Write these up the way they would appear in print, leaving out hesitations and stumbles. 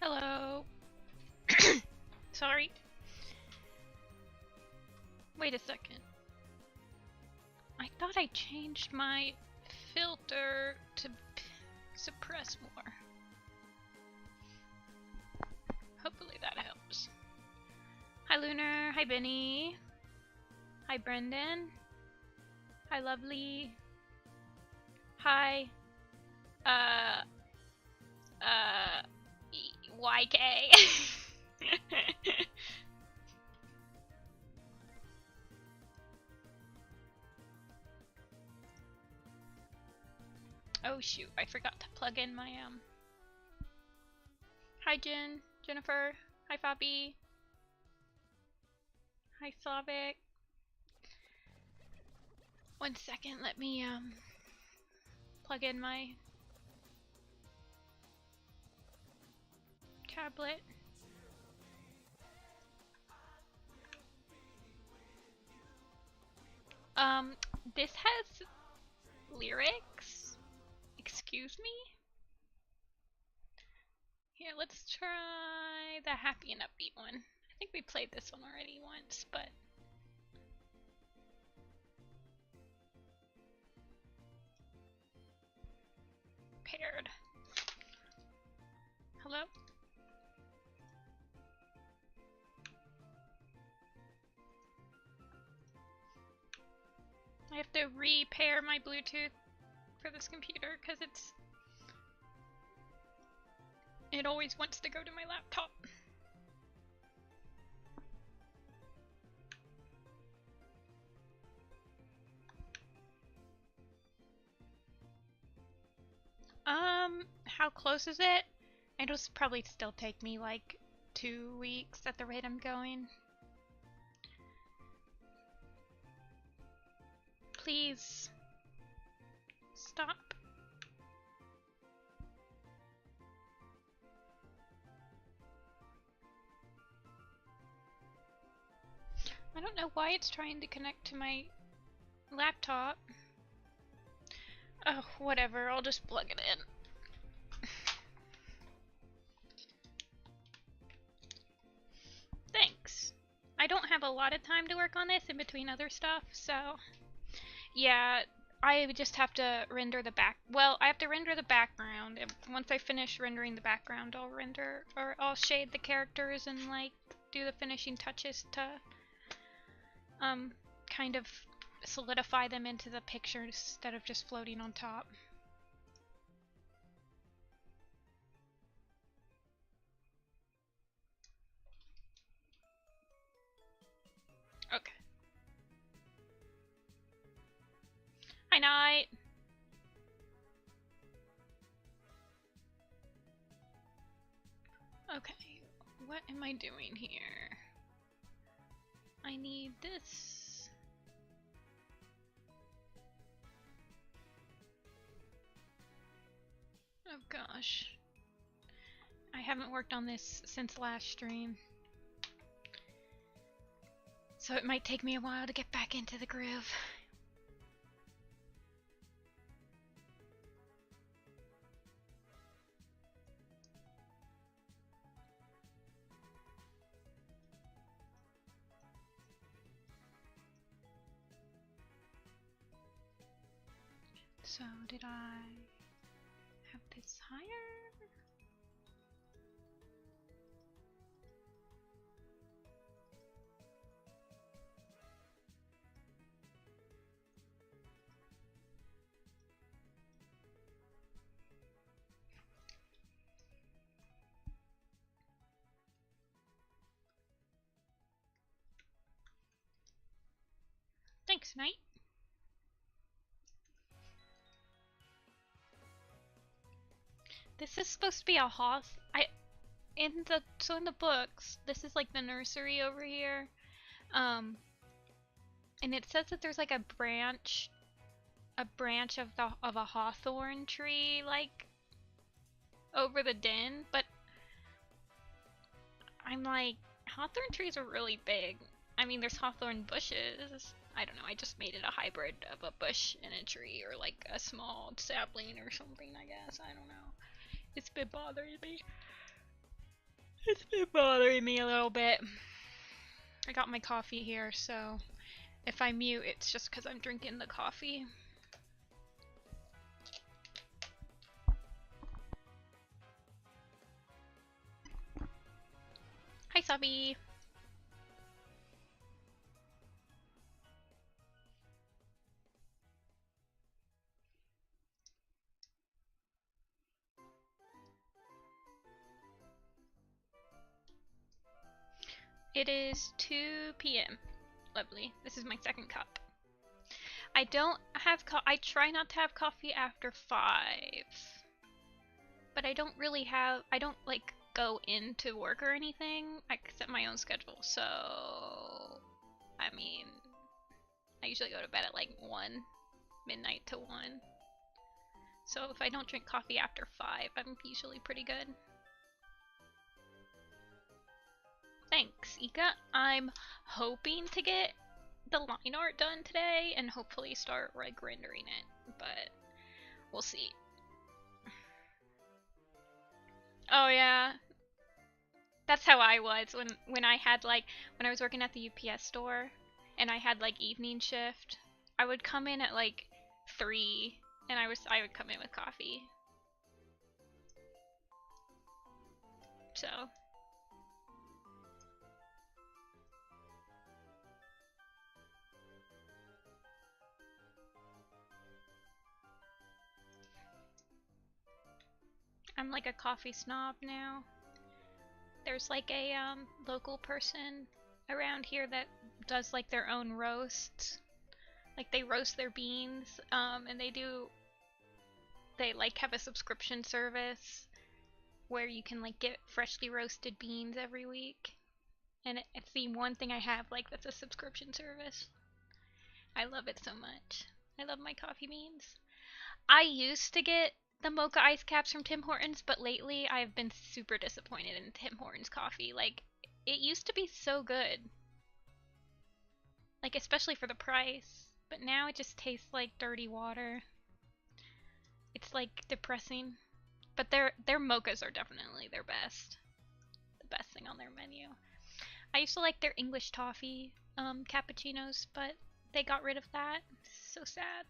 Hello. Sorry. Wait a second. I thought I changed my filter to suppress more. Hopefully that helps. Hi Lunar. Hi Benny. Hi Brendan. Hi Lovely. Hi. YK. Oh shoot, I forgot to plug in my Hi Jen, Jennifer. Hi Fabi. Hi Slavic. 1 second, let me plug in my tablet. This has lyrics. Excuse me? Here, let's try the happy and upbeat one. I think we played this one already once, but paired. Hello? I have to repair my Bluetooth for this computer because it always wants to go to my laptop. How close is it? It'll probably still take me like 2 weeks at the rate I'm going. Please stop. I don't know why it's trying to connect to my laptop. Oh, whatever, I'll just plug it in. Thanks. I don't have a lot of time to work on this in between other stuff, so yeah, I just have to render the I have to render the background. And once I finish rendering the background, I'll shade the characters and like do the finishing touches to kind of solidify them into the picture instead of just floating on top. Okay. Hi, Night. Okay, what am I doing here? I need this. Oh gosh. I haven't worked on this since last stream. So it might take me a while to get back into the groove. So did I have this higher? Thanks, Knight. This is supposed to be a house. In the books, this is like the nursery over here. And it says that there's like a branch of a hawthorn tree like over the den, but I'm like, hawthorn trees are really big. I mean, there's hawthorn bushes. I don't know, I just made it a hybrid of a bush and a tree, or like a small sapling or something, I guess. I don't know. It's been bothering me. It's been bothering me a little bit. I got my coffee here, so if I mute, it's just because I'm drinking the coffee. Hi, Sabi. It is 2 p.m. Lovely. This is my second cup. I don't have I try not to have coffee after 5. But I don't really have, I don't like go into work or anything. I set my own schedule, so I mean, I usually go to bed at like 1, midnight to 1. So if I don't drink coffee after 5, I'm usually pretty good. Thanks, Ika. I'm hoping to get the line art done today and hopefully start like rendering it, but we'll see. Oh yeah, that's how I was when I had like when I was working at the UPS store and I had like evening shift. I would come in at like 3 and I would come in with coffee. So I'm like a coffee snob now. There's like a local person around here that does like their own roasts. Like they roast their beans, and they like have a subscription service where you can like get freshly roasted beans every week. And it's the one thing I have like that's a subscription service. I love it so much. I love my coffee beans. I used to get the mocha ice caps from Tim Hortons, but lately I've been super disappointed in Tim Hortons coffee. Like, it used to be so good. Like, especially for the price. But now it just tastes like dirty water. It's like depressing. But their mochas are definitely their best. The best thing on their menu. I used to like their English toffee cappuccinos, but they got rid of that. So sad.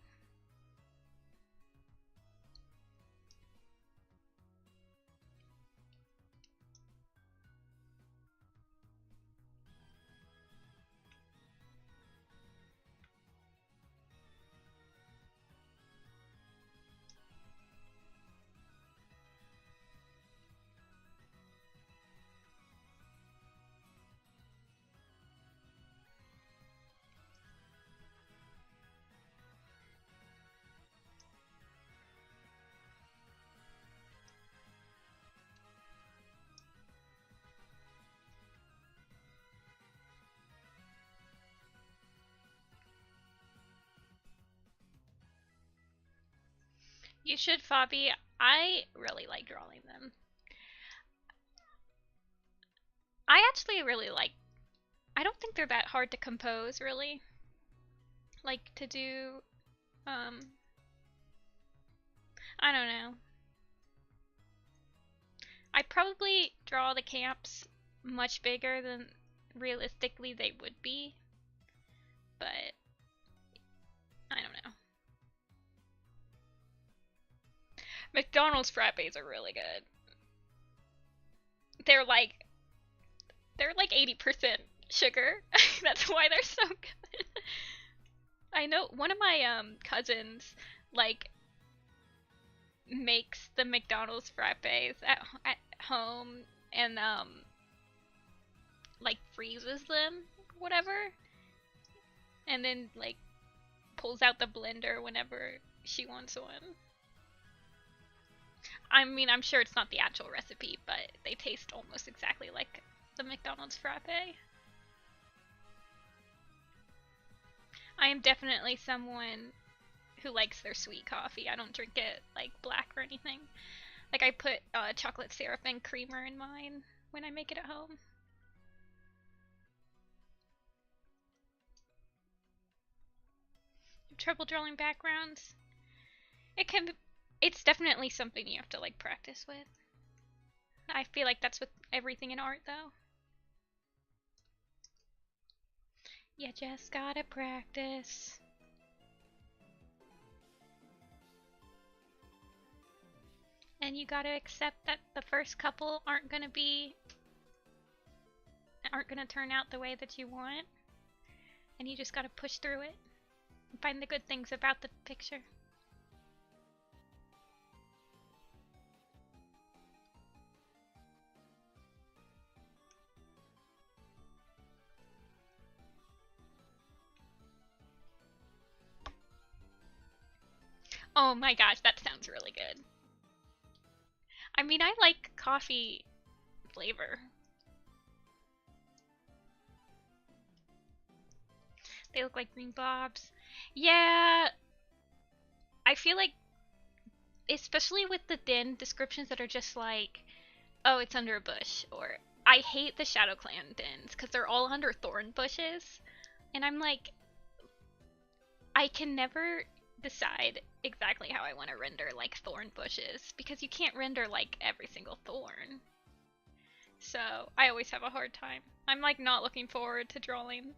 You should, Fabi. I really like drawing them. I actually really like. I don't think they're that hard to compose, really. Like to do. Um, I don't know. I probably draw the camps much bigger than realistically they would be, but I don't know. McDonald's frappes are really good. They're like they're like 80% sugar. That's why they're so good. I know one of my cousins like makes the McDonald's frappes at home and like freezes them, whatever, and then like pulls out the blender whenever she wants one. I mean, I'm sure it's not the actual recipe, but they taste almost exactly like the McDonald's frappe. I am definitely someone who likes their sweet coffee. I don't drink it like black or anything. Like I put chocolate syrup and creamer in mine when I make it at home. Trouble drawing backgrounds. It can be, it's definitely something you have to like practice with. I feel like that's with everything in art, though. You just gotta practice. And you gotta accept that the first couple aren't gonna turn out the way that you want. And you just gotta push through it and find the good things about the picture. Oh my gosh, that sounds really good. I mean, I like coffee flavor. They look like green blobs. Yeah, I feel like, especially with the den descriptions that are just like, oh, it's under a bush, or I hate the Shadow Clan dens because they're all under thorn bushes, and I'm like, I can never decide exactly how I want to render like thorn bushes because you can't render like every single thorn. So I always have a hard time. I'm like not looking forward to drawing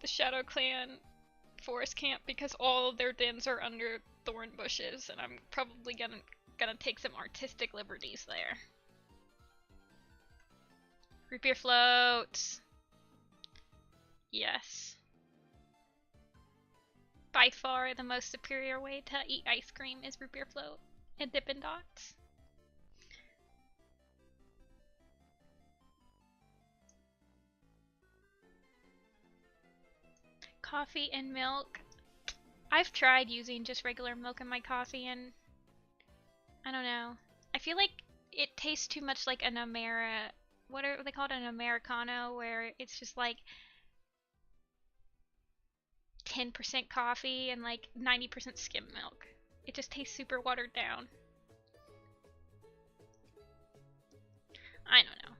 the Shadow Clan forest camp because all of their dens are under thorn bushes, and I'm probably gonna take some artistic liberties there. Root beer floats. Yes. By far the most superior way to eat ice cream is root beer float and Dippin' Dots. Coffee and milk. I've tried using just regular milk in my coffee, and I don't know. I feel like it tastes too much like an what are they called, an Americano, where it's just like 10% coffee and like 90% skim milk. It just tastes super watered down. I don't know.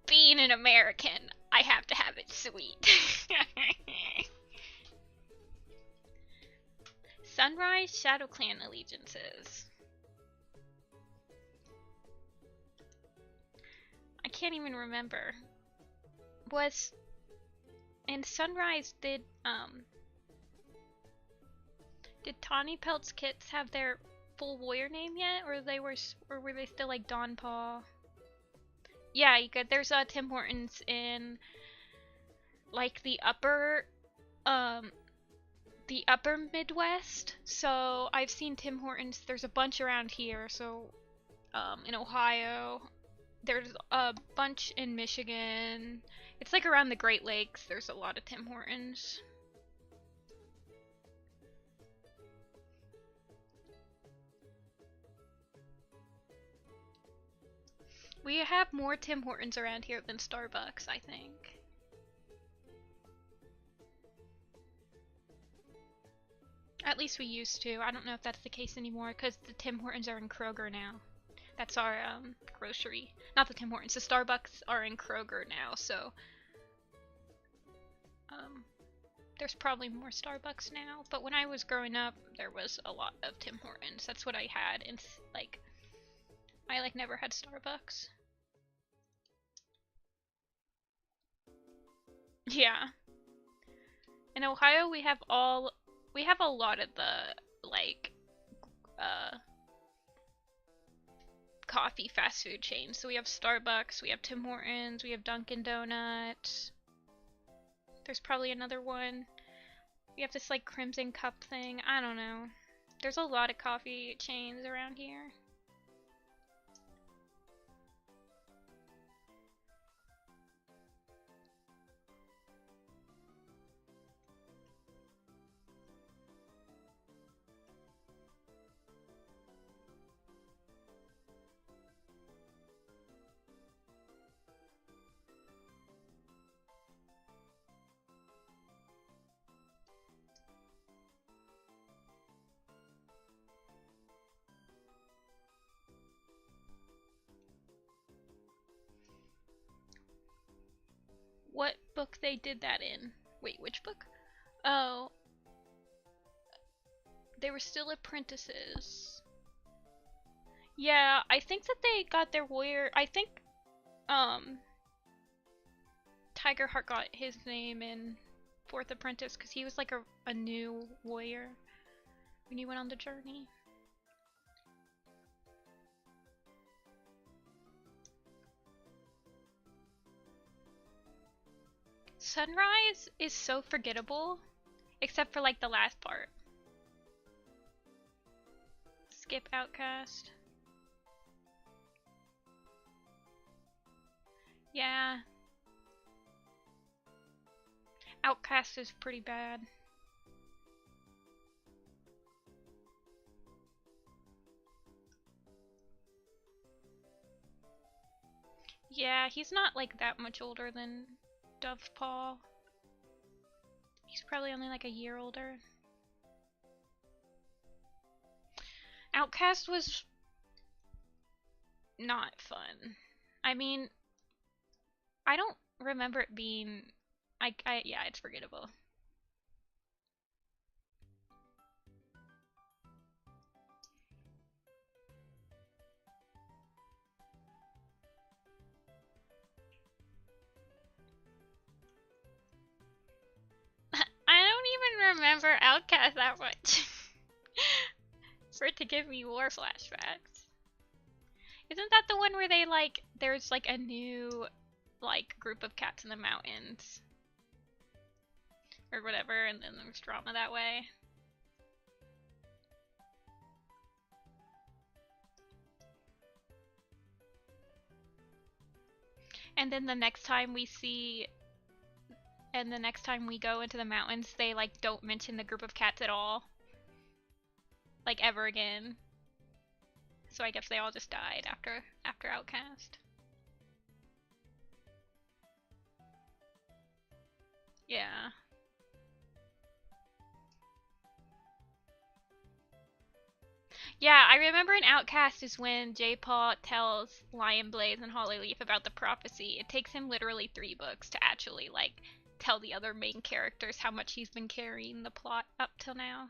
Being an American, I have to have it sweet. Sunrise Shadow Clan allegiances. I can't even remember. And Sunrise did Tawny Pelt's kits have their full warrior name yet, or were they still like Dawn Paw? Yeah, you could. There's Tim Hortons in like the upper Midwest. So I've seen Tim Hortons. There's a bunch around here. So in Ohio, there's a bunch in Michigan. It's like around the Great Lakes. There's a lot of Tim Hortons. We have more Tim Hortons around here than Starbucks, I think. At least we used to. I don't know if that's the case anymore because the Tim Hortons are in Kroger now. That's our grocery. Not the Tim Hortons. The Starbucks are in Kroger now, so there's probably more Starbucks now. But when I was growing up, there was a lot of Tim Hortons. That's what I had, and like I like never had Starbucks. Yeah. In Ohio, we have a lot of the like coffee fast food chains. So we have Starbucks, we have Tim Hortons, we have Dunkin' Donuts. There's probably another one. We have this like Crimson Cup thing. I don't know. There's a lot of coffee chains around here. What book they did that in? Wait, which book? Oh. They were still apprentices. Yeah, I think that they got their warrior. I think um Tigerheart got his name in Fourth Apprentice because he was like a new warrior when he went on the journey. Sunrise is so forgettable, except for like the last part. Skip Outcast. Yeah. Outcast is pretty bad. Yeah, he's not like that much older than Dovepaw. He's probably only like a year older. Outcast was not fun. I mean, I don't remember it being. Yeah, it's forgettable. I don't even remember Outcast that much for it to give me war flashbacks. Isn't that the one where they like there's like a new like group of cats in the mountains or whatever, and then there's drama that way? And then the next time we see, and the next time we go into the mountains, they like don't mention the group of cats at all, like ever again. So I guess they all just died after Outcast. Yeah. Yeah, I remember in Outcast is when J-Paw tells Lion Blaze and Hollyleaf about the prophecy. It takes him literally 3 books to actually, like, tell the other main characters how much he's been carrying the plot up till now.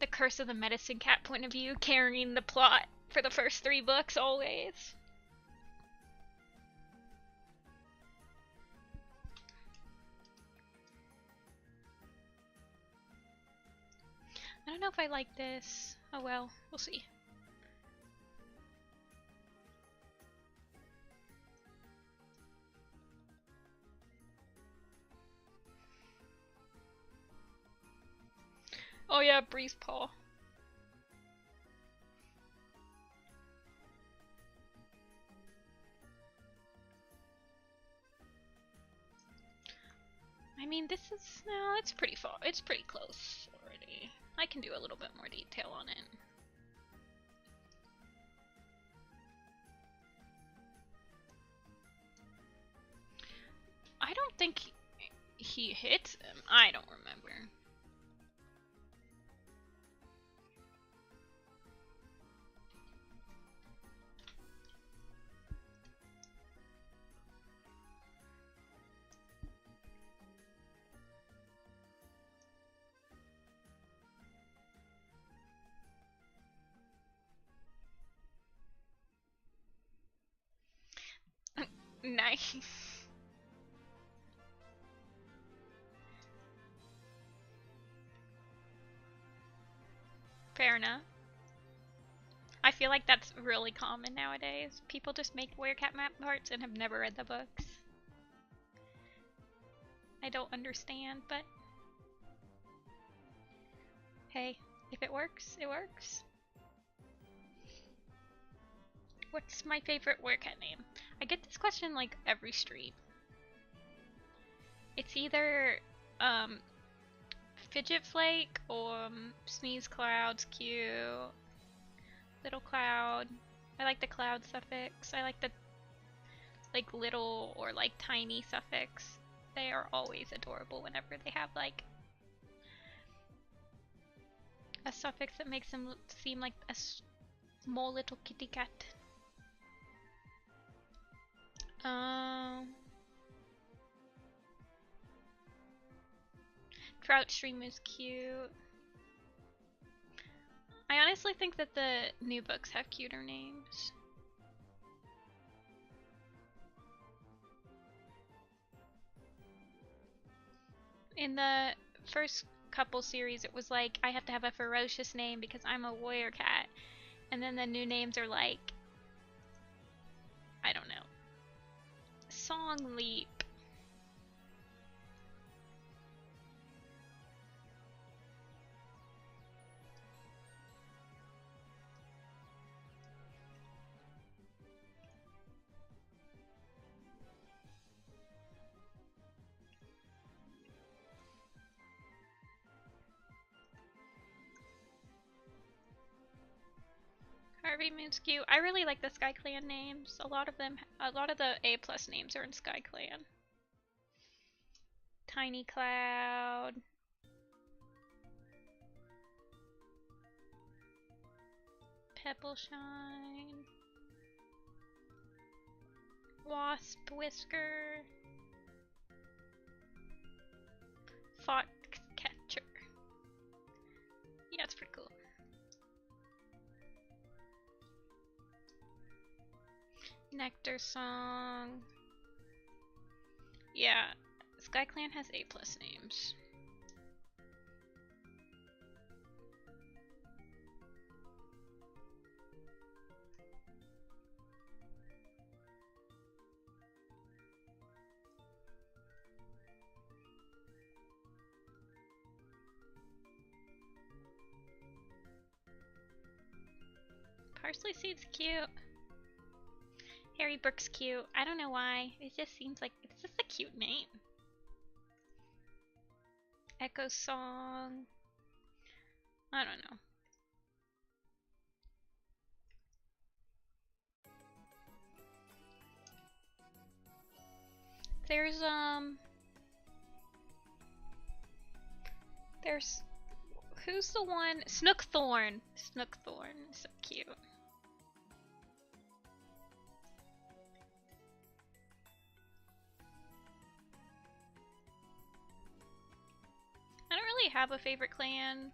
The Curse of the Medicine Cat point of view, carrying the plot for the first 3 books always. I don't know if I like this. Oh well, we'll see. Oh yeah, Breeze Paw. I mean, this is, no, it's pretty far. It's pretty close already. I can do a little bit more detail on it. I don't think he hits him. I don't remember. Nice. Fair enough. I feel like that's really common nowadays. People just make Werecat map parts and have never read the books. I don't understand, but hey, if it works, it works. What's my favorite Werecat name? I get this question like every stream. It's either Fidget Flake or Sneeze Cloud's cute. Little Cloud. I like the cloud suffix. I like the like little or like tiny suffix. They are always adorable whenever they have like a suffix that makes them seem like a small little kitty cat. Trout Stream is cute. I honestly think that the new books have cuter names. In the first couple series, it was like I have to have a ferocious name because I'm a warrior cat. And then the new names are like, I don't know. Song Leap. Harvey Moon's cute. I really like the Sky Clan names. A lot of the A+ names are in Sky Clan. Tiny Cloud. Pebbleshine. Wasp Whisker. Foxcatcher. Yeah, it's pretty cool. Nectar Song. Yeah, Sky Clan has A+ names. Parsley Seed's cute. Harry Brook's cute. I don't know why. It just seems like it's just a cute name. Echo Song. I don't know. There's who's the one? Snookthorn. Snookthorn is so cute. I don't really have a favorite clan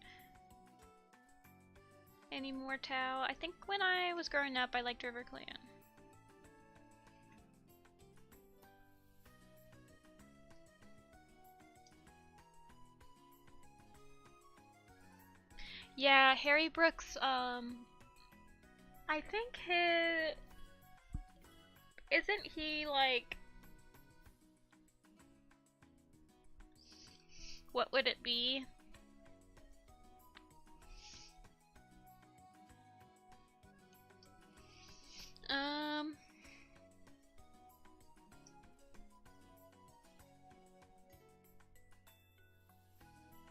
anymore, Tao. I think when I was growing up, I liked River Clan. Yeah, Harry Brooks, I think isn't he like, what would it be?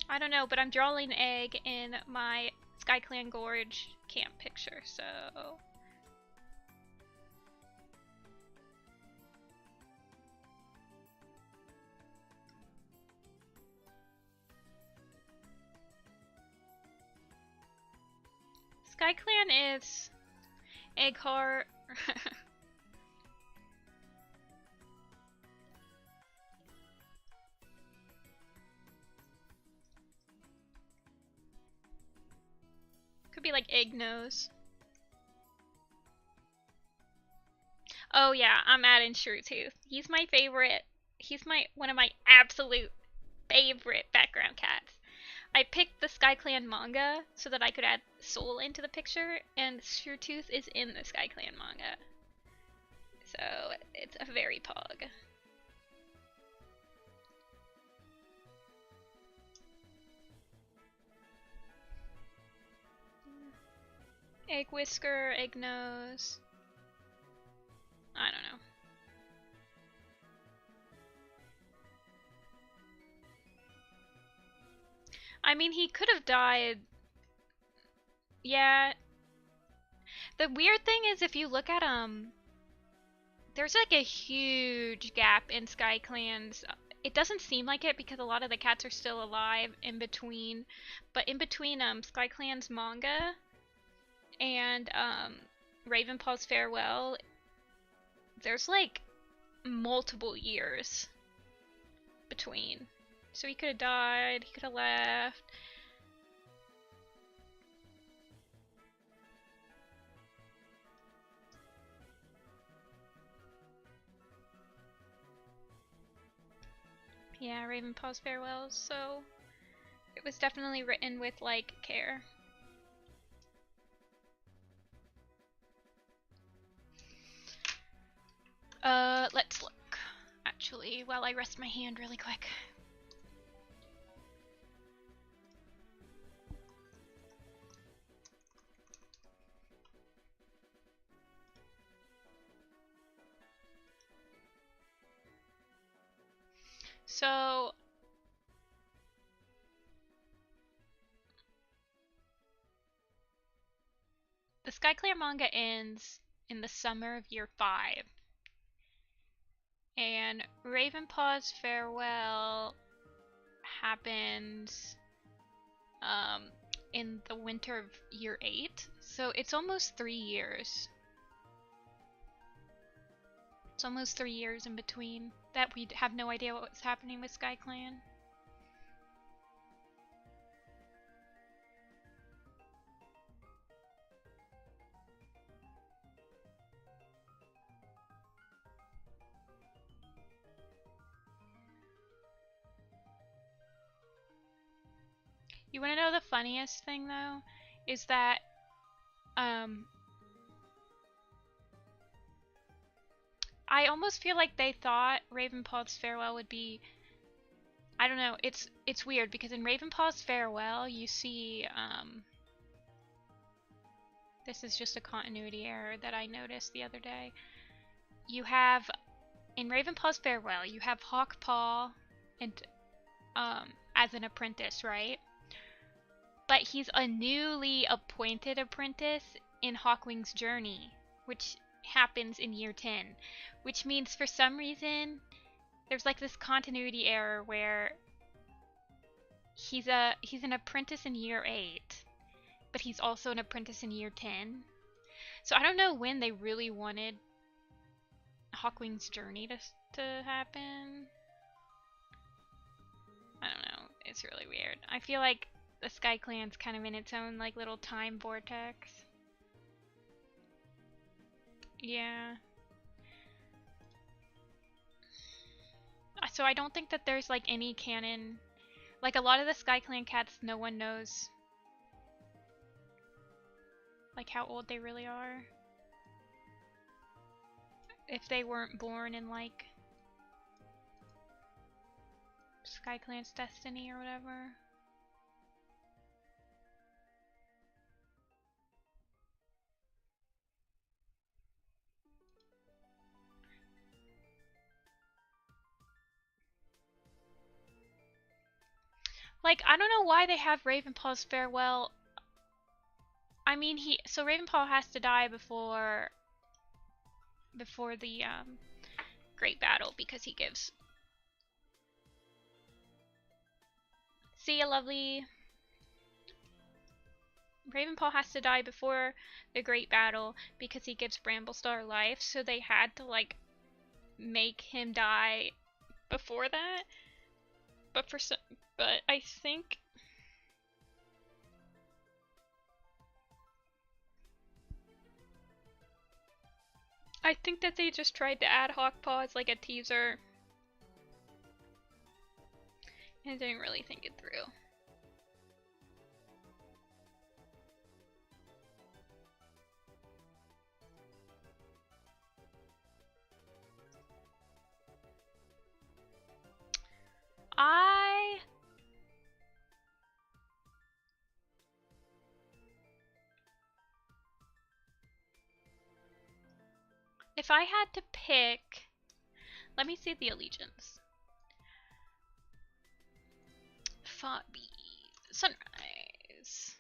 I don't know, but I'm drawing egg in my SkyClan Gorge camp picture, so... SkyClan is Eggheart. Could be like Egg Nose. Oh yeah, I'm adding Shrewtooth. He's my favorite. He's one of my absolute favorite background cats. I picked the SkyClan manga so that I could add Soul into the picture, and Shrewtooth is in the SkyClan manga. So it's a very pog. Egg Whisker, Egg Nose. I don't know. I mean, he could have died. Yeah. The weird thing is, if you look at there's like a huge gap in SkyClan's. It doesn't seem like it because a lot of the cats are still alive in between, but in between SkyClan's manga and Ravenpaw's Farewell, there's like multiple years between. So he could have died, he could have left. Yeah, Ravenpaw's farewells, so it was definitely written with, like, care. Let's look, actually, while I rest my hand really quick. So, the SkyClear manga ends in the summer of year 5. And Ravenpaw's farewell happens in the winter of year 8. So it's almost 3 years. It's almost 3 years in between that we have no idea what's happening with SkyClan. You want to know the funniest thing, though? Is that, I almost feel like they thought Ravenpaw's farewell would be... I don't know, it's weird, because in Ravenpaw's farewell, you see, this is just a continuity error that I noticed the other day. You have, in Ravenpaw's farewell, you have Hawkpaw and, as an apprentice, right? But he's a newly appointed apprentice in Hawkwing's journey, which happens in year 10. Which means for some reason, there's like this continuity error where he's an apprentice in year 8, but he's also an apprentice in year 10. So I don't know when they really wanted Hawkwing's journey to happen. I don't know. It's really weird. I feel like the SkyClan's kind of in its own like little time vortex. Yeah. So I don't think that there's like any canon. Like a lot of the SkyClan cats, no one knows like how old they really are. If they weren't born in like SkyClan's destiny or whatever. Like, I don't know why they have Ravenpaw's farewell. I mean, so Ravenpaw has to die before the great battle because he gives. See ya, lovely. Ravenpaw has to die before the great battle because he gives Bramblestar life, so they had to like make him die before that. But I think that they just tried to add Hawkpaw as like a teaser and didn't really think it through. If I had to pick, let me see the allegiance. Fabi, Sunrise.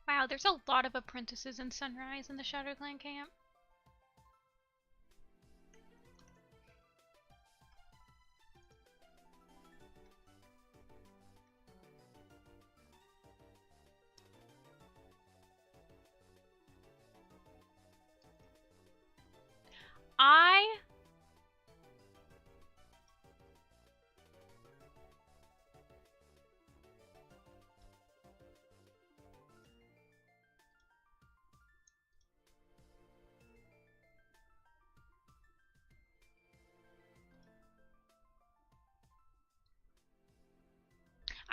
Wow, there's a lot of apprentices in Sunrise in the Shadow Clan camp.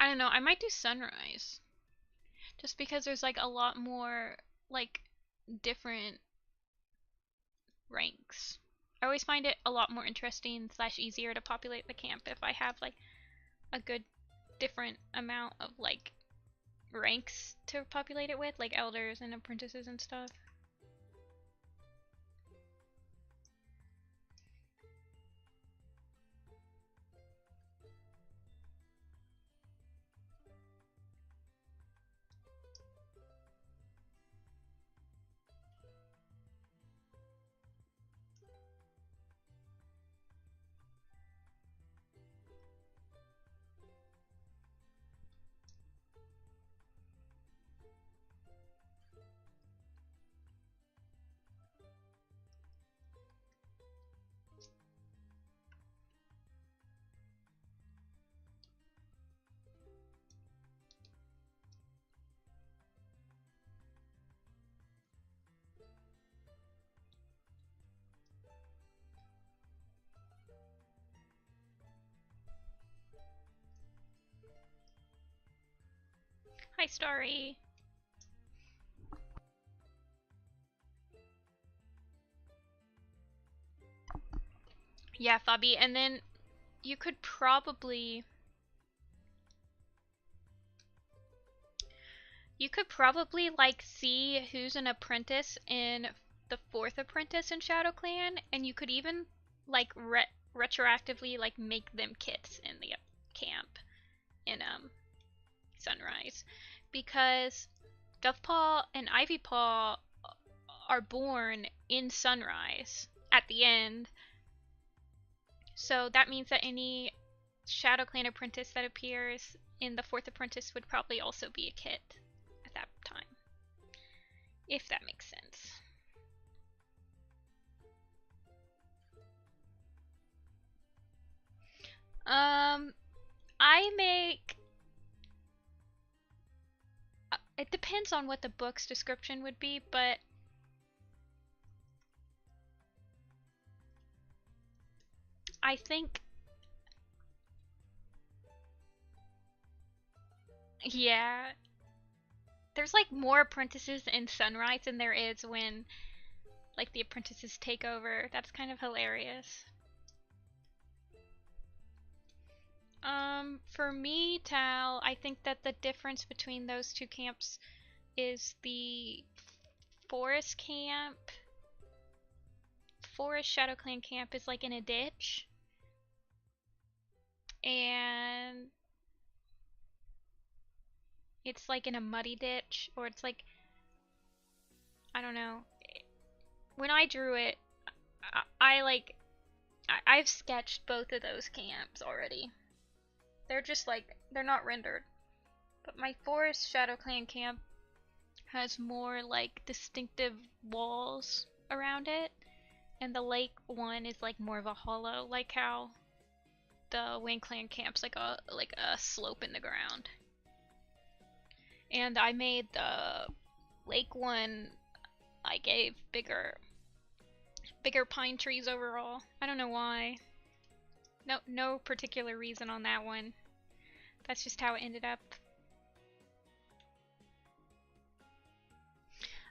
I don't know, I might do sunrise. Just because there's like a lot more like different ranks. I always find it a lot more interesting / easier to populate the camp if I have like a good different amount of like ranks to populate it with, like elders and apprentices and stuff. Hi, Starry. Yeah, Fabi, and then you could probably like see who's an apprentice in the 4th apprentice in Shadow Clan, and you could even like retroactively like make them kits in the camp in Sunrise, because Dovepaw and Ivypaw are born in Sunrise at the end. So that means that any Shadow Clan apprentice that appears in the 4th apprentice would probably also be a kit at that time. If that makes sense. I make... It depends on what the book's description would be, but... I think... Yeah. There's like more apprentices in Sunrise than there is when like the apprentices take over. That's kind of hilarious. For me, Tal, I think that the difference between those two camps is the forest camp. Forest Shadow Clan camp is like in a ditch. And it's like in a muddy ditch, or it's like, I don't know. When I drew it, I've sketched both of those camps already. They're just like, they're not rendered. But my Forest Shadow Clan camp has more like distinctive walls around it. And the lake one is like more of a hollow, like how the WindClan camp's like a slope in the ground. And I made the lake one, I gave bigger pine trees overall. I don't know why. No particular reason on that one. That's just how it ended up.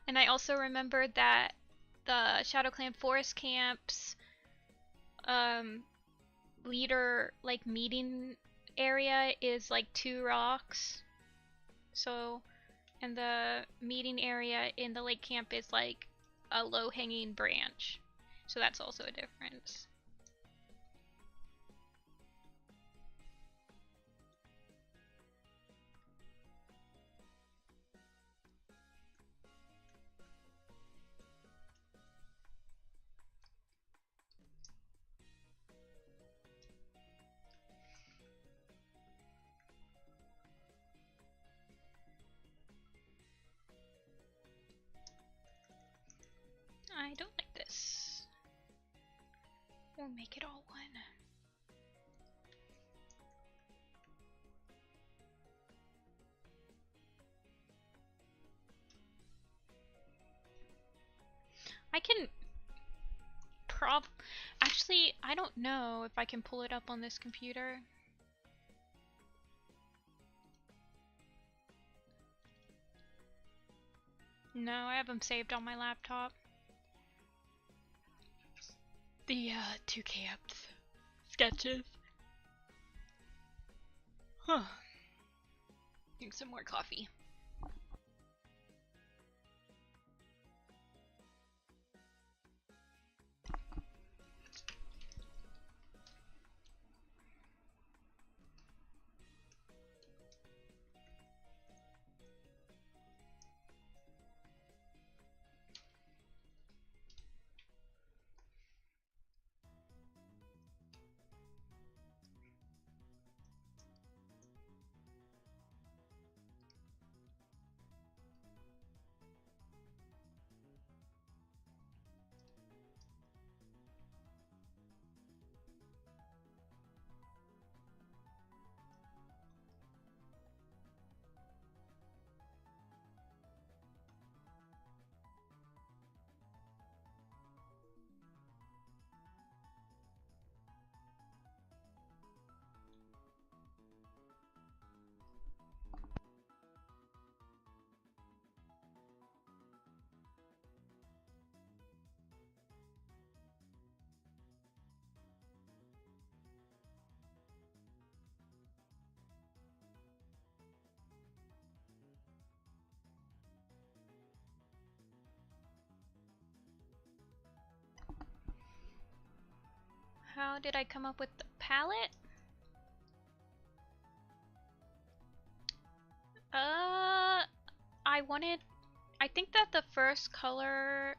And I also remembered that the Shadow Clan Forest Camp's leader like meeting area is like 2 rocks. So, and the meeting area in the lake camp is like a low hanging branch. So that's also a difference. I don't like this. We'll make it all one. I can actually, I don't know if I can pull it up on this computer. No, I have them saved on my laptop. The 2 camps sketches. Huh. Drink some more coffee. How did I come up with the palette? I think that the first color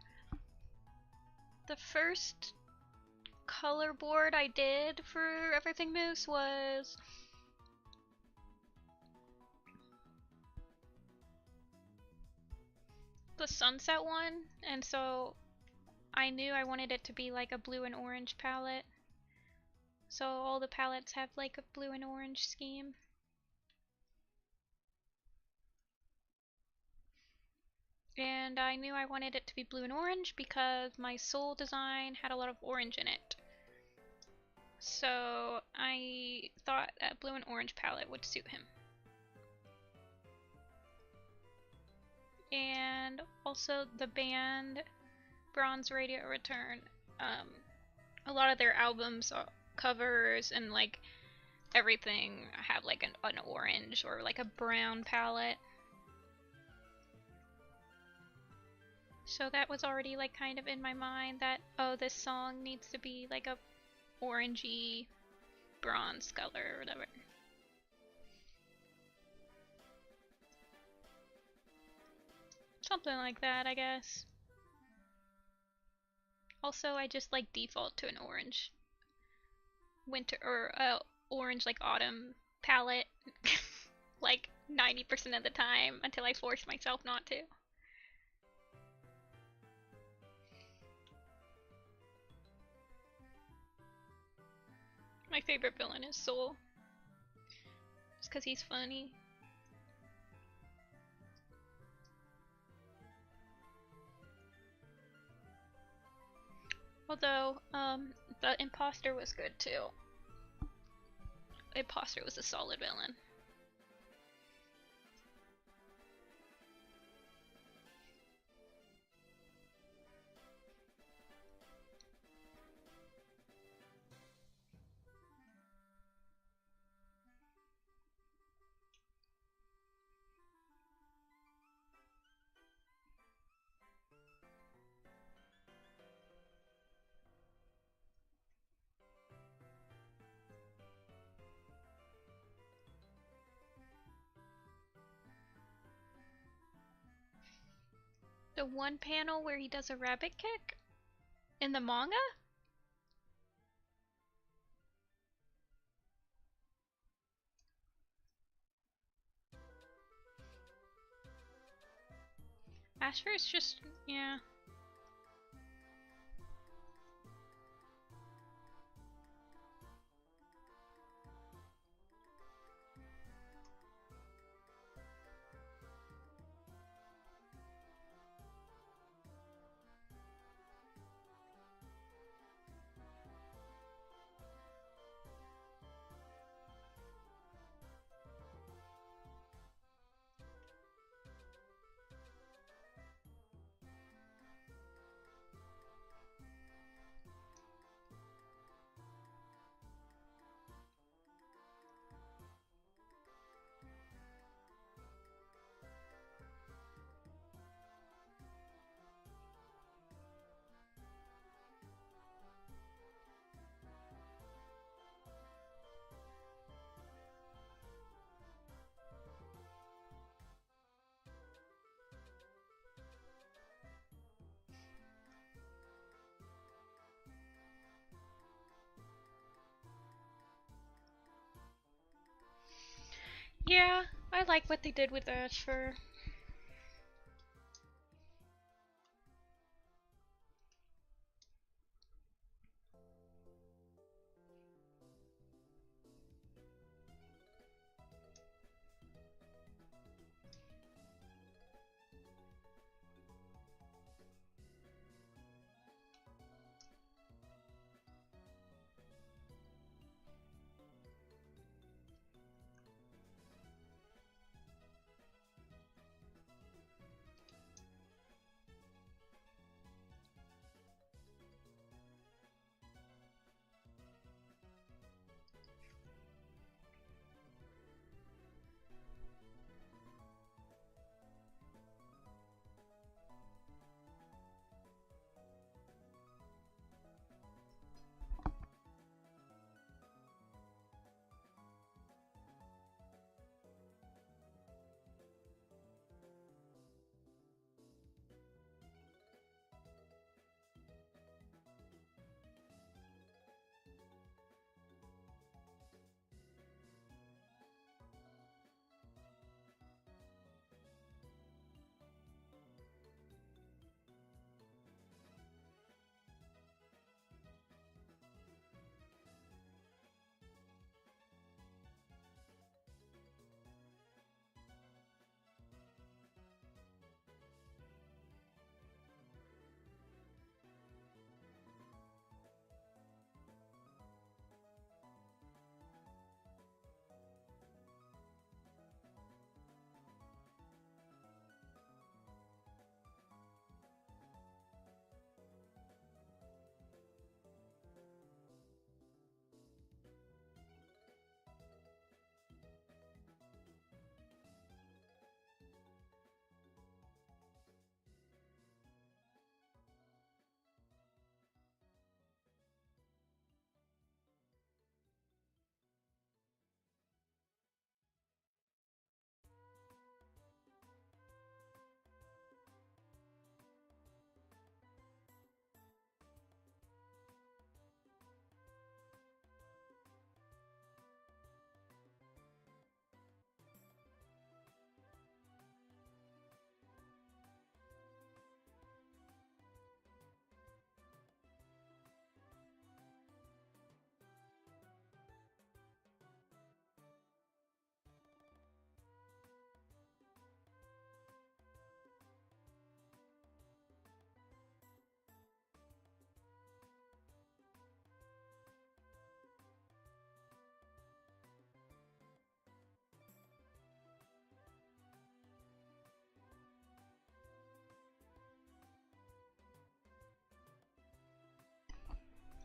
board I did for Everything Moose was the sunset one, and so I knew I wanted it to be like a blue and orange palette. So all the palettes have like a blue and orange scheme. And I knew I wanted it to be blue and orange because my soul design had a lot of orange in it. So I thought that blue and orange palette would suit him. And also the band Bronze Radio Return, a lot of their albums covers and like everything have like an orange or like a brown palette. So that was already like kind of in my mind that, oh, this song needs to be like a orangey bronze color or whatever. Something like that, I guess. Also, I just like default to an orange winter or orange like autumn palette like 90% of the time until I force myself not to. My favorite villain is Soul. Just because he's funny. Although, the Imposter was good too. Imposter was a solid villain. The one panel where he does a rabbit kick in the manga? Ashfur is just, yeah. I like what they did with Ash fur.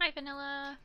Hi, Vanilla.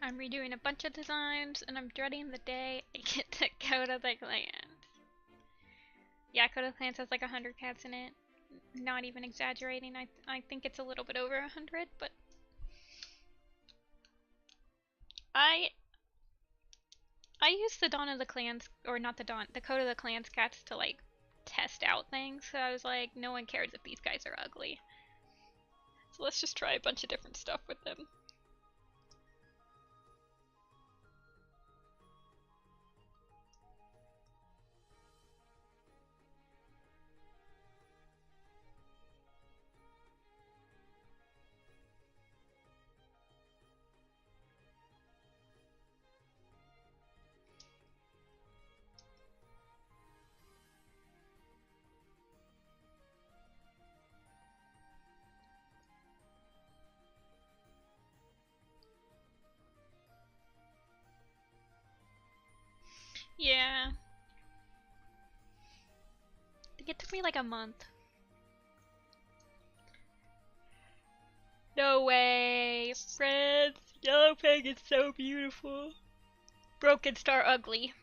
I'm redoing a bunch of designs, and I'm dreading the day I get to go to the clans. Yeah, Go to the Clans has like 100 cats in it. Not even exaggerating. I think it's a little bit over 100, but I use the Dawn of the Clans, or not the Dawn, the Code of the Clans cats to like test out things. So I was like, no one cares if these guys are ugly. So let's just try a bunch of different stuff with them. Yeah. I think it took me like a month. No way! Friends! Yellow Pig is so beautiful! Broken Star ugly.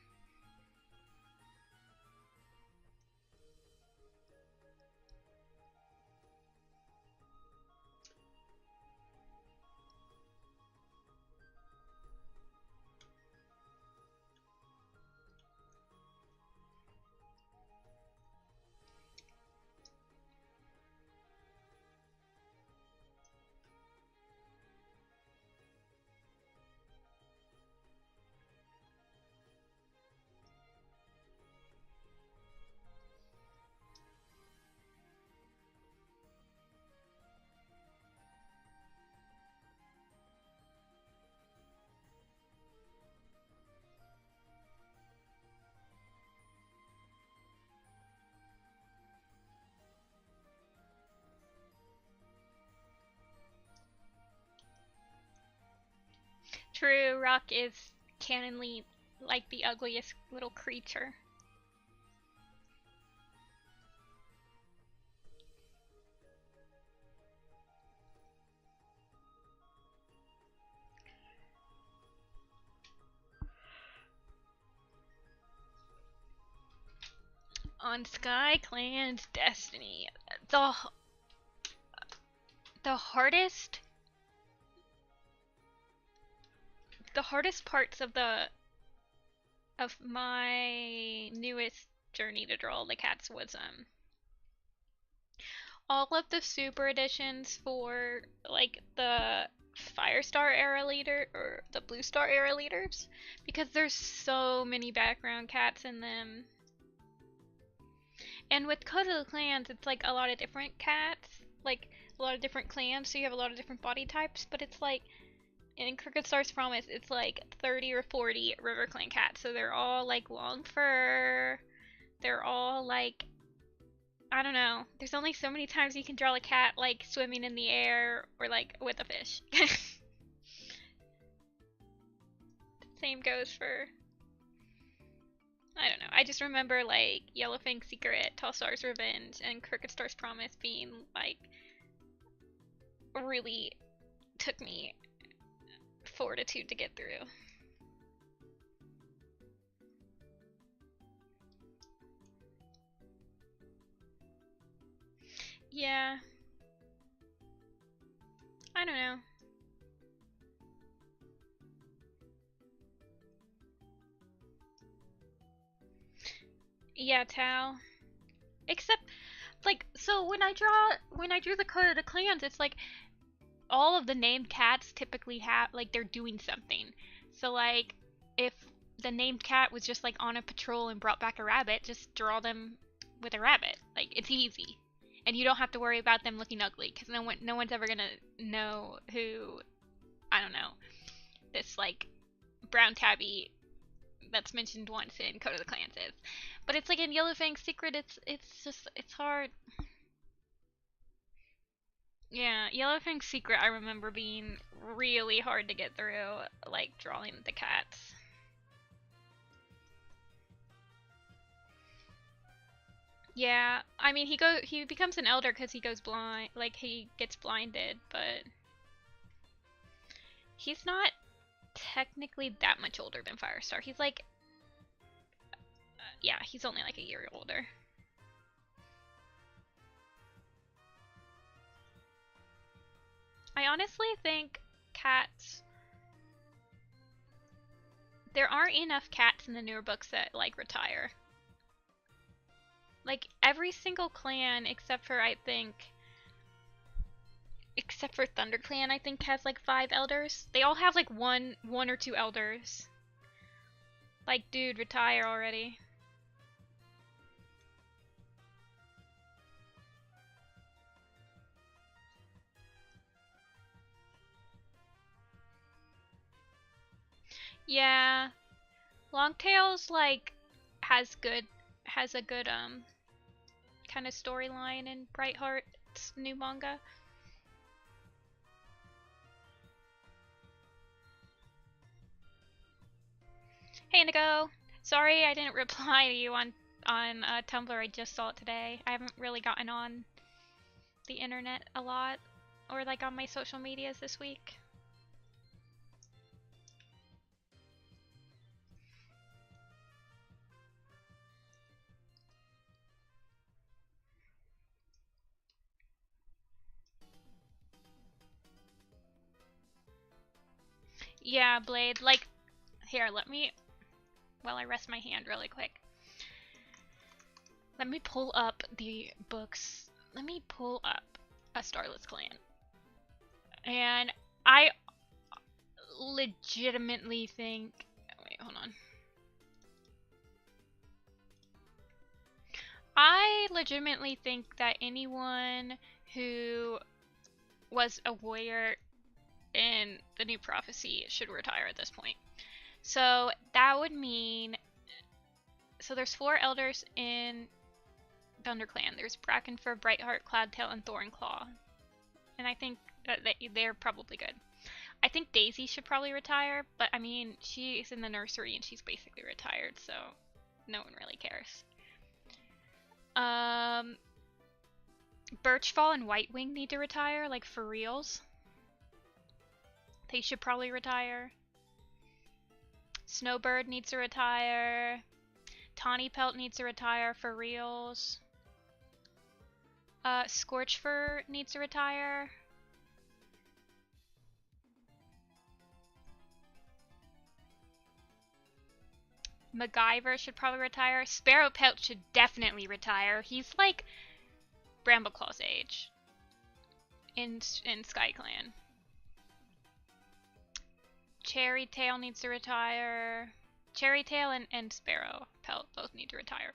True, Rock is canonly like the ugliest little creature. On Sky Clan's Destiny, the hardest parts of my newest journey to draw the cats was all of the super editions for like the Firestar era leader or the Blue Star era leaders, because there's so many background cats in them. And with Code of the Clans, it's like a lot of different cats, like a lot of different clans, so you have a lot of different body types, but it's like in Crooked Star's Promise, it's like 30 or 40 River Clan cats, so they're all like long fur, they're all like, I don't know, there's only so many times you can draw a cat like swimming in the air or like with a fish. Same goes for, I don't know, I just remember like Yellowfang's Secret, Tall Star's Revenge, and Crooked Star's Promise being like, really took me fortitude to get through. Yeah. I don't know. Yeah, Tal. Except, like, so when I drew the Code of the Clans, it's like all of the named cats typically have, like, they're doing something. So, like, if the named cat was just, like, on a patrol and brought back a rabbit, just draw them with a rabbit. Like, it's easy. And you don't have to worry about them looking ugly, because no one's ever gonna know who, I don't know, this, like, brown tabby that's mentioned once in Code of the Clans is. But it's like in Yellowfang's Secret, it's hard. Yeah, Yellowfang's Secret I remember being really hard to get through, like drawing the cats. Yeah, I mean he becomes an elder because he goes blind, like he gets blinded, but he's not technically that much older than Firestar. He's like, yeah, he's only like a year older. I honestly think cats... There aren't enough cats in the newer books that, like, retire. Like, every single clan except for, I think... Except for ThunderClan, I think, has, like, 5 elders. They all have, like, one or two elders. Like, dude, retire already. Yeah. Longtail's, like, has a good, kind of storyline in Brightheart's new manga. Hey, Indigo! Sorry I didn't reply to you on Tumblr, I just saw it today. I haven't really gotten on the internet a lot, or like on my social medias this week. Yeah, Blade, like, here, let me, while I rest my hand really quick. Let me pull up the books. Let me pull up A Starless Clan. And I legitimately think, wait, hold on. I legitimately think that anyone who was a warrior in the New Prophecy should retire at this point. So that would mean, so there's 4 elders in ThunderClan. There's Brackenfur, Brightheart, Cloudtail, and Thornclaw. And I think that they're probably good. I think Daisy should probably retire, but I mean, she's in the nursery and she's basically retired, so no one really cares. Birchfall and Whitewing need to retire, like for reals. They should probably retire. Snowbird needs to retire. Tawny Pelt needs to retire for reals. Scorchfur needs to retire. MacGyver should probably retire. Sparrowpelt should definitely retire. He's like Brambleclaw's age in SkyClan. Cherrytail needs to retire. Cherrytail and Sparrowpelt both need to retire.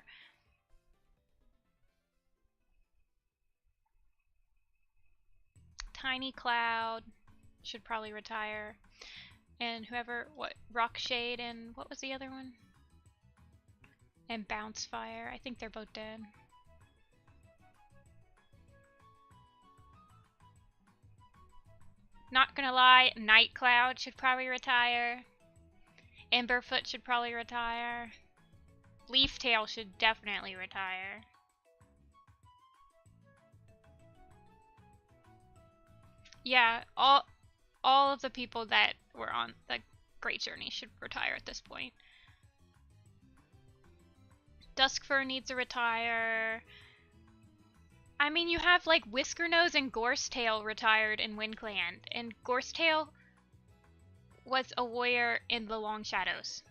Tiny Cloud should probably retire. And whoever, Rockshade and what was the other one? And Bouncefire. I think they're both dead. Not gonna lie, Nightcloud should probably retire. Emberfoot should probably retire. Leaftail should definitely retire. Yeah, all of the people that were on the Great Journey should retire at this point. Duskfur needs to retire. I mean, you have like Whiskernose and Gorsetail retired in WindClan, and Gorsetail was a warrior in the Long Shadows.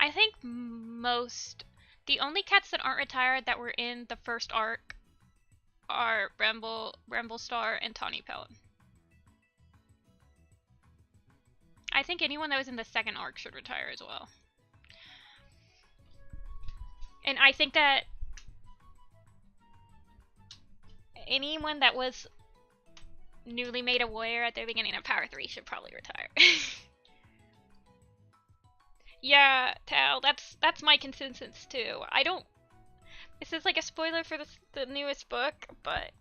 I think the only cats that aren't retired that were in the first arc are Bramblestar and Tawny Pelt. I think anyone that was in the second arc should retire as well. And I think that anyone that was newly made a warrior at the beginning of Power 3 should probably retire. Yeah, Tal, that's my consensus too. This is like a spoiler for the newest book, but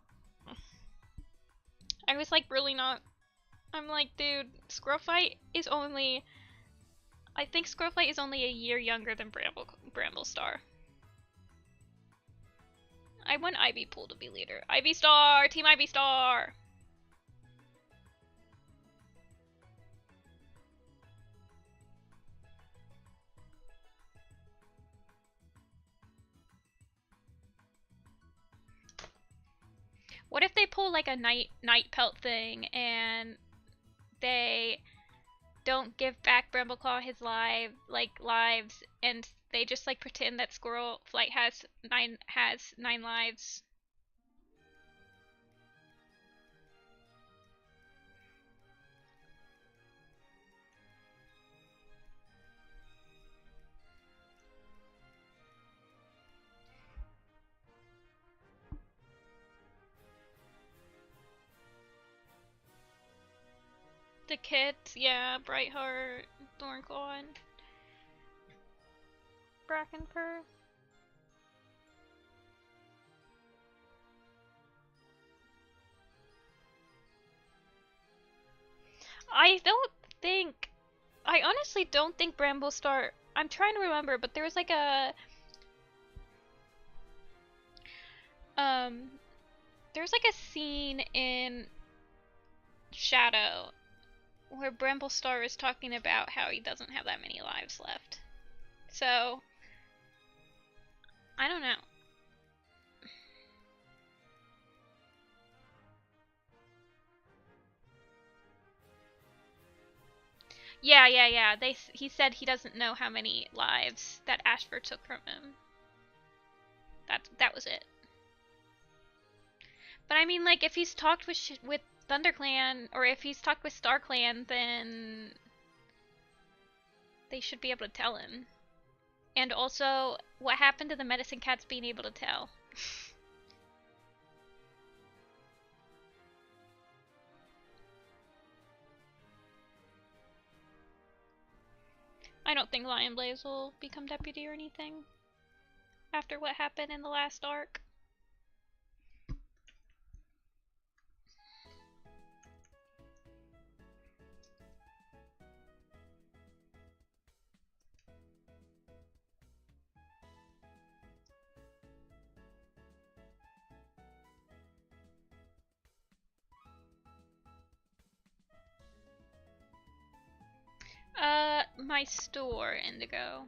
I was like really not. I'm like, dude, Squirrelfight is only. I think Squirrelfight is only a year younger than Bramblestar. I want Ivy Pool to be leader. Ivy Star! Team Ivy Star! What if they pull like a night pelt thing and they don't give back Brambleclaw his lives, and they just like pretend that Squirrel Flight has nine lives. The kids, yeah, Brightheart, Thornclaw, and Brackenfur. I honestly don't think Bramblestar, I'm trying to remember, but there was like there's like a scene in Shadow where Bramblestar is talking about how he doesn't have that many lives left. So, I don't know. Yeah. He said he doesn't know how many lives that Ashfur took from him. That was it. But I mean, like, if he's talked with ThunderClan, or if he's talked with StarClan, then they should be able to tell him. And also, what happened to the Medicine Cats being able to tell? I don't think Lion Blaze will become deputy or anything after what happened in the last arc. My store, Indigo.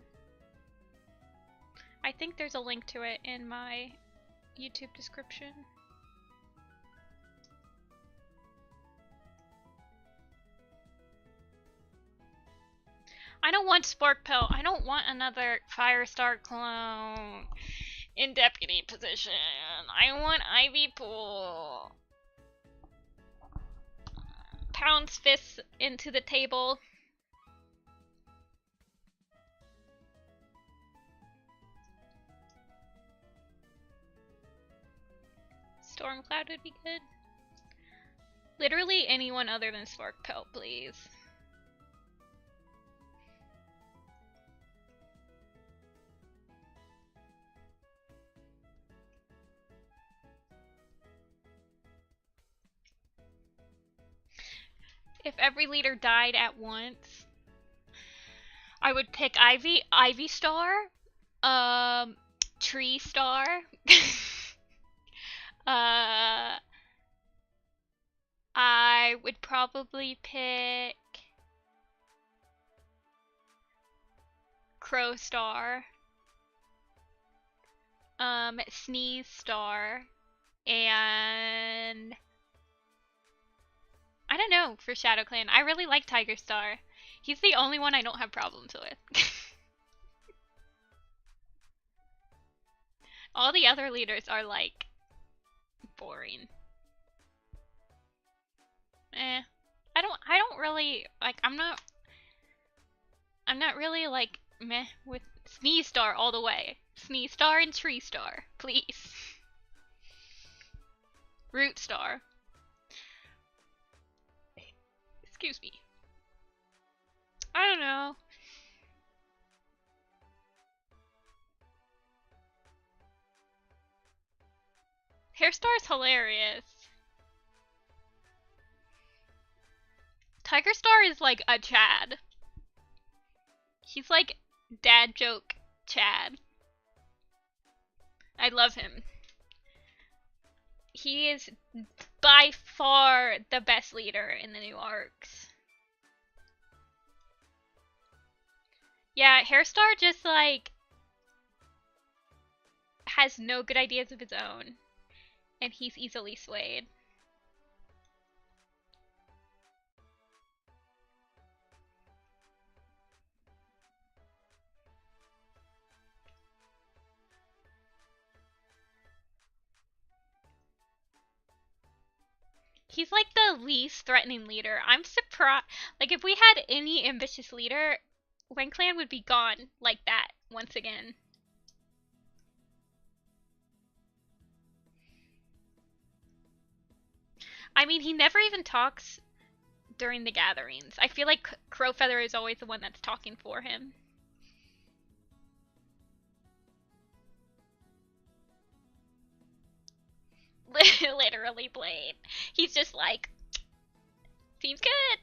I think there's a link to it in my YouTube description. I don't want Sparkpelt. I don't want another Firestar clone in deputy position. I want Ivy Pool. Pounds fists into the table. Stormcloud would be good. Literally anyone other than Sparkpelt, please. If every leader died at once, I would pick Ivy Star, Tree Star, I would probably pick Crow Star, Sneeze Star, and I don't know for Shadow Clan. I really like Tiger Star. He's the only one I don't have problems with. All the other leaders are like boring. I don't really like I'm not really like meh with Sneeze Star all the way. Sneeze Star and Tree Star, please. Root Star. Excuse me. I don't know. Hairstar's hilarious. Tiger Star is like a Chad. He's like dad joke Chad. I love him. He is by far the best leader in the new arcs. Yeah, Hairstar just like has no good ideas of his own. and he's easily swayed. He's like the least threatening leader. I'm surprised. Like, if we had any ambitious leader, WindClan would be gone like that once again. I mean, he never even talks during the gatherings. I feel like Crowfeather is always the one that's talking for him. Literally Blade. He's just like, seems good.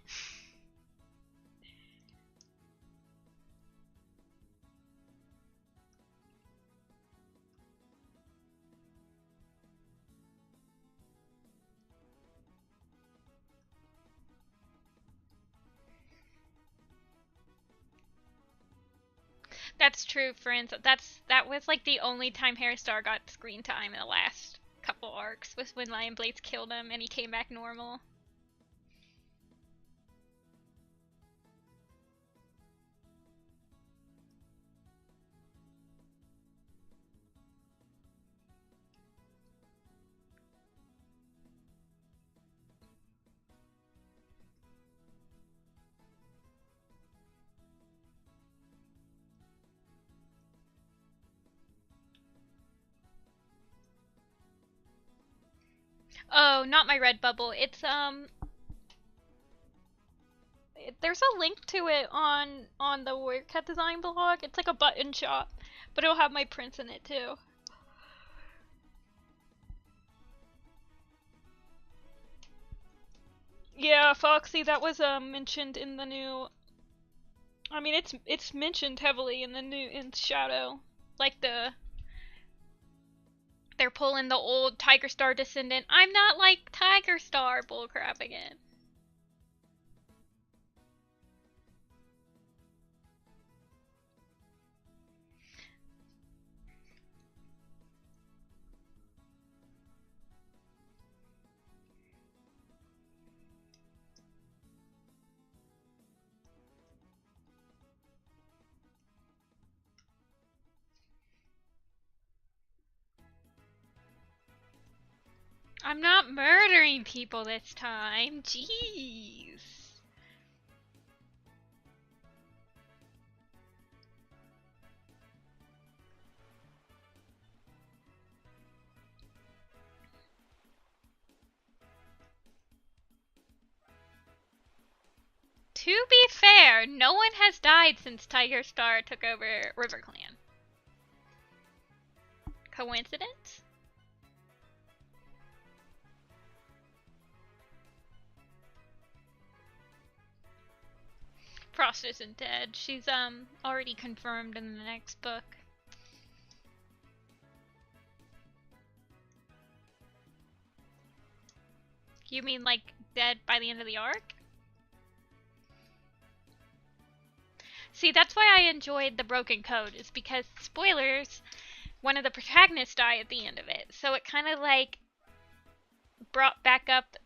That's true, friends. That was like the only time Harry Star got screen time in the last couple arcs was when Lion Blades killed him and he came back normal. Oh, not my red bubble. It's there's a link to it on the Warrior Cat Design blog. It's like a button shop, but it'll have my prints in it too. Yeah, Foxy, that was mentioned in the new. I mean, it's mentioned heavily in the new in Shadow, like they're pulling the old Tiger Star descendant. I'm not like Tiger Star bullcrap again. I'm not murdering people this time. Jeez. To be fair, no one has died since Tiger Star took over RiverClan. Coincidence? Frost isn't dead. She's already confirmed in the next book. You mean like dead by the end of the arc? See, that's why I enjoyed the Broken Code, is because, spoilers, one of the protagonists died at the end of it. So it kind of like brought back up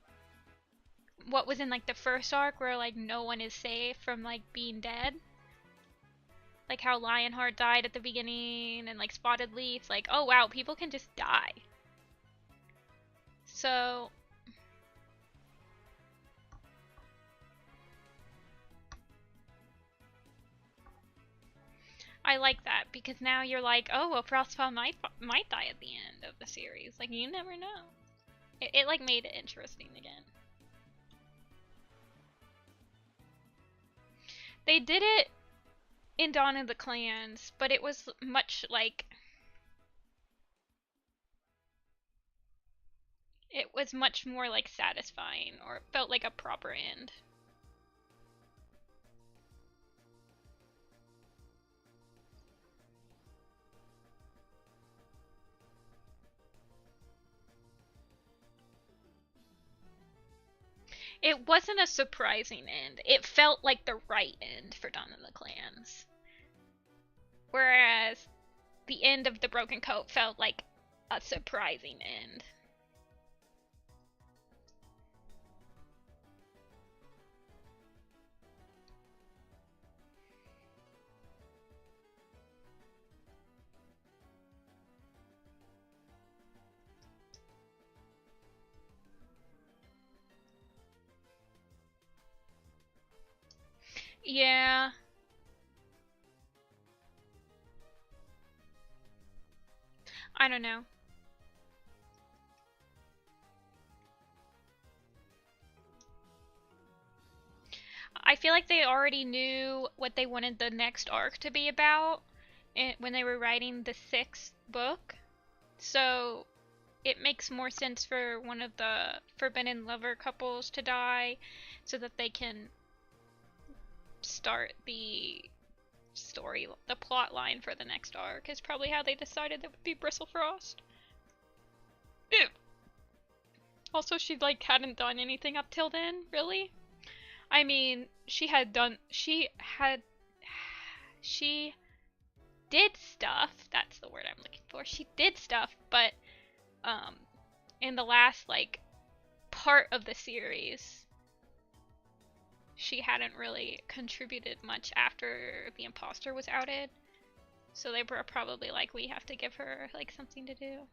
what was in like the first arc where like no one is safe from like being dead. Like how Lionheart died at the beginning and like Spotted Leaf. Like, oh wow, people can just die. So I like that because now you're like, oh, well, Frostpaw might die at the end of the series. Like, you never know. It like made it interesting again. They did it in Dawn of the Clans, but it was much like it was much more like satisfying, or it felt like a proper end. It wasn't a surprising end. It felt like the right end for Dawn of the Clans. Whereas the end of the Broken Coat felt like a surprising end. Yeah. I don't know. I feel like they already knew what they wanted the next arc to be about when they were writing the 6th book. So it makes more sense for one of the forbidden lover couples to die so that they can start the the plot line for the next arc is probably how they decided that would be Bristlefrost. Ew. Also, she hadn't done anything up till then, really? I mean, she did stuff, that's the word I'm looking for. She did stuff, but in the last part of the series, she hadn't really contributed much after the imposter was outed. So they were probably like, we have to give her something to do.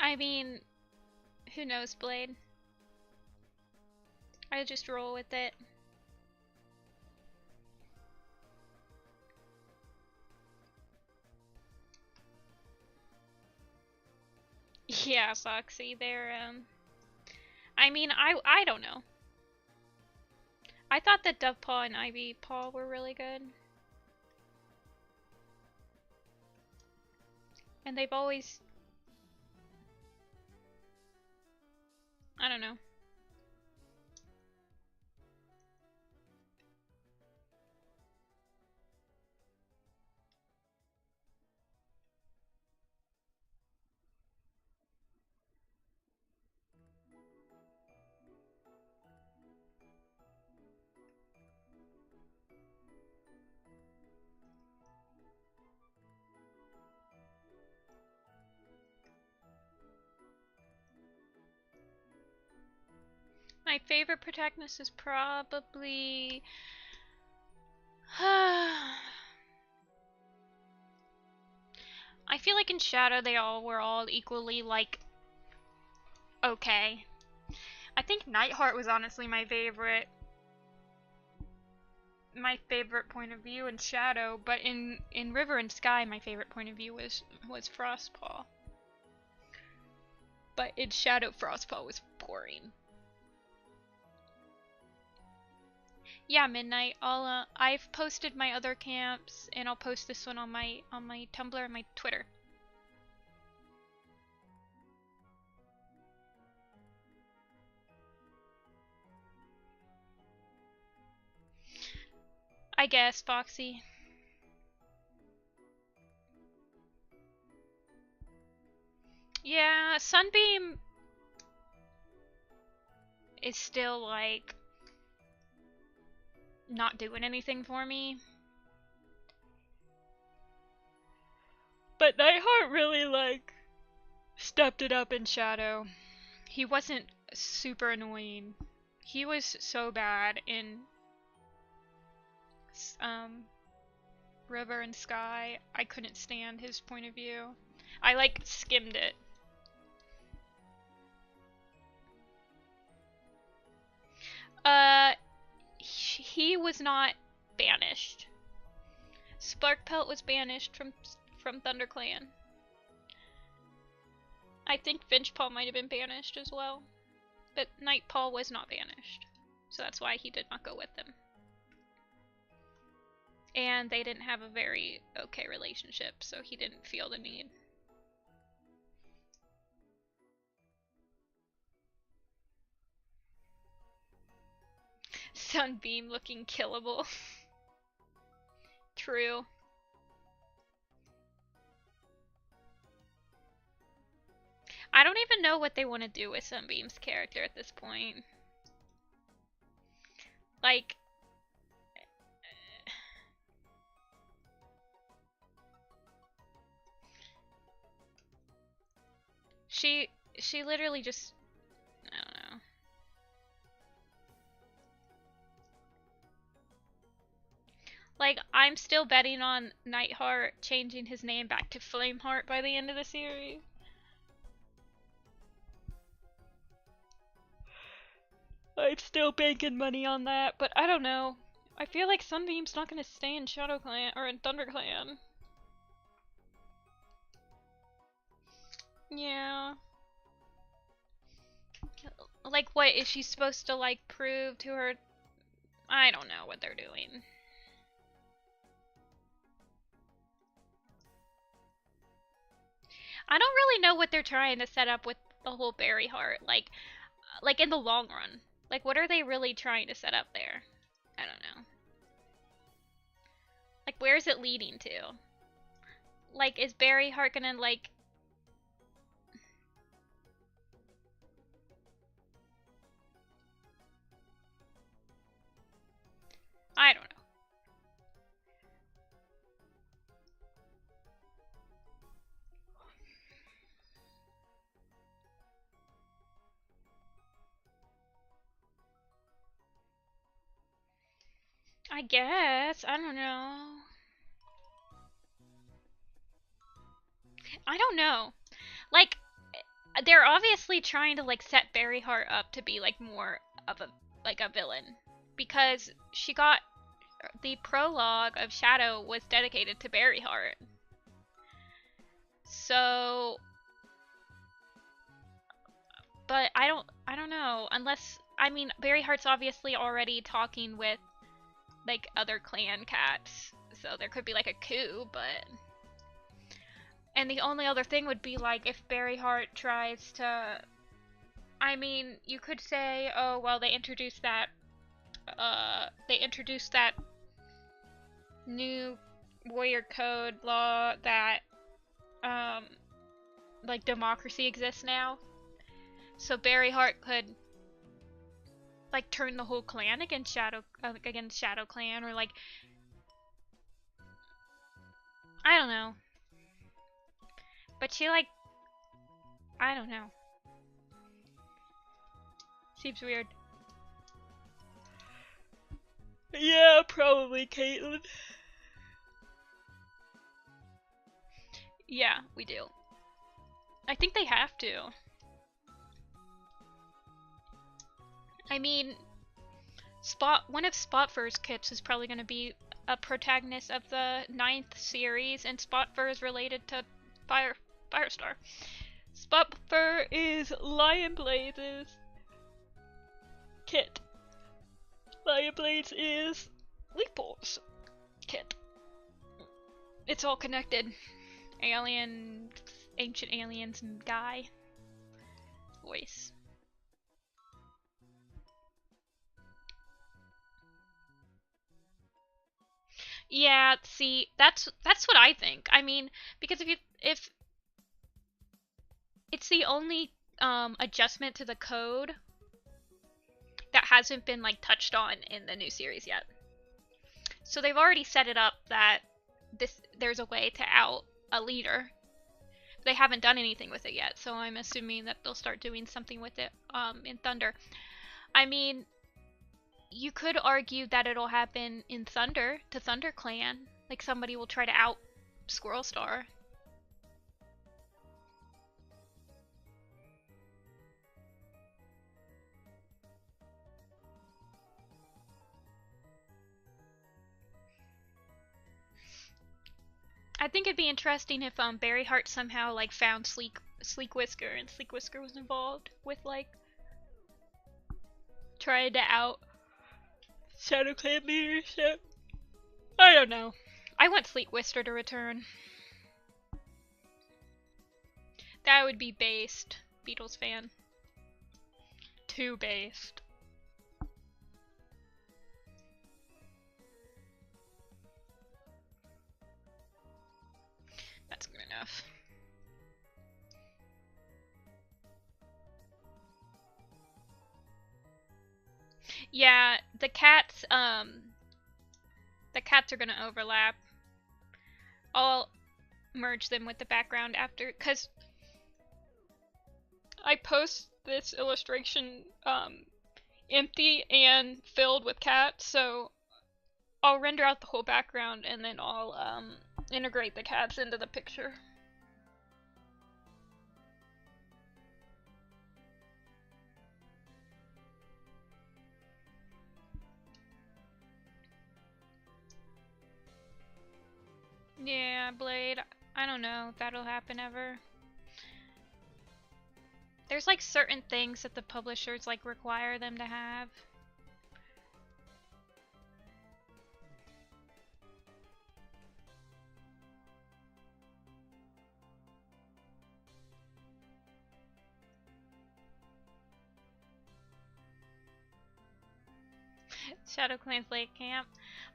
I mean, who knows, Blade? I just roll with it. Yeah, Foxy, they're, I mean, I don't know. I thought that Dovepaw and Ivy Paw were really good. And they've always... I don't know. My favorite protagonist is probably... I feel like in Shadow they were all equally, okay. I think Nightheart was honestly my favorite point of view in Shadow, but in River and Sky my favorite point of view was Frostpaw. But in Shadow, Frostpaw was boring. Yeah, Midnight. I've posted my other camps, and I'll post this one on my Tumblr and my Twitter. I guess, Foxy. Yeah, Sunbeam is still not doing anything for me. But Nightheart really stepped it up in Shadow. He wasn't super annoying. He was so bad in River and Sky. I couldn't stand his point of view. I skimmed it. He was not banished. Sparkpelt was banished from ThunderClan. I think Finchpaw might have been banished as well, but Nightpaw was not banished, so that's why he did not go with them. And they didn't have a very okay relationship, so he didn't feel the need. Sunbeam looking killable. True. I don't even know what they want to do with Sunbeam's character at this point. She literally just, I don't know. Like, I'm still betting on Nightheart changing his name back to Flameheart by the end of the series. I'm still banking money on that, but I don't know. I feel like Sunbeam's not gonna stay in Shadow Clan or in Thunder Clan. Yeah. Like, what is she supposed to, like, prove to her? I don't know what they're doing. I don't really know what they're trying to set up with the whole Berry Heart. Like in the long run. Like, what are they really trying to set up there? I don't know. Like, where is it leading to? Like, is Berry Heart gonna, like... I don't know. I guess. I don't know. I don't know. Like, they're obviously trying to, like, set Berry Heart up to be, like, more of a, like, a villain. Because she got... The prologue of Shadow was dedicated to Berry Heart. So... But I don't know. Unless... I mean, Berry Heart's obviously already talking with, like, other clan cats. So there could be, like, a coup, but... And the only other thing would be, like, if Berry Heart tries to... I mean, you could say, oh, well, they introduced that new warrior code law that, like, democracy exists now. So Berry Heart could, like, turn the whole clan against Shadow Clan, or, like... I don't know. But she, like... I don't know. Seems weird. Yeah, probably Caitlyn. Yeah, we do. I think they have to. I mean, one of Spotfur's kits is probably going to be a protagonist of the 9th series, and Spotfur is related to Firestar. Spotfur is Lionblaze's kit. Lionblaze is Leaple's kit. It's all connected. Aliens, ancient aliens, and guy voice. Yeah, see, that's what I think. I mean, because if it's the only adjustment to the code that hasn't been, like, touched on in the new series yet. So they've already set it up that there's a way to out a leader. They haven't done anything with it yet, so I'm assuming that they'll start doing something with it in Thunder. I mean, you could argue that it'll happen in Thunder, to Thunder Clan. Like, somebody will try to out Squirrel Star. I think it'd be interesting if Berry Heart somehow, like, found Sleek Whisker, and Sleek Whisker was involved with, like, trying to out Shadow Clan leadership. I don't know. I want Sleek Whisker to return. That would be based. Beatles fan. Too based. That's good enough. Yeah, the cats are gonna overlap. I'll merge them with the background after, cause I post this illustration empty and filled with cats, so I'll render out the whole background and then I'll integrate the cats into the picture. Yeah, Blade, I don't know if that'll happen ever. There's like certain things that the publishers like require them to have. WindClan's Lake Camp.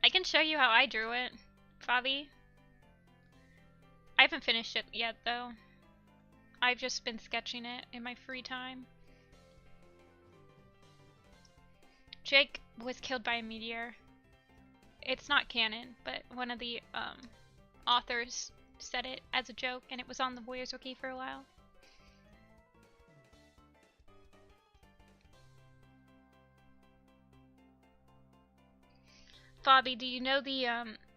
I can show you how I drew it, Fabi. I haven't finished it yet though. I've just been sketching it in my free time. Jake was killed by a meteor. It's not canon, but one of the authors said it as a joke, and it was on the Warriors Wiki for a while. Fabi, do you know the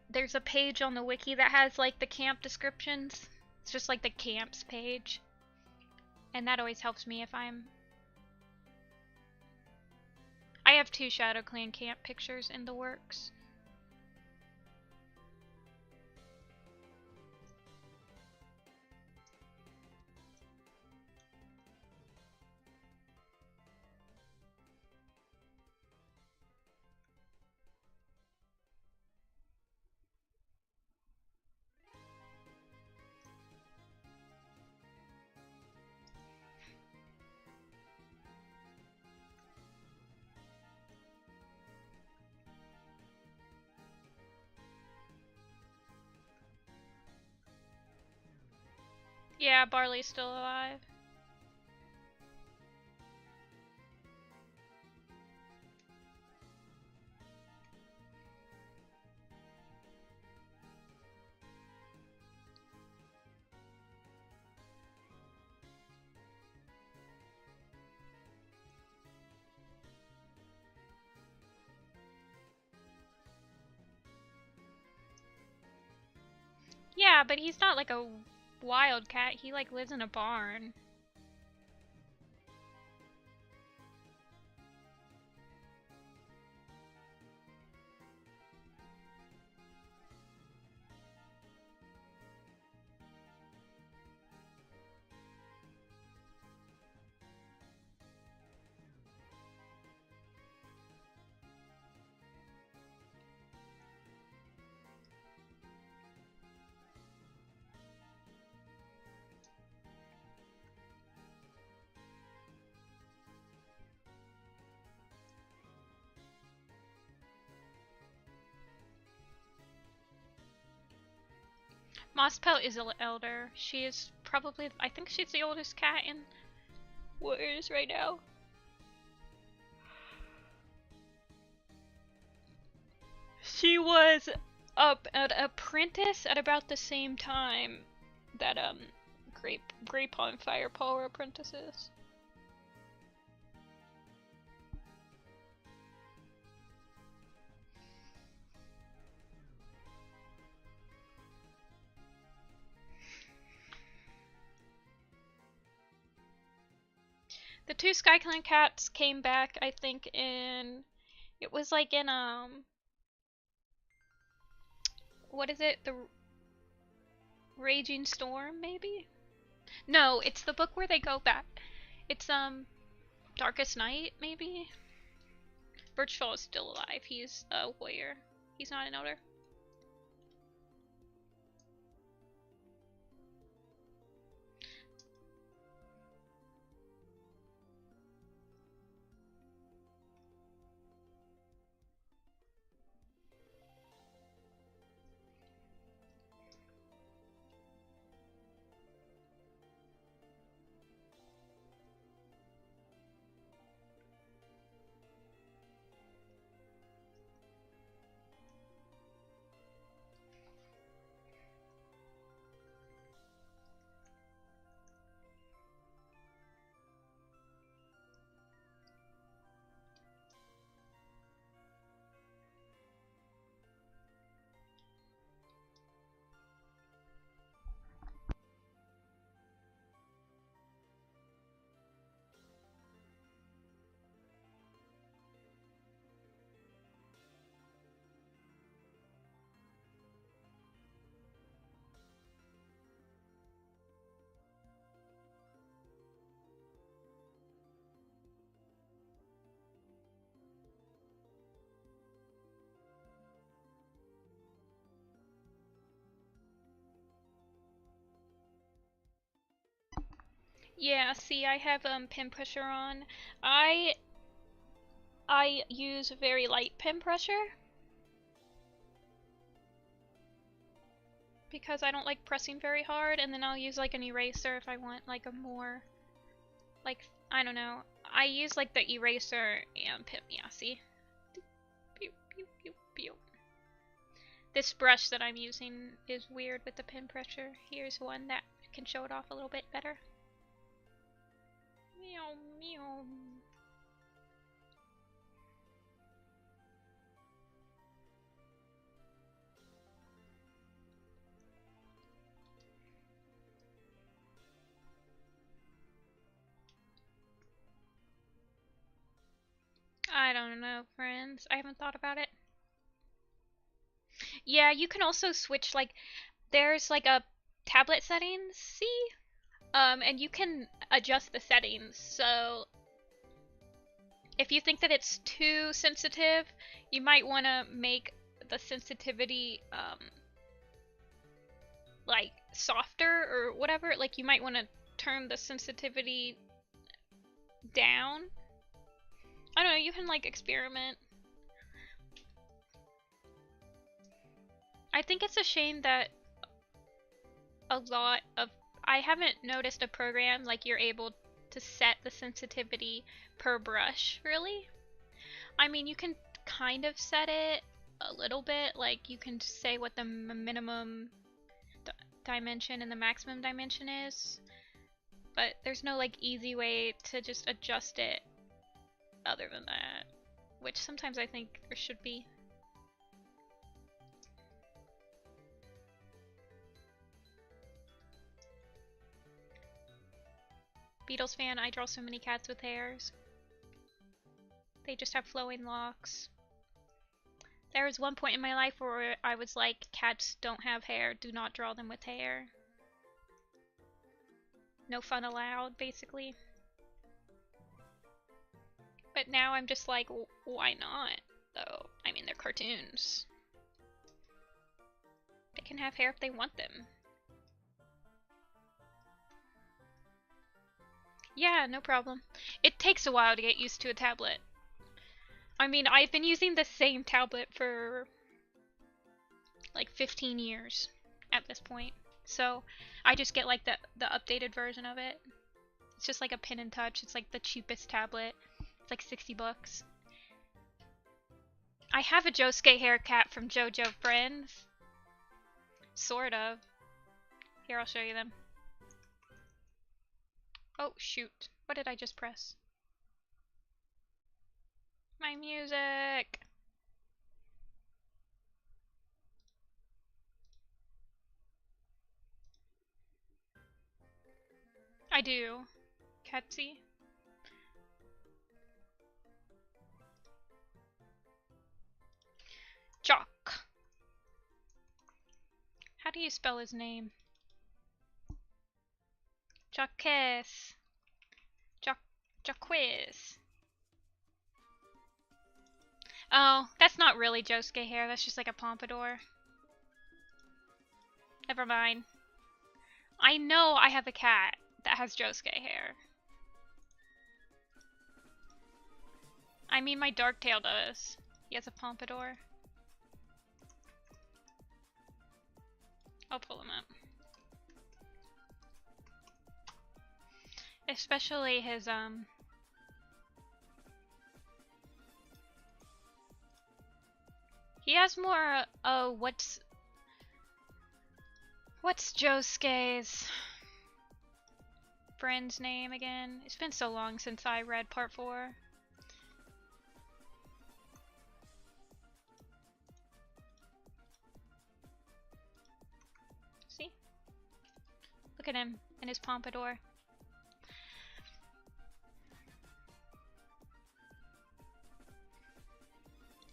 there's a page on the wiki that has like the camp descriptions? It's just like the camps page. And that always helps me if I have 2 Shadow Clan camp pictures in the works. Yeah, Barley's still alive. Yeah, but he's not like a wild cat. He like lives in a barn. Mosspelt is an elder. She is probably, I think she's the oldest cat in Warriors right now. She was up an apprentice at about the same time that Grape on Firepaw were apprentices. The 2 SkyClan cats came back, I think, in... It was like in, what is it? The Raging Storm, maybe? No, it's the book where they go back. It's, Darkest Night, maybe? Birchfall is still alive. He's a warrior. He's not an elder. Yeah, see, I have pin pressure on. I use very light pin pressure because I don't like pressing very hard, and then I'll use like an eraser if I want like a more, like, I don't know. I use like the eraser and pin, yeah, see? Pew, pew, pew, pew. This brush that I'm using is weird with the pin pressure. Here's one that can show it off a little bit better. Meow, meow. I don't know, friends. I haven't thought about it. Yeah, you can also switch, like, there's like a tablet settings, see? And you can adjust the settings. So if you think that it's too sensitive, you might want to make the sensitivity, like, softer or whatever. Like, you might want to turn the sensitivity down. I don't know, you can, like, experiment. I think it's a shame that a lot of... I haven't noticed a program like you're able to set the sensitivity per brush, really. I mean, you can kind of set it a little bit, like you can say what the minimum dimension and the maximum dimension is, but there's no like easy way to just adjust it other than that, which sometimes I think there should be. Beatles fan, I draw so many cats with hairs. They just have flowing locks. There was one point in my life where I was like, cats don't have hair, do not draw them with hair. No fun allowed, basically. But now I'm just like, why not, though? I mean, they're cartoons. They can have hair if they want them. Yeah, no problem. It takes a while to get used to a tablet. I mean, I've been using the same tablet for like 15 years at this point. So I just get like the updated version of it. It's just like a Pin and Touch. It's like the cheapest tablet. It's like 60 bucks. I have a Josuke haircut from JoJo Friends. Sort of. Here, I'll show you them. Oh, shoot. What did I just press? My music! I do. Ketsy. Jock. How do you spell his name? Jacques. Jacques. Oh, that's not really Josuke hair. That's just like a pompadour. Never mind. I know I have a cat that has Josuke hair. I mean, my Darktail does. He has a pompadour. I'll pull him up. Especially his, he has more, oh, what's Josuke's friend's name again? It's been so long since I read part 4. See? Look at him and his pompadour.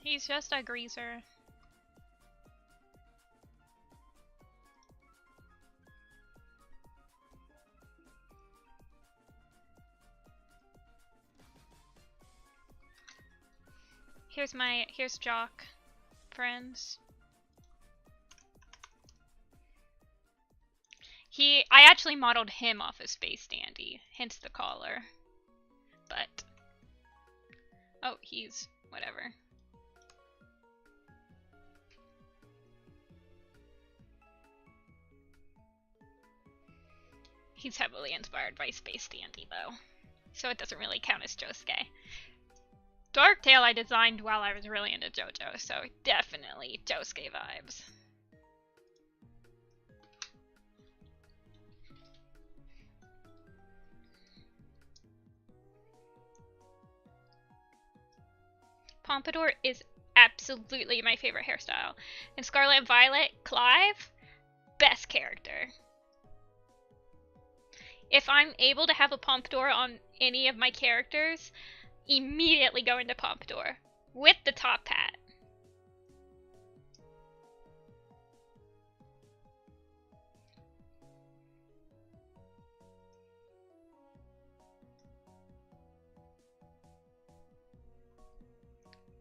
He's just a greaser. Here's Jock, friends. I actually modeled him off of Space Dandy, hence the collar. But, oh, he's whatever. He's heavily inspired by Space Dandy, though, so it doesn't really count as Josuke. Darktail I designed while I was really into JoJo, so definitely Josuke vibes. Pompadour is absolutely my favorite hairstyle. And Scarlet Violet, Clive, best character. If I'm able to have a Pompadour on any of my characters, immediately go into Pompadour with the top hat.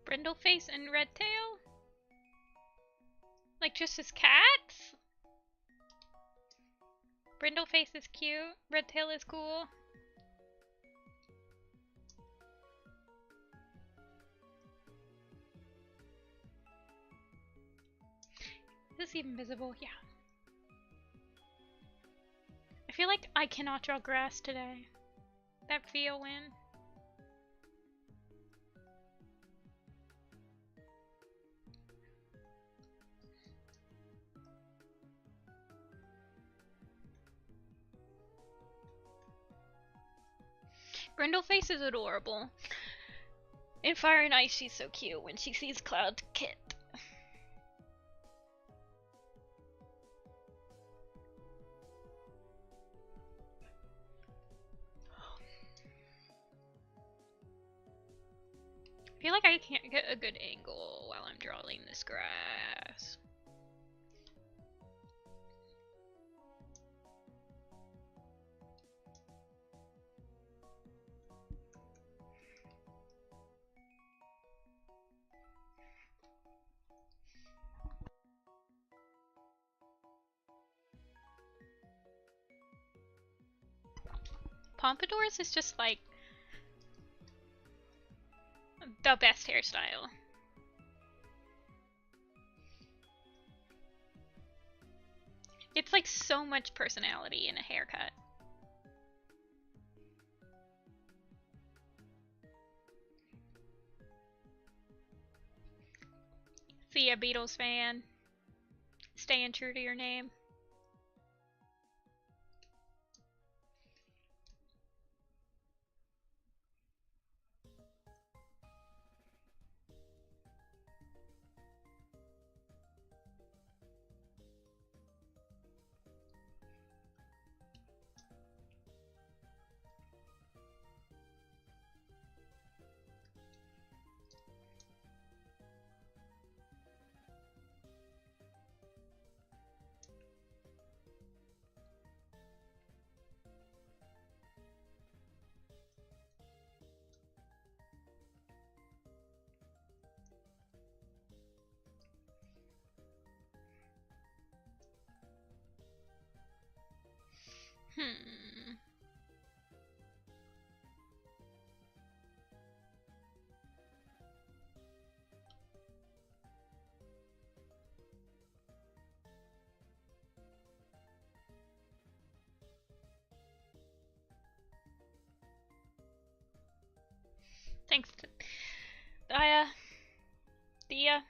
Brindleface and Redtail? Like just as cats? Brindleface is cute, Redtail is cool. Is this even visible? Yeah. I feel like I cannot draw grass today. That feel win. Brindleface is adorable. In Fire and Ice, she's so cute when she sees Cloud's kit. I feel like I can't get a good angle while I'm drawing this grass. Pompadours is just like the best hairstyle. It's like so much personality in a haircut. See ya, Beatles fan. Staying true to your name. Thanks, Dia.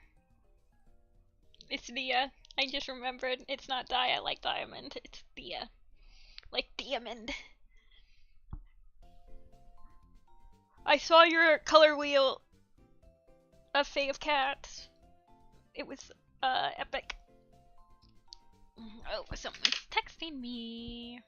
It's Dia. I just remembered it's not Dia like diamond, it's Dia. Like diamond. I saw your color wheel of fave cats. It was epic. Oh, someone's texting me.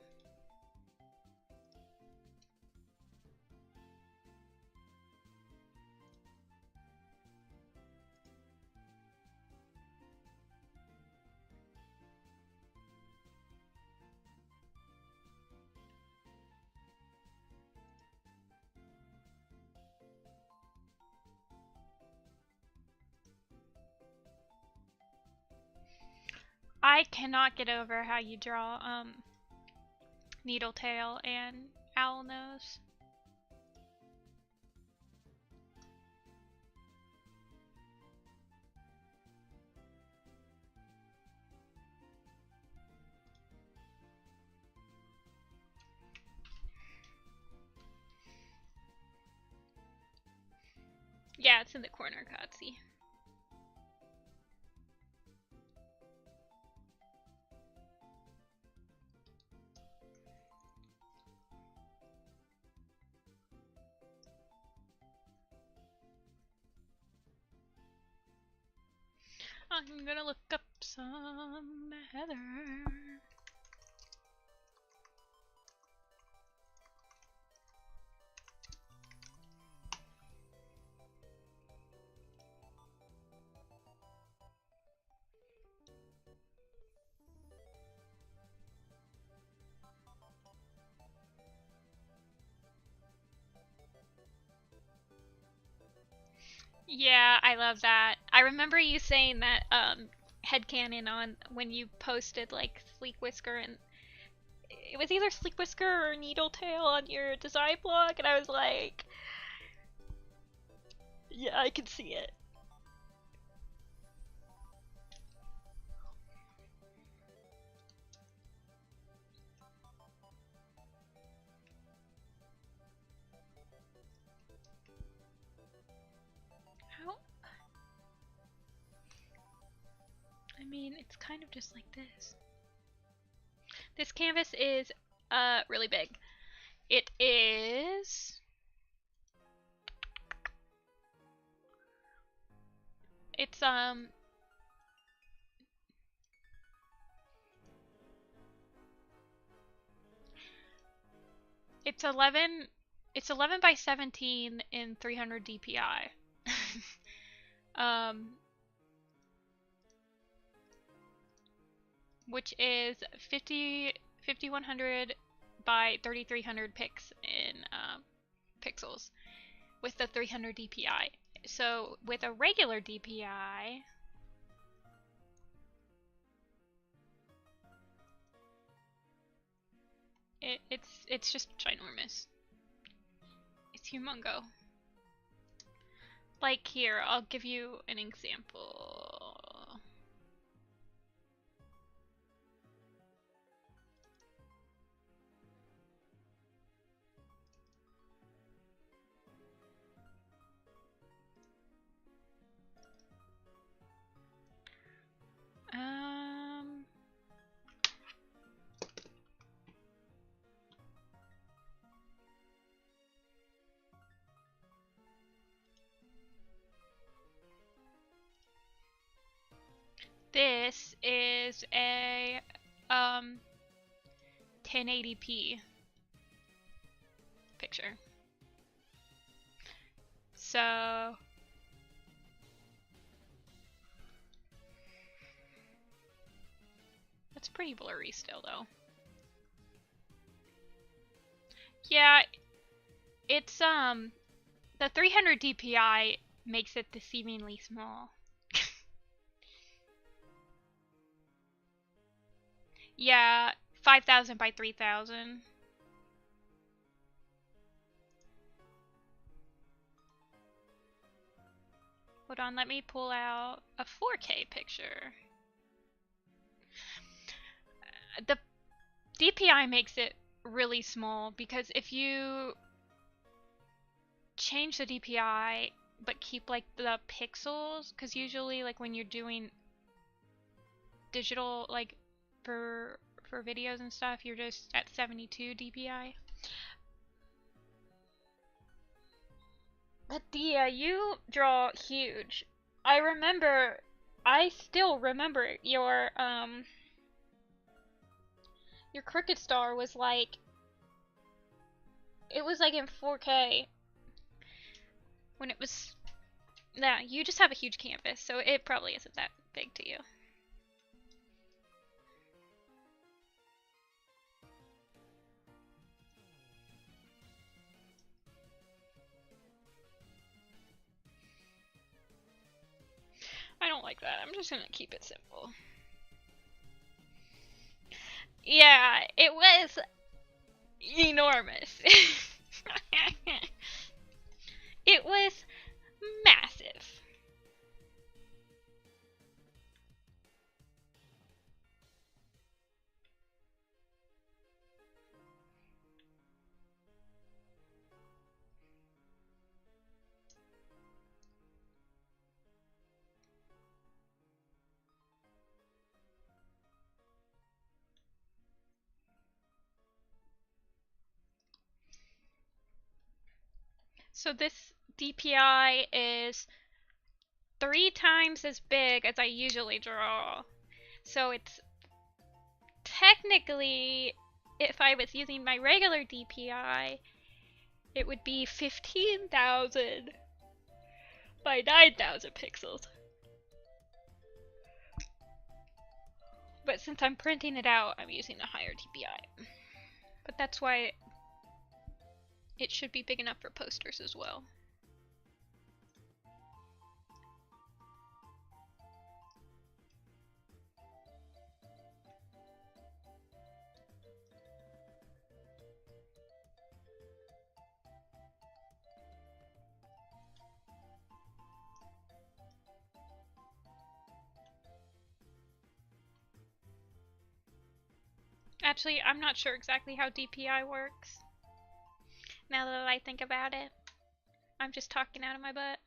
I cannot get over how you draw needle tail and owl nose. Yeah, it's in the corner, Kotzi. I'm gonna look up some heather. Yeah, I love that. I remember you saying that headcanon on when you posted like Sleek Whisker, and it was either Sleek Whisker or Needle Tail on your design blog, and I was like, yeah, I can see it. How? I mean, it's kind of just like this. This canvas is really big. It is... It's It's 11 by 17 in 300 DPI. Which is 5100 by 3300 pixels with the 300 DPI. So with a regular DPI, it's just ginormous. It's humongo. Like here, I'll give you an example. This is a 1080p picture. So that's pretty blurry still though. Yeah, it's the 300 DPI makes it deceivingly small. Yeah, 5000 by 3000. Hold on, let me pull out a 4K picture. The DPI makes it really small because if you change the DPI but keep like the pixels, because usually like when you're doing digital like for videos and stuff, you're just at 72 DPI. But Dia, you draw huge. I still remember your Crooked Star was like, it was like in 4K when it was, yeah, you just have a huge canvas, so it probably isn't that big to you. I don't like that. I'm just gonna keep it simple. Yeah, it was. enormous. It was massive. So this DPI is 3 times as big as I usually draw. So it's technically, if I was using my regular DPI, it would be 15,000 by 9,000 pixels. But since I'm printing it out, I'm using a higher DPI. But that's why it should be big enough for posters as well. Actually, I'm not sure exactly how DPI works. Now that I think about it, I'm just talking out of my butt.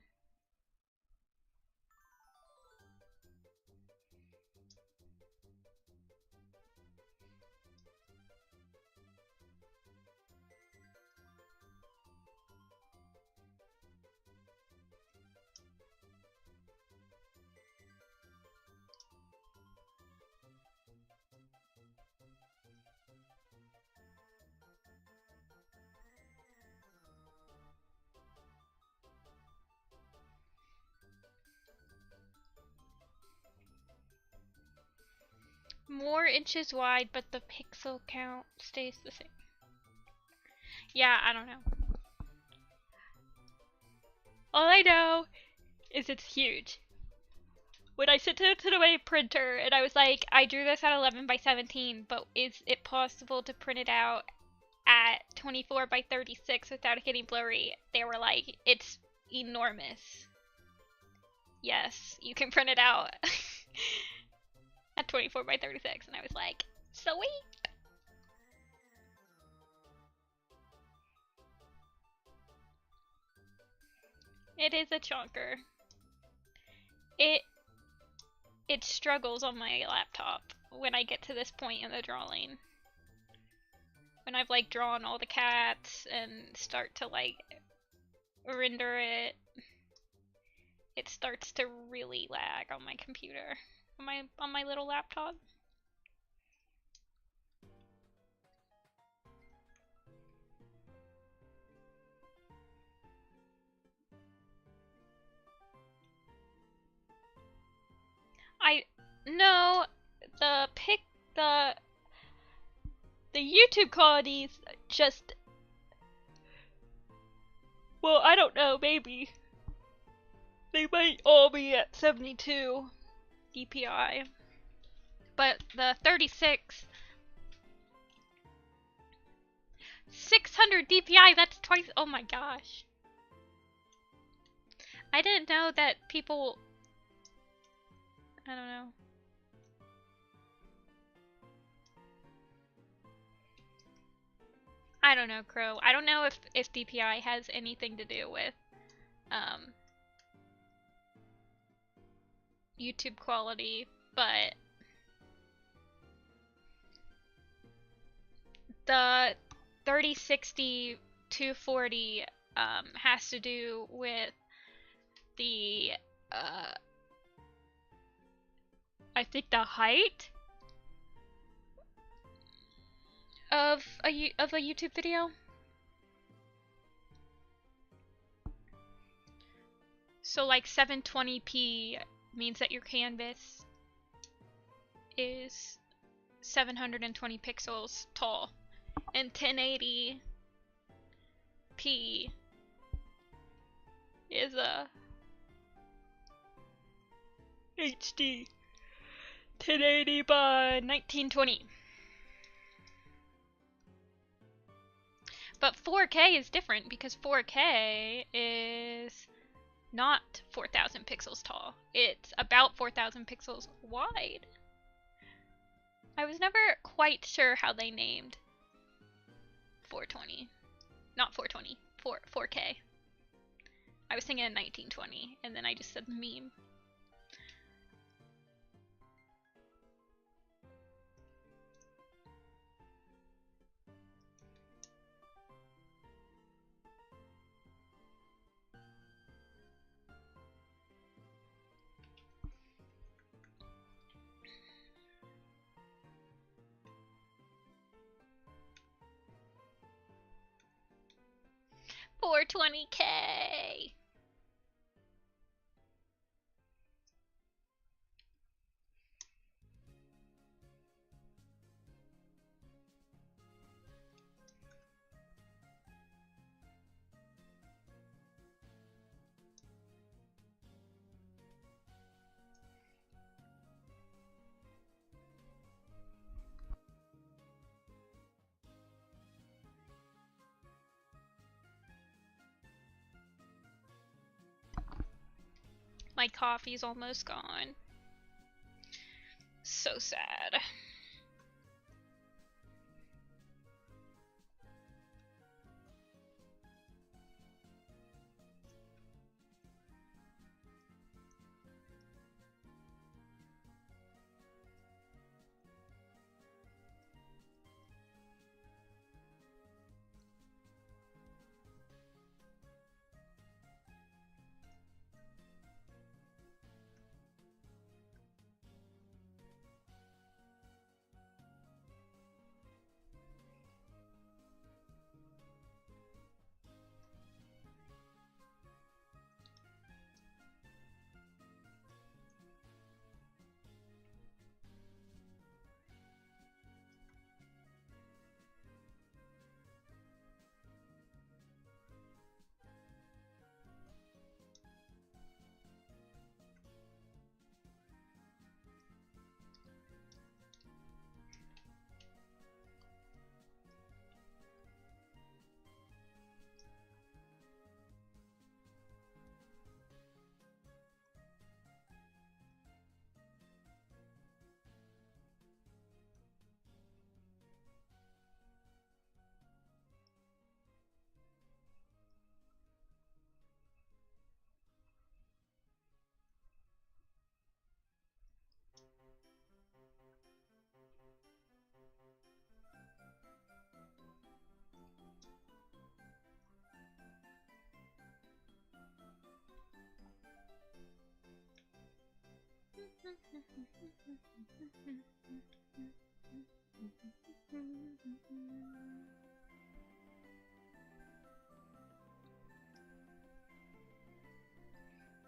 More inches wide, but the pixel count stays the same. Yeah, I don't know. All I know is it's huge. When I sent it to the printer and I was like, I drew this at 11 by 17, but is it possible to print it out at 24 by 36 without it getting blurry? They were like, it's enormous. Yes, you can print it out at 24 by 36, and I was like, sweet! It is a chonker. It struggles on my laptop when I get to this point in the drawing. When I've like drawn all the cats and start to like render it, it starts to really lag on my computer, on my little laptop. No, the YouTube qualities just, well, I don't know, maybe. They might all be at 72 DPI. But the 36, 600 DPI, that's twice, oh my gosh. I didn't know that people, I don't know. I don't know, Crow. I don't know if DPI has anything to do with YouTube quality, but the 3060 240 has to do with the I think the height of a YouTube video. So like 720p means that your canvas is 720 pixels tall, and 1080p is a HD 1080 by 1920. But 4K is different because 4K is not 4,000 pixels tall. It's about 4,000 pixels wide. I was never quite sure how they named 420. Not 420, 4K. I was thinking of 1920, and then I just said meme. $420K. My coffee's almost gone. So sad.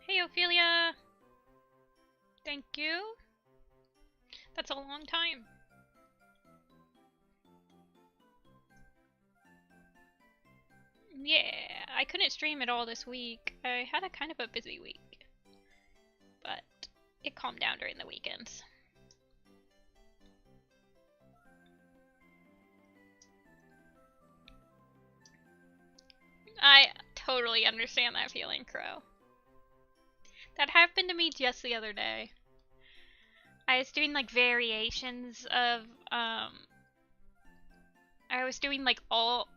Hey, Ophelia! Thank you. That's a long time. Yeah, I couldn't stream at all this week. I had a kind of a busy week. But it calmed down during the weekends. I totally understand that feeling, Crow. That happened to me just the other day. I was doing like variations of I was doing like all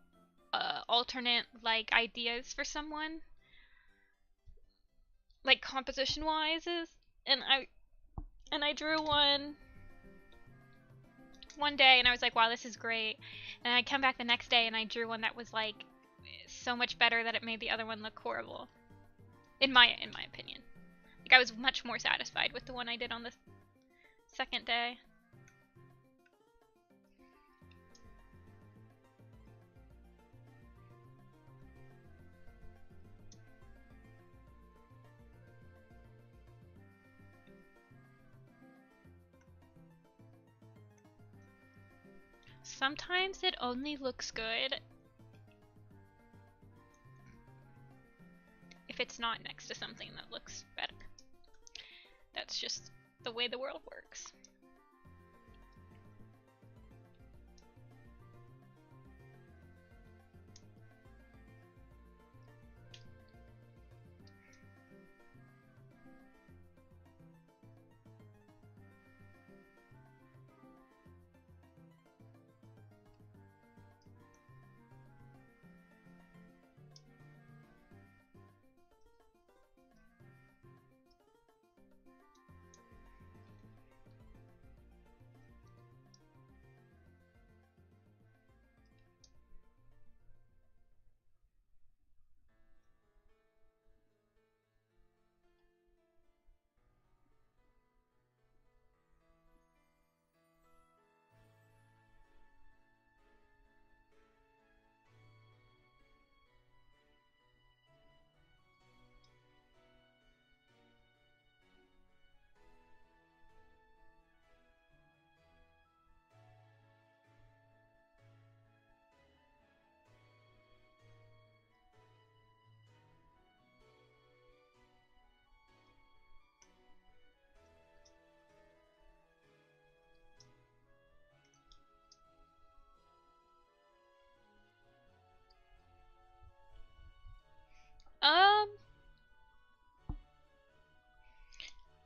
alternate like ideas for someone, like composition wise, and I drew one day and I was like, wow, this is great. And I come back the next day and I drew one that was like so much better that it made the other one look horrible. In my opinion. Like I was much more satisfied with the one I did on the second day. Sometimes it only looks good if it's not next to something that looks better. That's just the way the world works.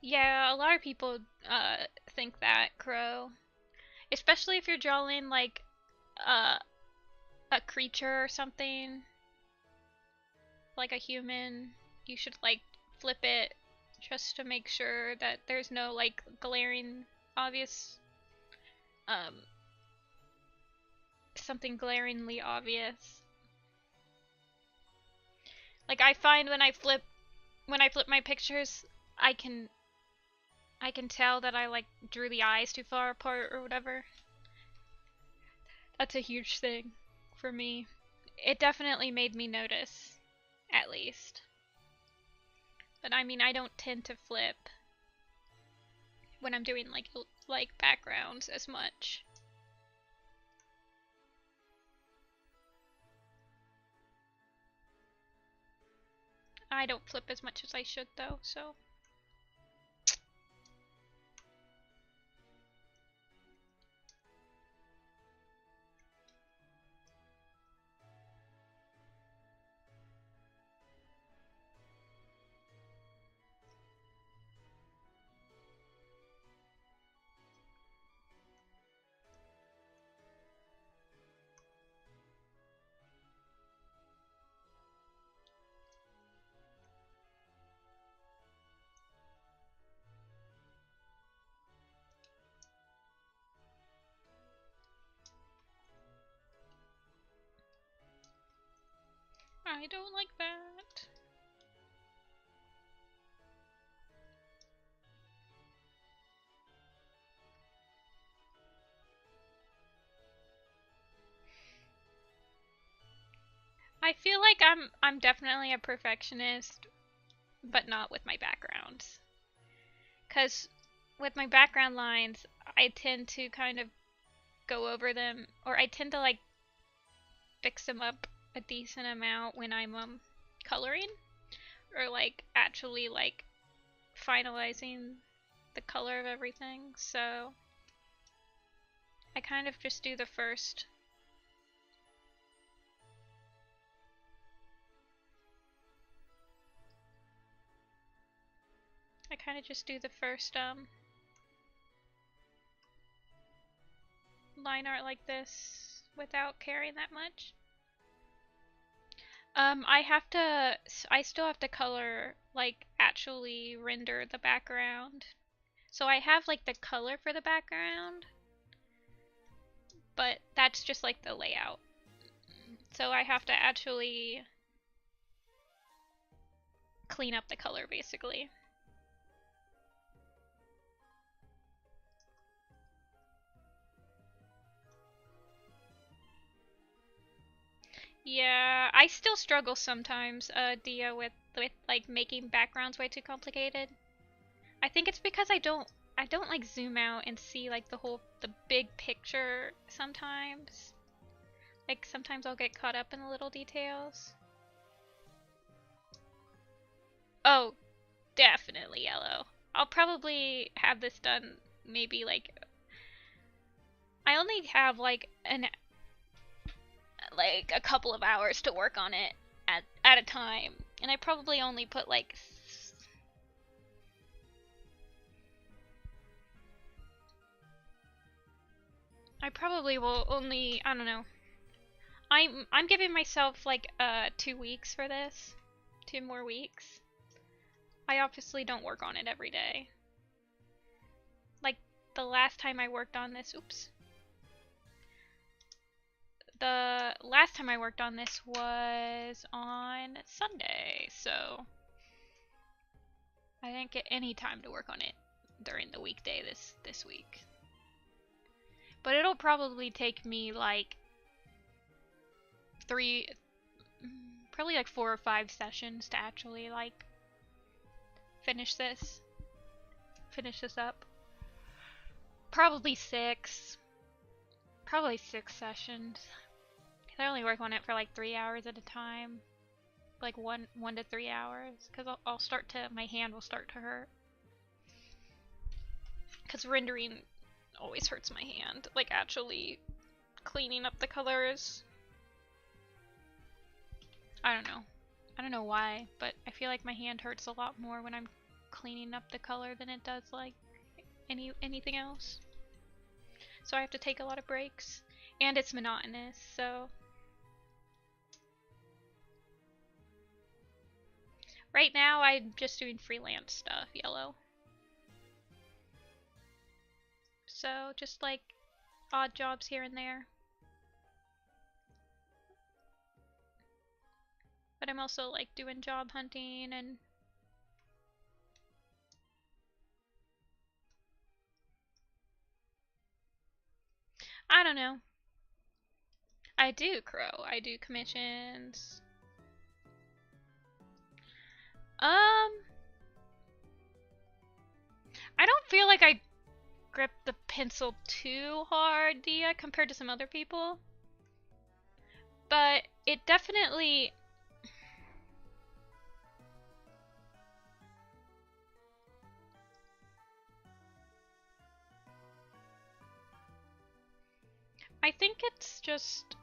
Yeah, a lot of people think that, Crow. Especially if you're drawing like uh, a creature or something, like a human, you should like flip it just to make sure that there's no like glaring obvious um something glaringly obvious. Like I find when I flip my pictures, I can tell that I like drew the eyes too far apart or whatever. That's a huge thing for me. It definitely made me notice, at least. But I mean, I don't tend to flip when I'm doing like backgrounds as much. I don't flip as much as I should though, so. I don't like that. I feel like I'm definitely a perfectionist, but not with my backgrounds. 'Cause with my background lines, I tend to kind of go over them, or I tend to like fix them up a decent amount when I'm coloring, or like actually like finalizing the color of everything. So I kind of just do the first. I kind of just do the first line art like this without caring that much. I still have to color, like actually render the background. So I have like the color for the background, but that's just like the layout. So I have to actually clean up the color basically. Yeah, I still struggle sometimes, Dia, with like making backgrounds way too complicated. I think it's because I don't like zoom out and see like the big picture sometimes. Like sometimes I'll get caught up in the little details. Oh, definitely yellow. I'll probably have this done maybe like I only have like a couple of hours to work on it at a time, and I probably only put like I probably will only I don't know. I'm giving myself like 2 weeks for this. 2 more weeks. I obviously don't work on it every day. Like the last time I worked on this, oops. The last time I worked on this was on Sunday, so I didn't get any time to work on it during the weekday this week. But it'll probably take me like three, probably like 4 or 5 sessions to actually like finish this up. Probably 6. Probably 6 sessions. Cause I only work on it for like 3 hours at a time. Like 1 to 3 hours. Cause I'll start to, my hand will start to hurt. Cause rendering always hurts my hand. Like actually cleaning up the colors. I don't know. I don't know why, but I feel like my hand hurts a lot more when I'm cleaning up the color than it does like anything else. So I have to take a lot of breaks, and it's monotonous, so. Right now I'm just doing freelance stuff, yellow. So just like odd jobs here and there. But I'm also like doing job hunting and I don't know. I do crow. I do commissions. I don't feel like I grip the pencil too hard, Dia, compared to some other people. But it definitely... I think it's just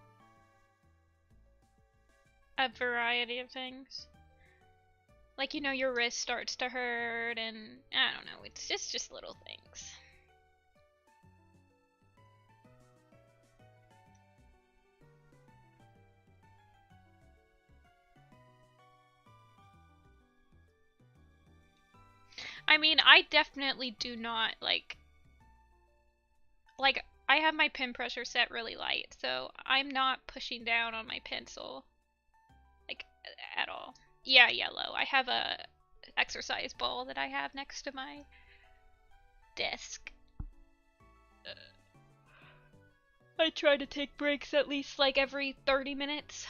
a variety of things. Like, you know, your wrist starts to hurt and I don't know, it's just little things. I mean, I definitely do not like I have my pen pressure set really light, so I'm not pushing down on my pencil like at all. Yeah, yellow. I have a exercise ball that I have next to my desk. I try to take breaks at least like every 30 minutes.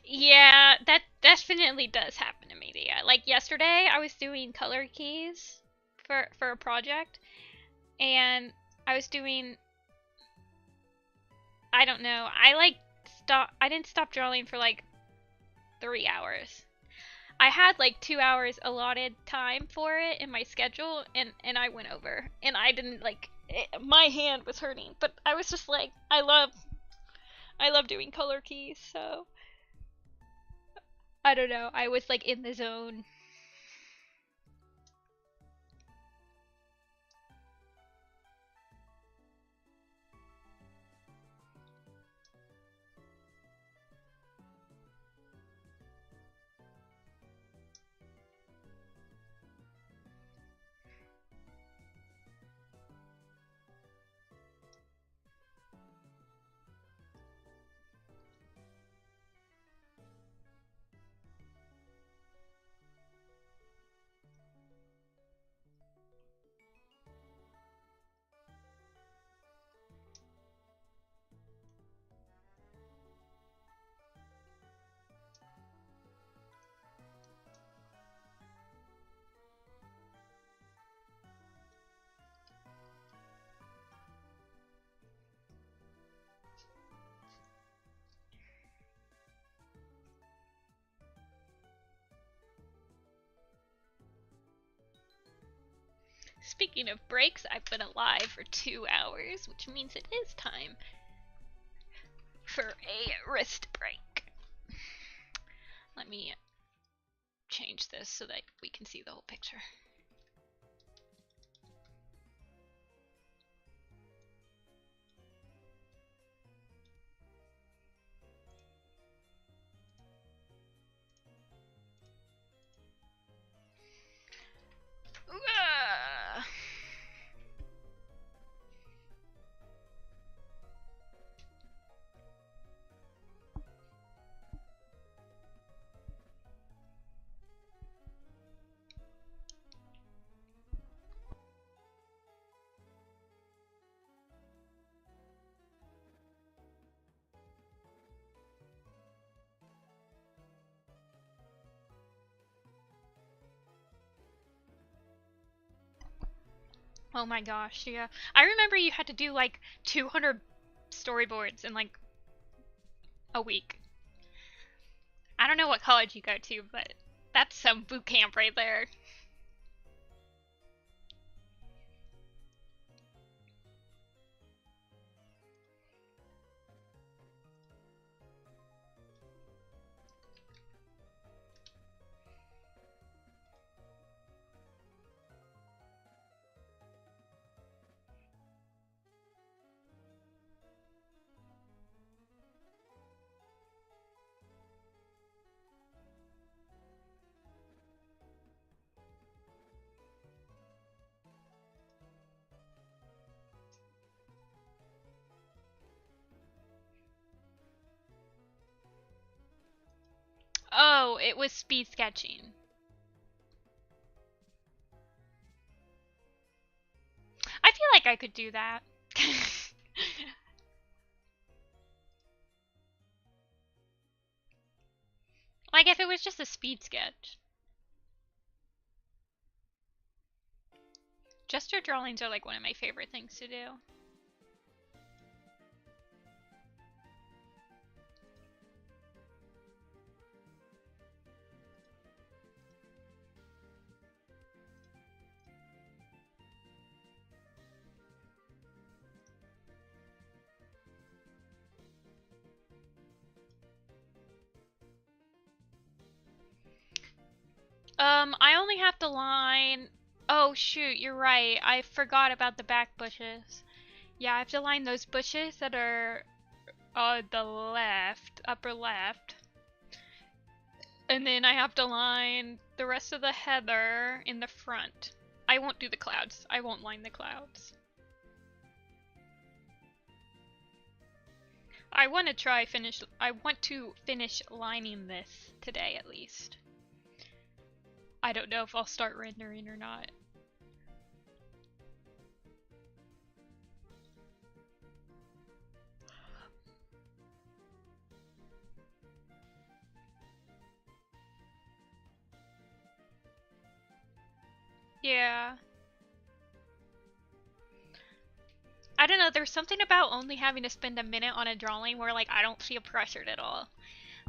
Yeah, that definitely does happen to me, Dia. Like yesterday, I was doing color keys for a project, and I was doing, I don't know, I didn't stop drawing for like 3 hours. I had like 2 hours allotted time for it in my schedule, and I went over, and I didn't like my hand was hurting, but I was just like, I love doing color keys, so I don't know, I was like in the zone. Speaking of breaks, I've been alive for 2 hours, which means it is time for a wrist break. Let me change this so that we can see the whole picture. Oh my gosh, yeah. I remember you had to do like 200 storyboards in like a week. I don't know what college you go to, but that's some boot camp right there. Oh, it was speed sketching. I feel like I could do that. Like if it was just a speed sketch. Gesture drawings are like one of my favorite things to do. I only have to line... Oh shoot, you're right. I forgot about the back bushes. Yeah, I have to line those bushes that are on the left, upper left. And then I have to line the rest of the heather in the front. I won't do the clouds. I won't line the clouds. I want to finish lining this today at least. I don't know if I'll start rendering or not. Yeah. I don't know, there's something about only having to spend a minute on a drawing where like I don't feel pressured at all.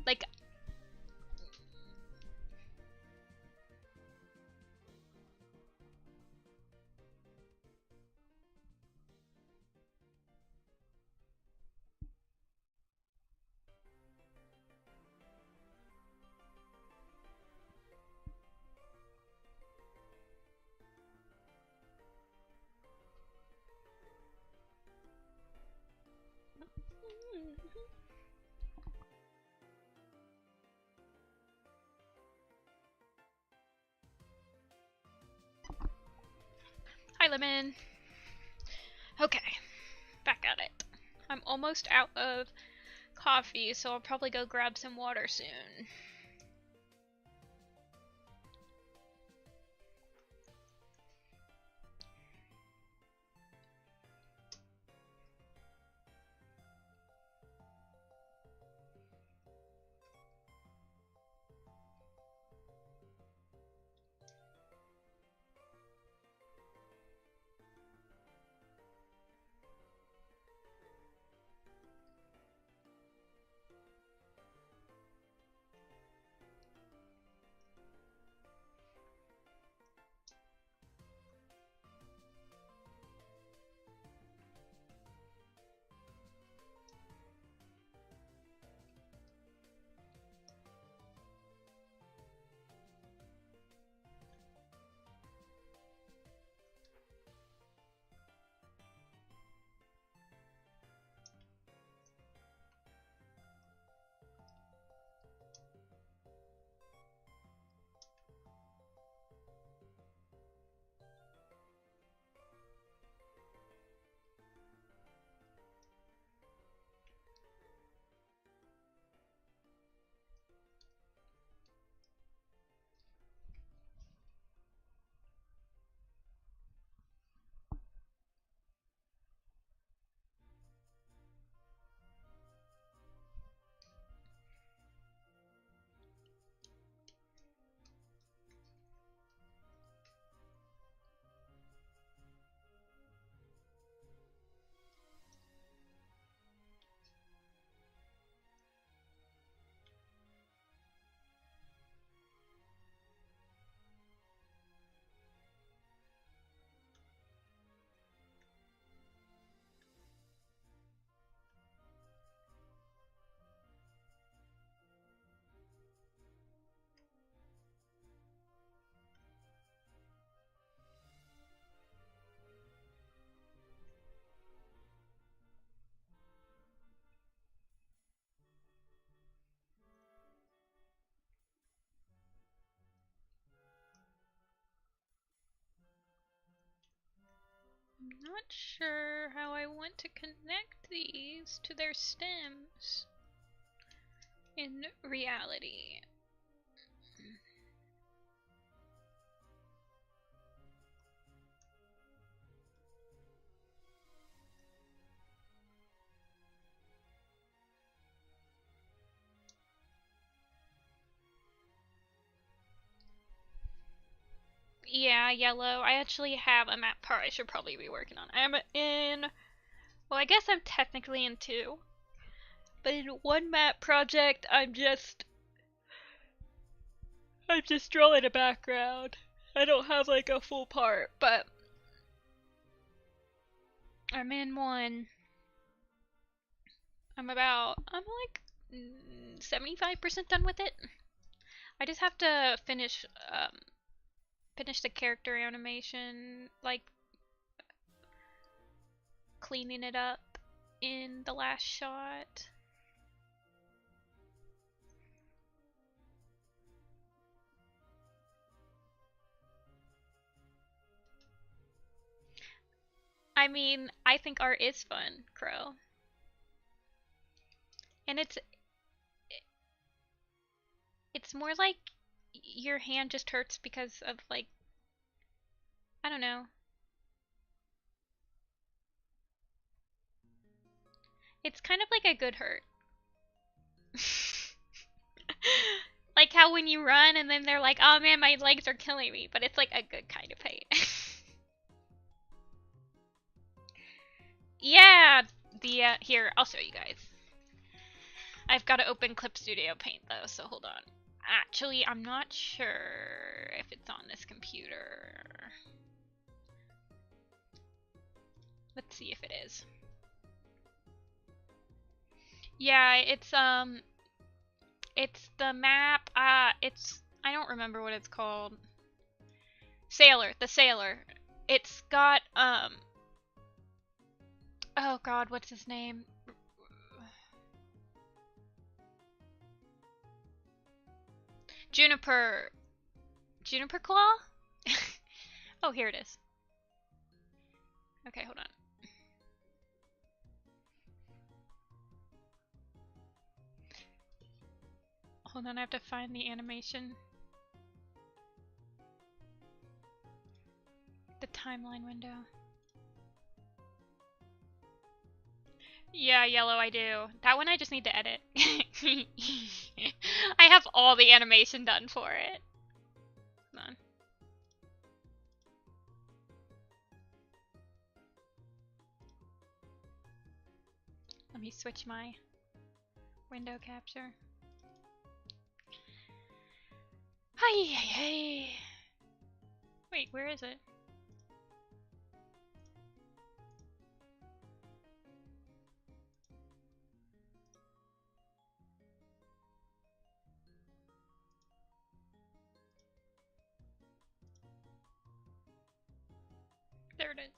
Like Hi, Lemon. Okay, back at it. I'm almost out of coffee, so I'll probably go grab some water soon. not sure how I want to connect these to their stems in reality. Yeah, yellow. I actually have a map part I should probably be working on. I'm in, well, I guess I'm technically in 2. But in one map project, I'm just drawing a background. I don't have like a full part, but I'm in one. I'm like 75% done with it. I just have to finish the character animation, like cleaning it up in the last shot. I mean, I think art is fun, Crow. And it's more like your hand just hurts because of like, I don't know. It's kind of like a good hurt. Like how when you run and then they're like, oh man, my legs are killing me, but it's like a good kind of pain. Yeah, here, I'll show you guys. I've got to open Clip Studio Paint though, so hold on. Actually, I'm not sure if it's on this computer. Let's see if it is. Yeah, it's the map, I don't remember what it's called. Sailor, the Sailor. It's got, oh god, what's his name? Juniper Claw? Oh, here it is. Okay, hold on. Hold on, I have to find the animation. The timeline window. Yeah, yellow, I do. That one I just need to edit. I have all the animation done for it. Hold on. Let me switch my window capture. Hi, hey. Wait, where is it? There it is.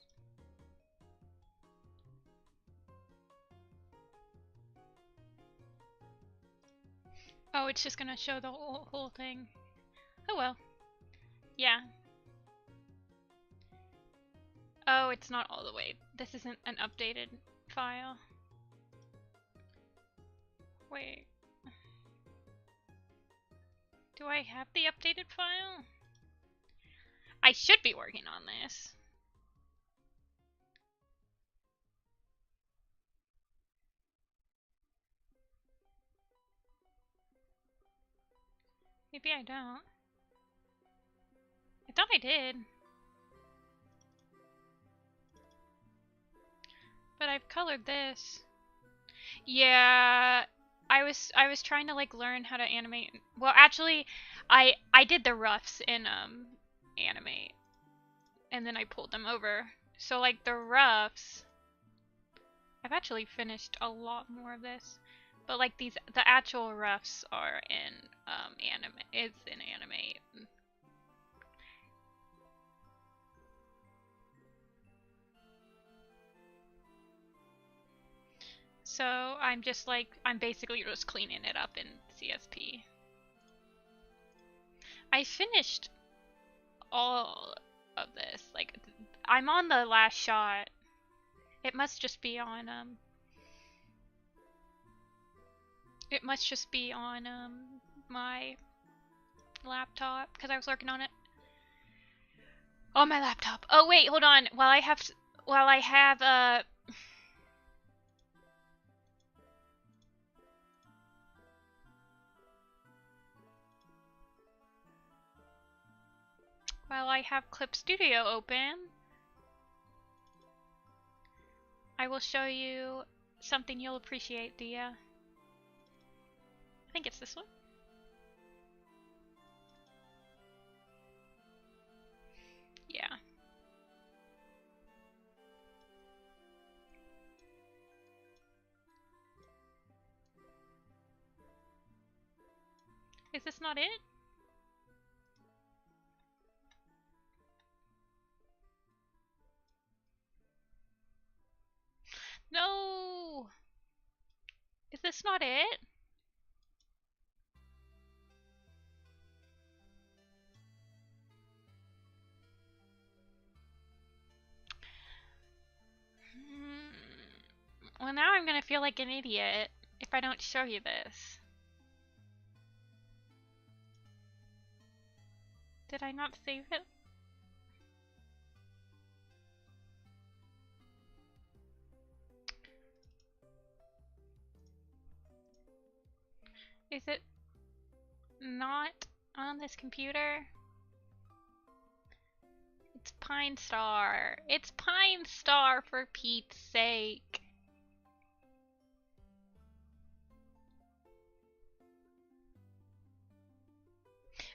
Oh, it's just gonna show the whole thing. Oh well. Yeah. Oh, it's not all the way. This isn't an updated file. Wait. Do I have the updated file? I should be working on this. Maybe I don't. I thought I did. But I've colored this. Yeah, I was trying to like learn how to animate. Well, actually, I did the roughs in animate, and then I pulled them over. So like the roughs, I've actually finished a lot more of this. But like the actual roughs are in animate. So I'm basically just cleaning it up in CSP. I finished all of this. Like I'm on the last shot. It must just be on, it must just be on, my laptop, because I was working on it. On my laptop. Oh, wait, hold on. While I have, while I have Clip Studio open, I will show you something you'll appreciate, Dia. I think it's this one. Yeah. Is this not it? No! Is this not it? Well, now I'm gonna feel like an idiot if I don't show you this. Did I not save it? Is it not on this computer? It's Pine Star. It's Pine Star, for Pete's sake.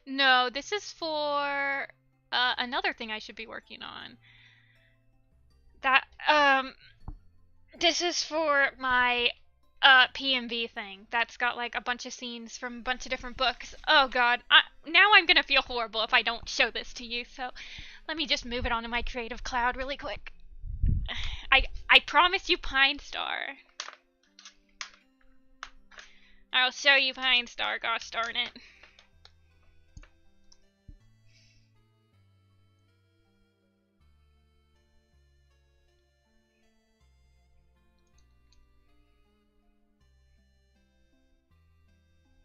No, this is for another thing I should be working on. This is for my PMV thing. That's got like a bunch of scenes from a bunch of different books. Oh god, now I'm gonna feel horrible if I don't show this to you, so let me just move it onto my Creative Cloud really quick. I promise you Pine Star. I'll show you Pine Star, gosh darn it.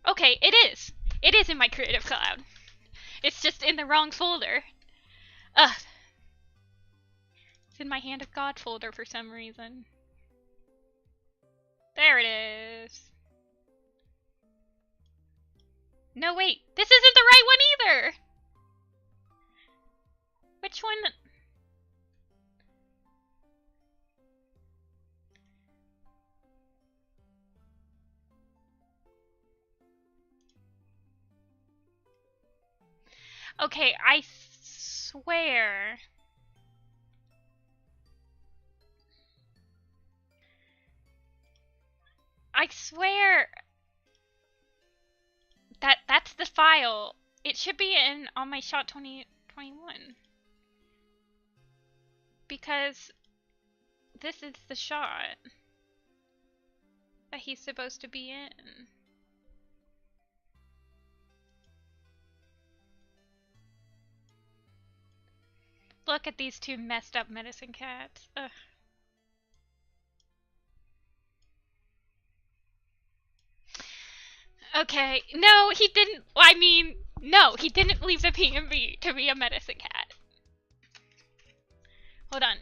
Okay, it is. It is in my Creative Cloud. It's just in the wrong folder. Ugh. It's in my Hand of God folder for some reason. There it is. No, wait. This isn't the right one either! Which one? Okay, I swear. I swear that's the file. It should be on my shot 2021. Because this is the shot that he's supposed to be in. Look at these two messed up medicine cats. Ugh. Okay, no, he didn't. I mean, no, he didn't leave the PMV to be a medicine cat. Hold on.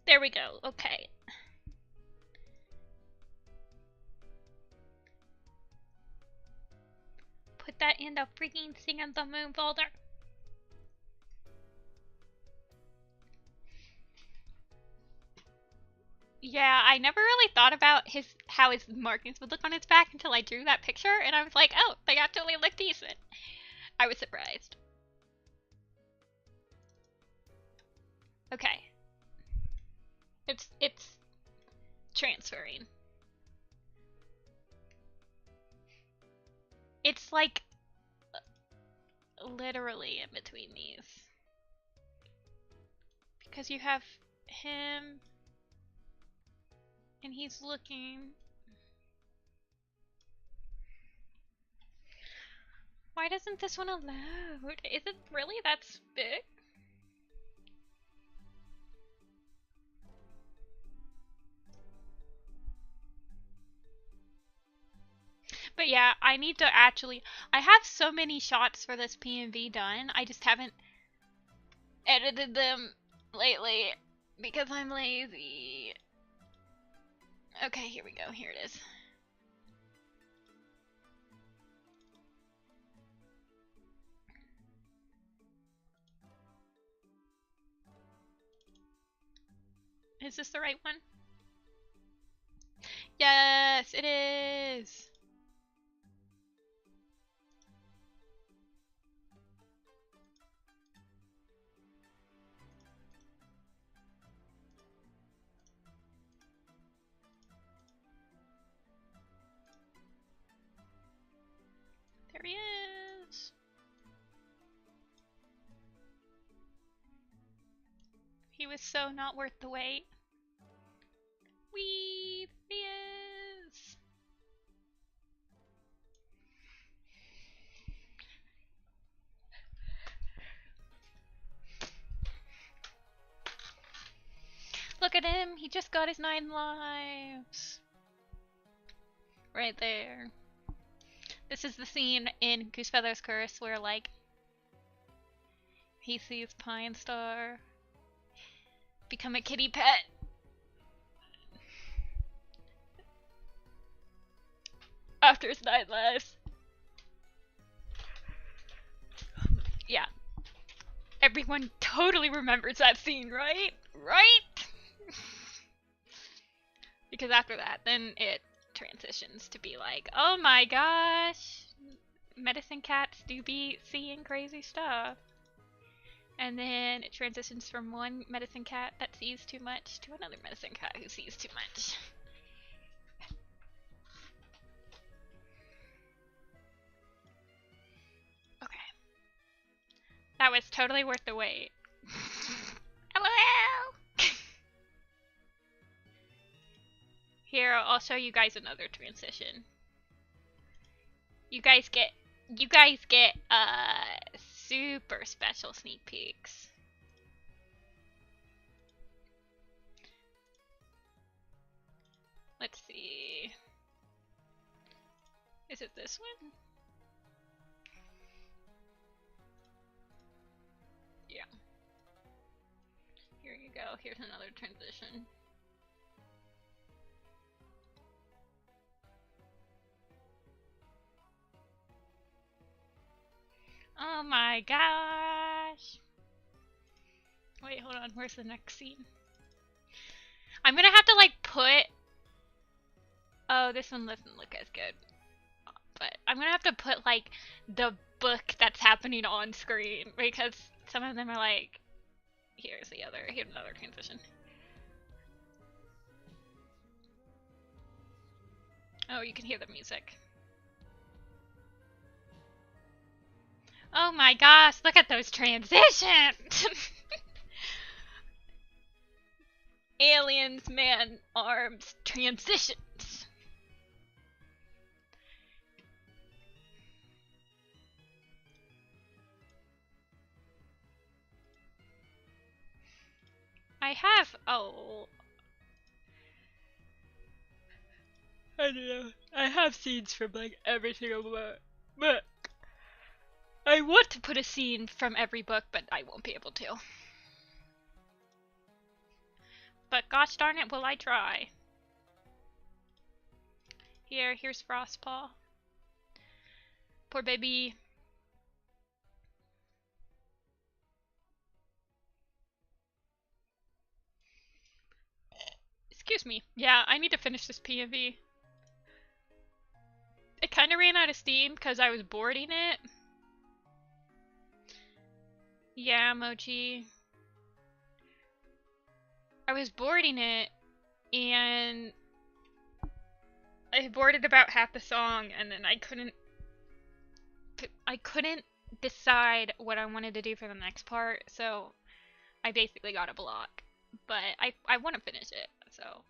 There we go. Okay. Put that in the freaking Sing of the Moon folder. Yeah, I never really thought about how his markings would look on his back until I drew that picture, and I was like, oh, they actually look decent. I was surprised. Okay. It's transferring. It's like literally in between these. Because you have him And he's looking. Why doesn't this one load? Is it really that big? But yeah, I need to actually... I have so many shots for this PMV done, I just haven't edited them lately because I'm lazy. Okay, here we go. Here it is. Is this the right one? Yes, it is! There he is! He was so not worth the wait. Whee! There he is! Look at him! He just got his 9 lives! Right there. This is the scene in Goosefeather's Curse where, like, he sees Pine Star become a kitty pet. After his 9 lives. Yeah. Everyone totally remembers that scene, right? Right? Because after that, then it transitions to be like, oh my gosh, medicine cats do be seeing crazy stuff. And then it transitions from one medicine cat that sees too much to another medicine cat who sees too much. Okay. That was totally worth the wait. LOL! Here, I'll show you guys another transition. You guys get super special sneak peeks. Let's see. Is it this one? Yeah. Here you go. Here's another transition. Oh my gosh. Wait, hold on. Where's the next scene? I'm gonna have to like put... Oh, this one doesn't look as good. But I'm gonna have to put like the book that's happening on screen because some of them are like... Here's another transition. Oh, you can hear the music. Oh my gosh, look at those transitions! Aliens, man, arms, transitions. I have, oh. I don't know. I have scenes from like every single book. I want to put a scene from every book, but I won't be able to. But gosh darn it, will I try. Here's Frostpaw. Poor baby. Excuse me. Yeah, I need to finish this PMV. It kind of ran out of steam because I was boarding it. Yeah, Mochi. I was boarding it, and I boarded about half the song, and then I couldn't decide what I wanted to do for the next part, so I basically got a block. But I want to finish it, so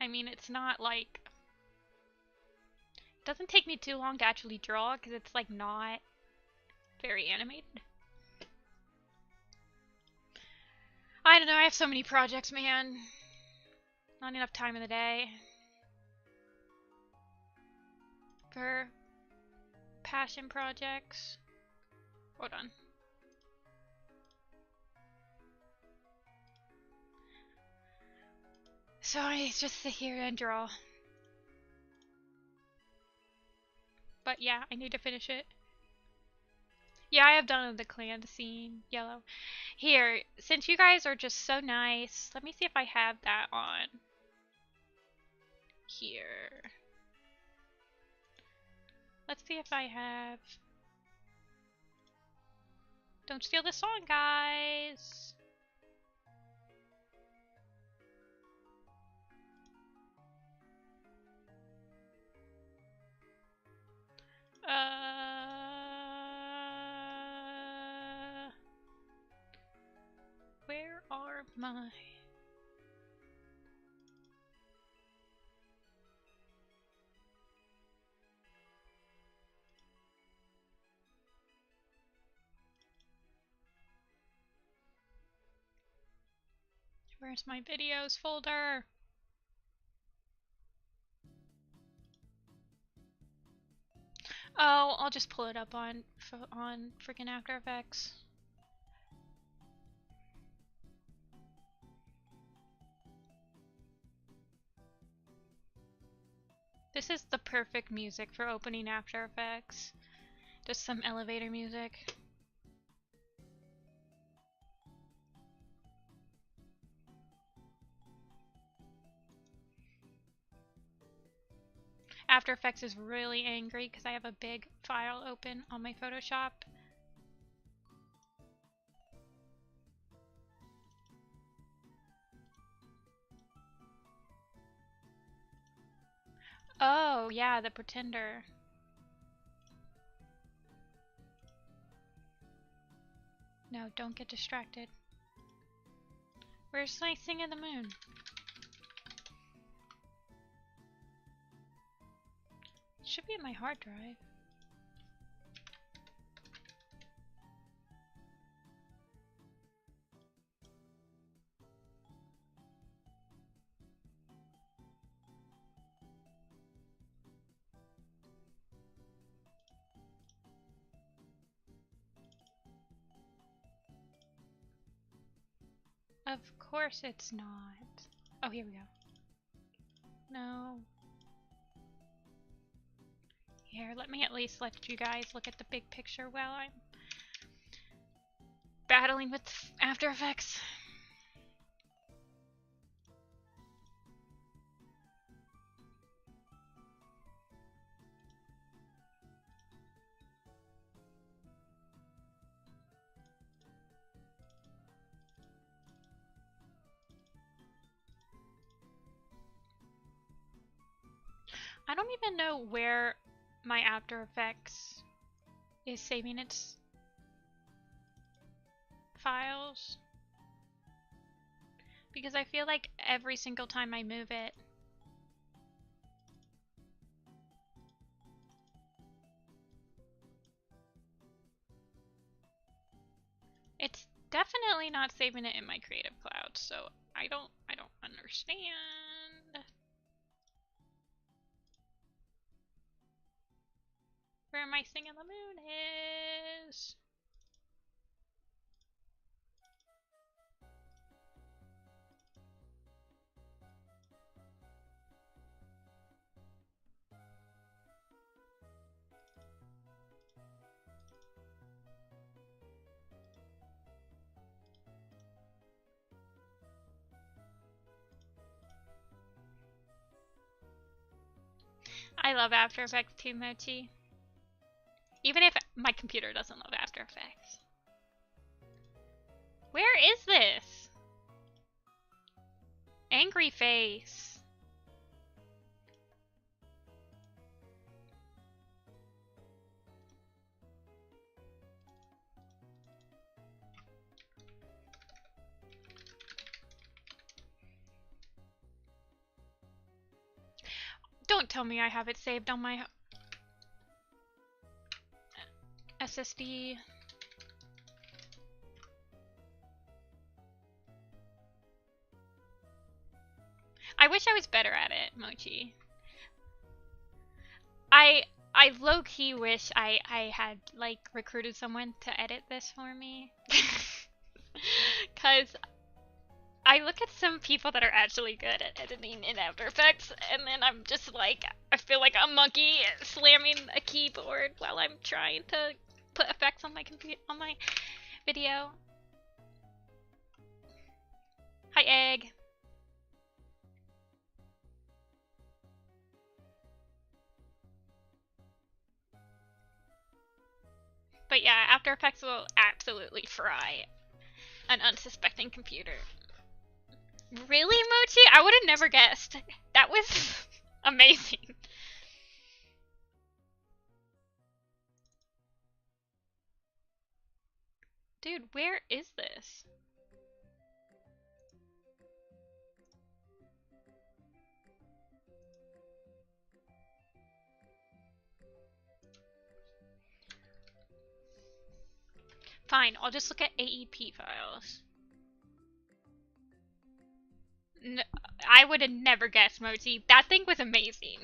I mean, it's not like... It doesn't take me too long to actually draw because it's like not very animated. I don't know, I have so many projects, man. Not enough time in the day for passion projects. Hold on. So I just sit here and draw. But yeah, I need to finish it. Yeah, I have done the clan scene, yellow. Here, since you guys are just so nice, let me see if I have that on. Here. Let's see if I have... Don't steal the song, guys! Where are my... Where's my videos folder? Oh, I'll just pull it up on freaking After Effects. This is the perfect music for opening After Effects. Just some elevator music. After Effects is really angry because I have a big file open on my Photoshop. Oh, yeah, the Pretender. No, don't get distracted. Where's my Thing of the Moon? It should be in my hard drive. Of course it's not. Oh, here we go. No. Here, let me at least let you guys look at the big picture while I'm battling with After Effects. I don't even know where my After Effects is saving its files. Because I feel like every single time I move it, it's definitely not saving it in my Creative Cloud, so I don't understand. Where my Thing of the Moon is. I love After Effects too, Mochi. Even if my computer doesn't love After Effects. Where is this? Angry face. Don't tell me I have it saved on my SSD. I wish I was better at it, Mochi. I low-key wish I had, like, recruited someone to edit this for me. Cause I look at some people that are actually good at editing in After Effects, and then I'm just like, I feel like a monkey slamming a keyboard while I'm trying to put effects on my video. Hi, Egg. But yeah, After Effects will absolutely fry an unsuspecting computer. Really, Mochi? I would have never guessed. That was amazing. Dude, where is this? Fine, I'll just look at AEP files. I would have never guessed, Mochi. That thing was amazing.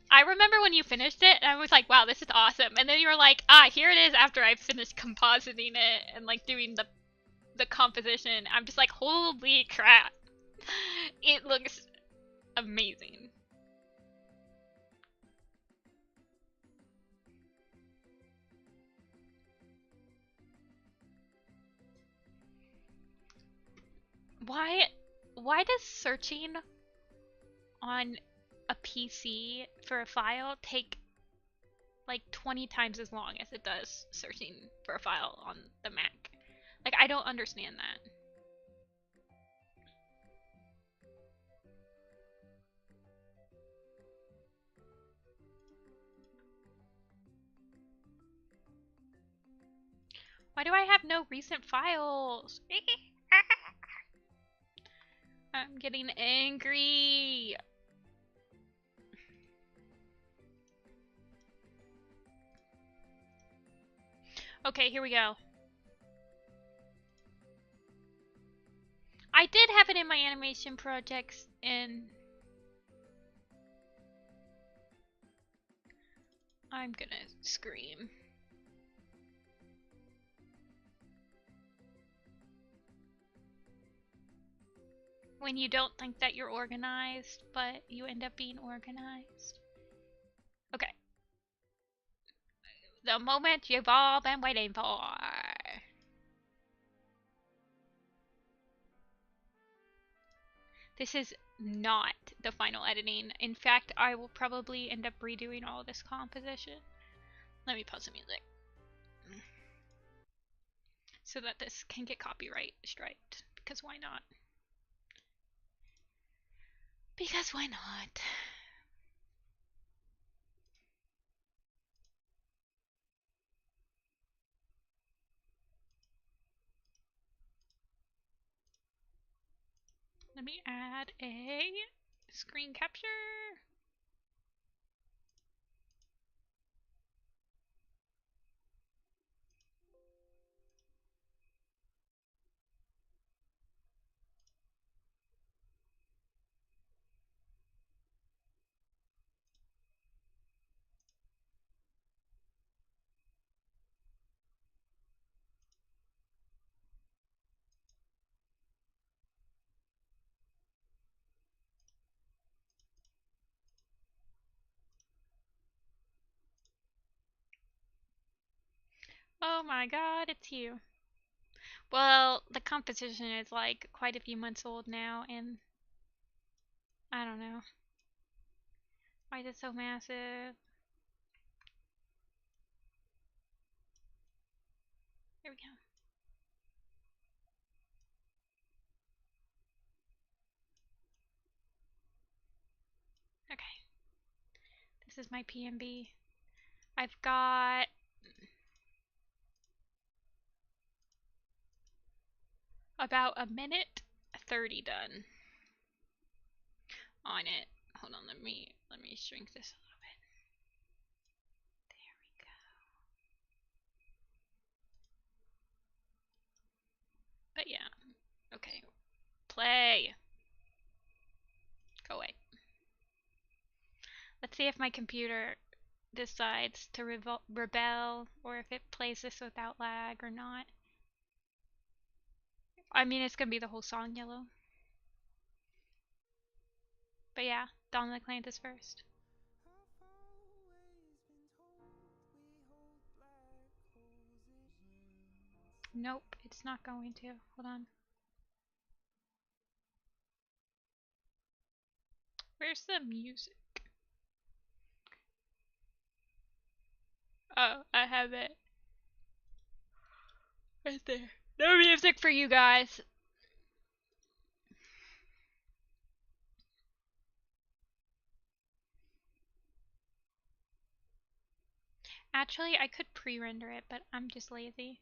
I remember when you finished it, and I was like, wow, this is awesome. And then you were like, ah, here it is after I finished compositing it and like doing the composition. I'm just like, holy crap. It looks amazing. Why does searching on a PC for a file take like 20 times as long as it does searching for a file on the Mac? Like, I don't understand that. Why do I have no recent files? I'm getting angry. Okay, here we go. I did have it in my animation projects and I'm gonna scream. When you don't think that you're organized, but you end up being organized. Okay. The moment you've all been waiting for. This is not the final editing. In fact, I will probably end up redoing all this composition. Let me pause the music. So that this can get copyright striked. Because why not? Because why not? Let me add a screen capture. Oh my god, it's you. Well, the composition is like quite a few months old now, and I don't know. Why is it so massive? Here we go. Okay. This is my PNB. I've got About a minute 30 done on it. Hold on, let me shrink this a little bit. There we go. But yeah, okay. Play. Go away. Let's see if my computer decides to rebel or if it plays this without lag or not. I mean, it's gonna be the whole song yellow. But yeah, Dawn of the Clans is first. Nope, it's not going to. Hold on. Where's the music? Oh, I have it. Right there. No music for you guys. Actually, I could pre-render it, but I'm just lazy.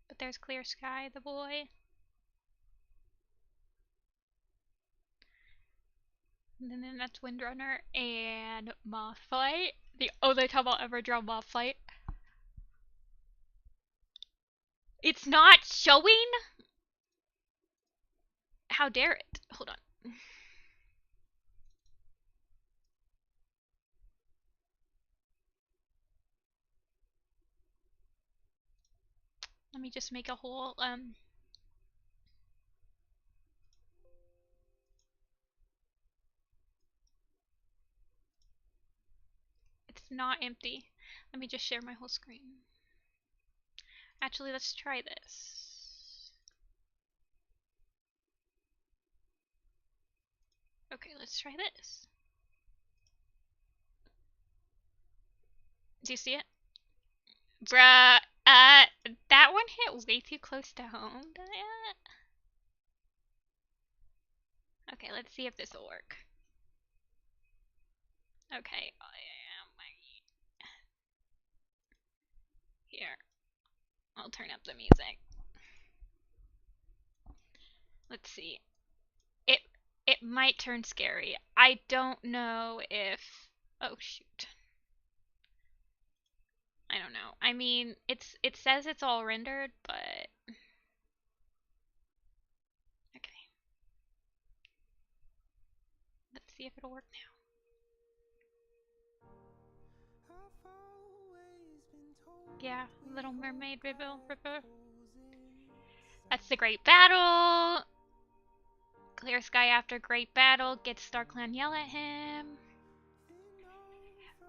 But there's Clear Sky, the boy. And then that's Windrunner and Moth Flight. The only time I'll ever draw Moth Flight. It's not showing? How dare it? Hold on. Let me just make a whole, it's not empty. Let me just share my whole screen. Actually, let's try this. Okay, let's try this. Do you see it? Bruh, that one hit way too close to home. Okay, let's see if this will work. Okay, here. I'll turn up the music. Let's see. It might turn scary. I don't know if... Oh, shoot. I don't know. I mean, it says it's all rendered, but... Okay. Let's see if it'll work now. Yeah, Little Mermaid River. That's the Great Battle! Clear Sky after Great Battle gets StarClan yell at him.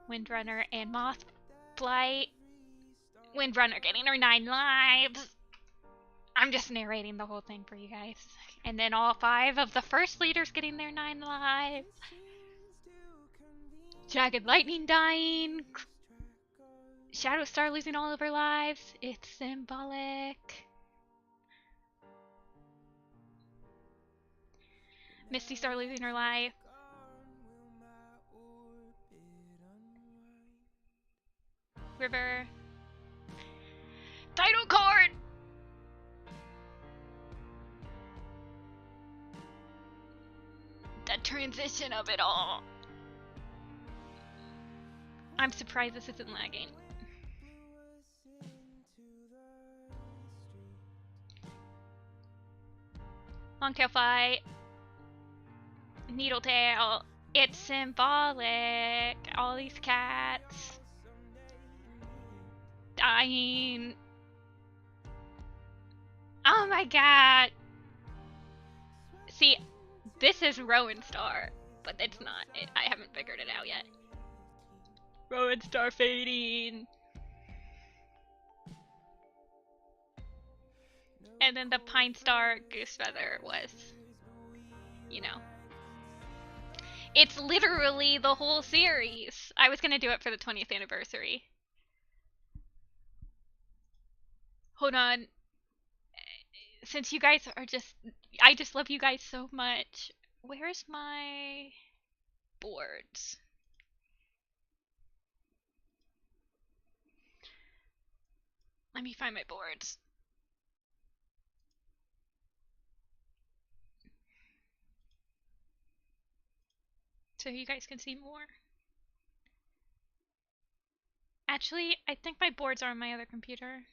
Windrunner and Moth Flight. Windrunner getting her 9 lives. I'm just narrating the whole thing for you guys. And then all 5 of the first leaders getting their 9 lives. Jagged Lightning dying. Shadow Star losing all of her lives. It's symbolic. Misty Star losing her life. River. Title card! The transition of it all. I'm surprised this isn't lagging. Longtail fight. Needletail. It's symbolic. All these cats. Dying. Oh my god. See, this is Rowan Star, but it's not. I haven't figured it out yet. Rowan Star fading. And then the Pine Star Goose Feather was, you know. It's literally the whole series. I was gonna do it for the 20th anniversary. Hold on. Since you guys are just... I just love you guys so much. Where's my boards? Let me find my boards. so you guys can see more. Actually, I think my boards are on my other computer.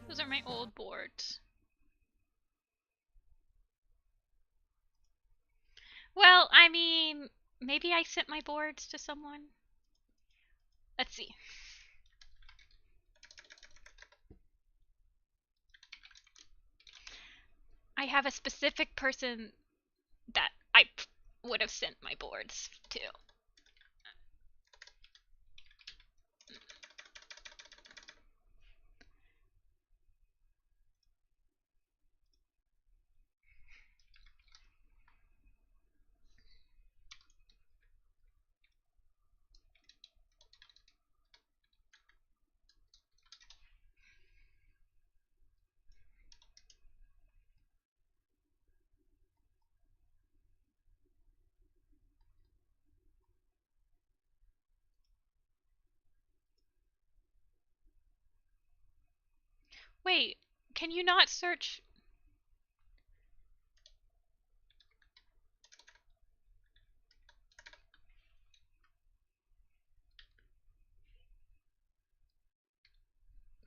Those are my old boards. Well, I mean, maybe I sent my boards to someone. Let's see. I have a specific person that I would have sent my boards to. Wait, can you not search?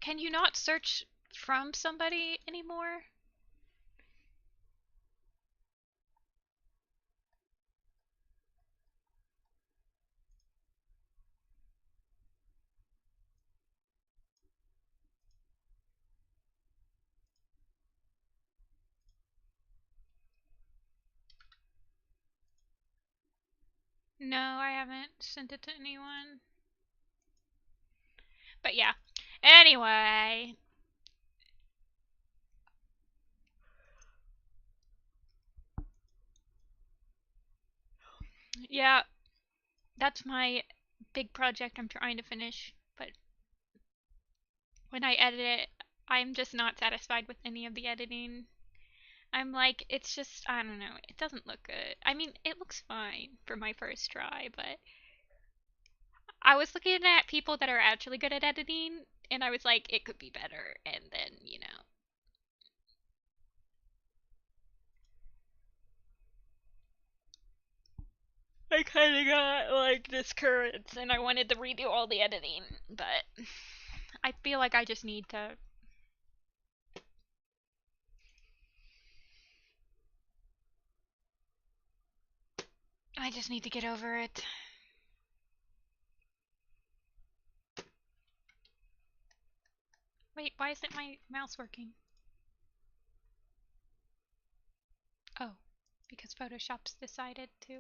Can you not search from somebody anymore? No, I haven't sent it to anyone. But yeah. Anyway. Yeah, that's my big project I'm trying to finish. But when I edit it, I'm just not satisfied with any of the editing. I'm like, it's just, I don't know, it doesn't look good. I mean, it looks fine for my first try, but I was looking at people that are actually good at editing, and I was like, it could be better, and then, you know. I kind of got, like, discouraged, and I wanted to redo all the editing, but I feel like I just need to. I just need to get over it. Wait, why isn't my mouse working? Oh, because Photoshop's decided to,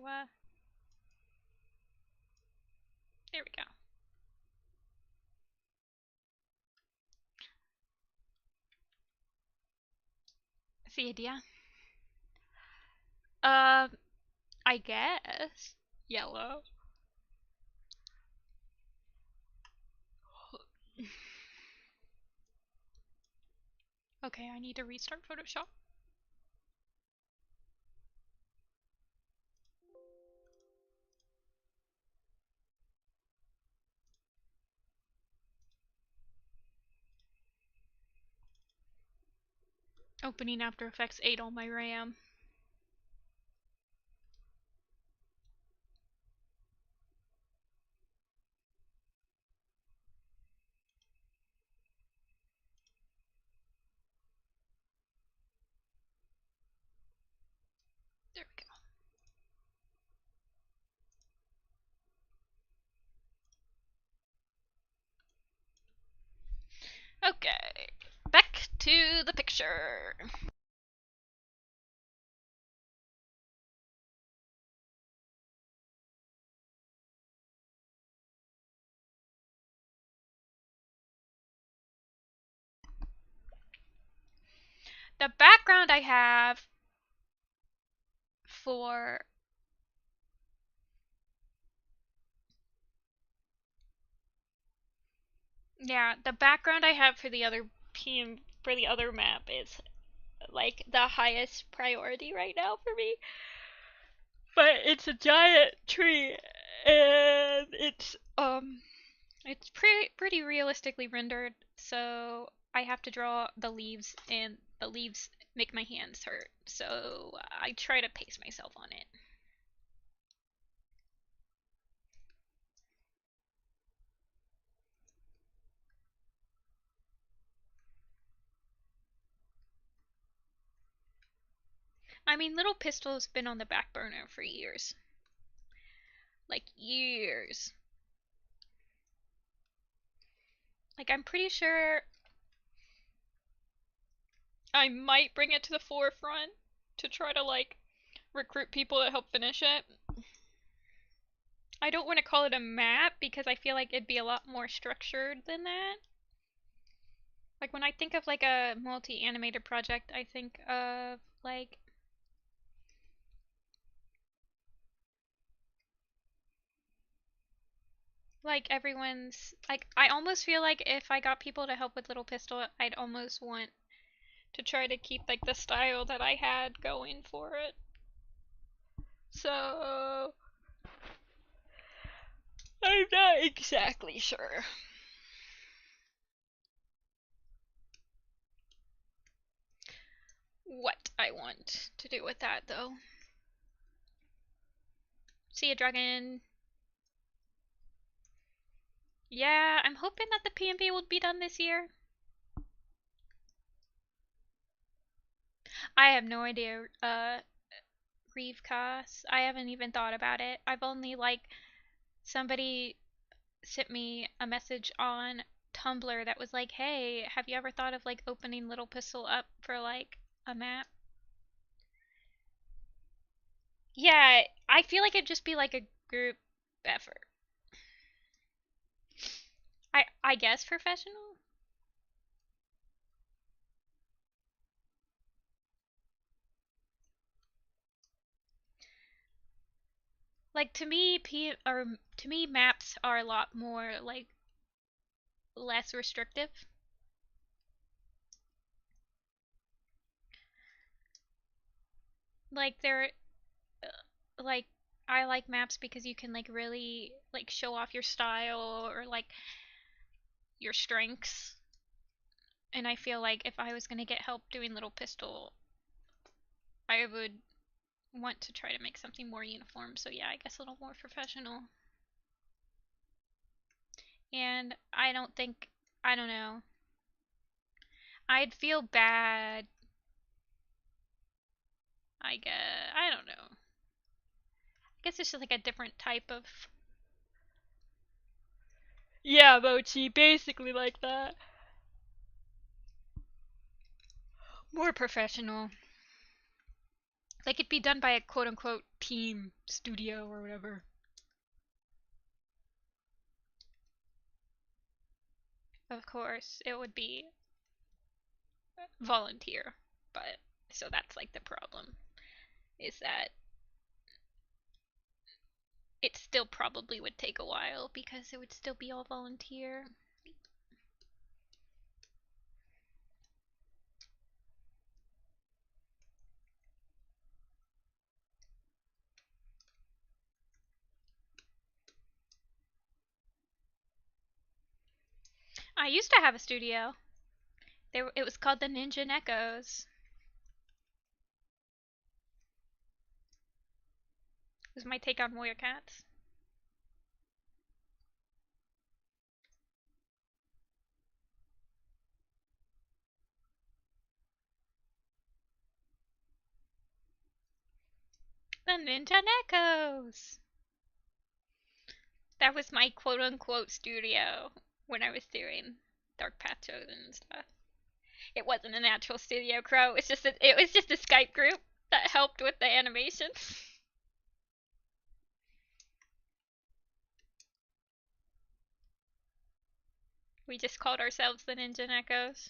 there we go. That's the idea. I guess. Yellow. Okay, I need to restart Photoshop. Opening After Effects 8 on my RAM. There we go. Okay, back to the picture. The background I have for the background I have for the other for the other map is like the highest priority right now for me. But it's a giant tree, and it's pretty realistically rendered, so I have to draw the leaves, and the leaves make my hands hurt, so I try to pace myself on it. I mean, Little Pistol's been on the back burner for years. Like, years. Like, I'm pretty sure I might bring it to the forefront to try to, like, recruit people to help finish it. I don't want to call it a map because I feel like it'd be a lot more structured than that. Like, when I think of, like, a multi-animated project, I think of, like everyone's, like, I almost feel like if I got people to help with Little Pistol, I'd almost want to try to keep, like, the style that I had going for it. So, I'm not exactly sure. What I want to do with that, though. See a dragon. Yeah, I'm hoping that the PMP will be done this year. I have no idea, Reeve costs. I haven't even thought about it. I've only, like, somebody sent me a message on Tumblr that was like, hey, have you ever thought of, like, opening Little Pistol up for, like, a map? Yeah, I feel like it'd just be like a group effort. I guess professional? Like, to me, maps are a lot more, like, less restrictive. Like, they're like, I like maps because you can, like, really, like, show off your style or, like, your strengths. And I feel like if I was gonna get help doing Little Pistol, I would want to try to make something more uniform. So yeah, I guess a little more professional. And I don't know. I'd feel bad. I guess, I don't know. I guess it's just like a different type of. Yeah, Mochi, basically like that. More professional. Like it'd be done by a quote unquote team studio or whatever. Of course, it would be volunteer, but so that's like the problem is that it still probably would take a while because it would still be all volunteer. I used to have a studio. It was called the Ninja Neckos. It was my take on Warrior Cats. The Ninja Neckos! That was my quote unquote studio when I was doing Dark Path Chosen and stuff. It wasn't an actual studio, Crow. It was just a Skype group that helped with the animations. We just called ourselves the Ninja Neckos.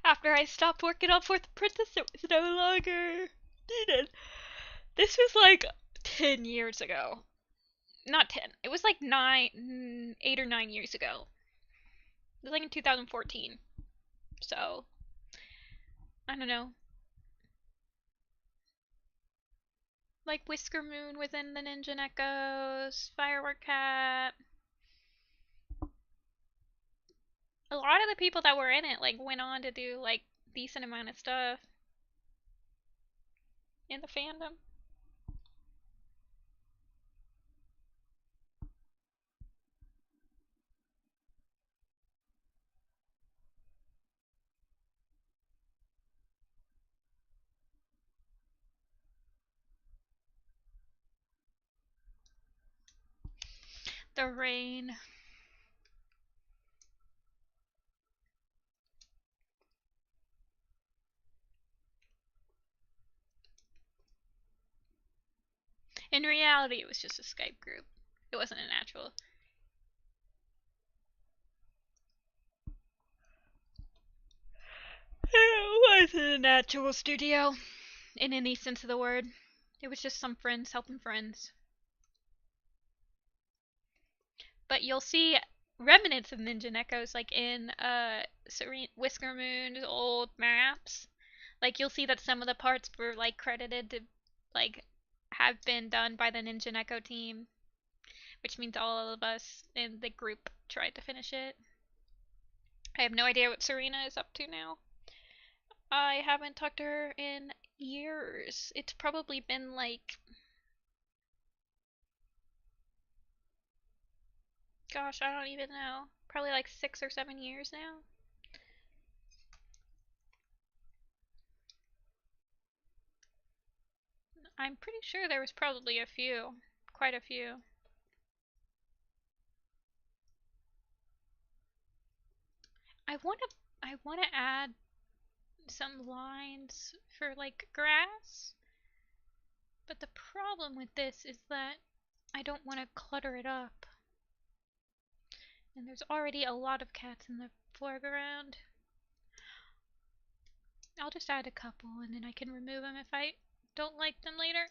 After I stopped working on Fourth Apprentice, it was no longer needed. This was like 10 years ago. not 10. It was like 8 or 9 years ago. It was like in 2014. So, I don't know. Like Whisker Moon was in the Ninja Echoes, Firework Cat. A lot of the people that were in it like went on to do like decent amount of stuff in the fandom. The rain. In reality, it was just a Skype group. It wasn't an actual. It wasn't an actual studio, in any sense of the word. It was just some friends helping friends. But you'll see remnants of Ninja Echoes, like in Whisker Moon's old maps. Like you'll see that some of the parts were like credited to like have been done by the Ninja Echo team, which means all of us in the group tried to finish it. I have no idea what Serena is up to now. I haven't talked to her in years. It's probably been like, gosh, I don't even know. Probably like 6 or 7 years now. I'm pretty sure there was probably a few. Quite a few. I wanna add some lines for like grass, but the problem with this is that I don't want to clutter it up. And there's already a lot of cats in the foreground. I'll just add a couple and then I can remove them if I don't like them later.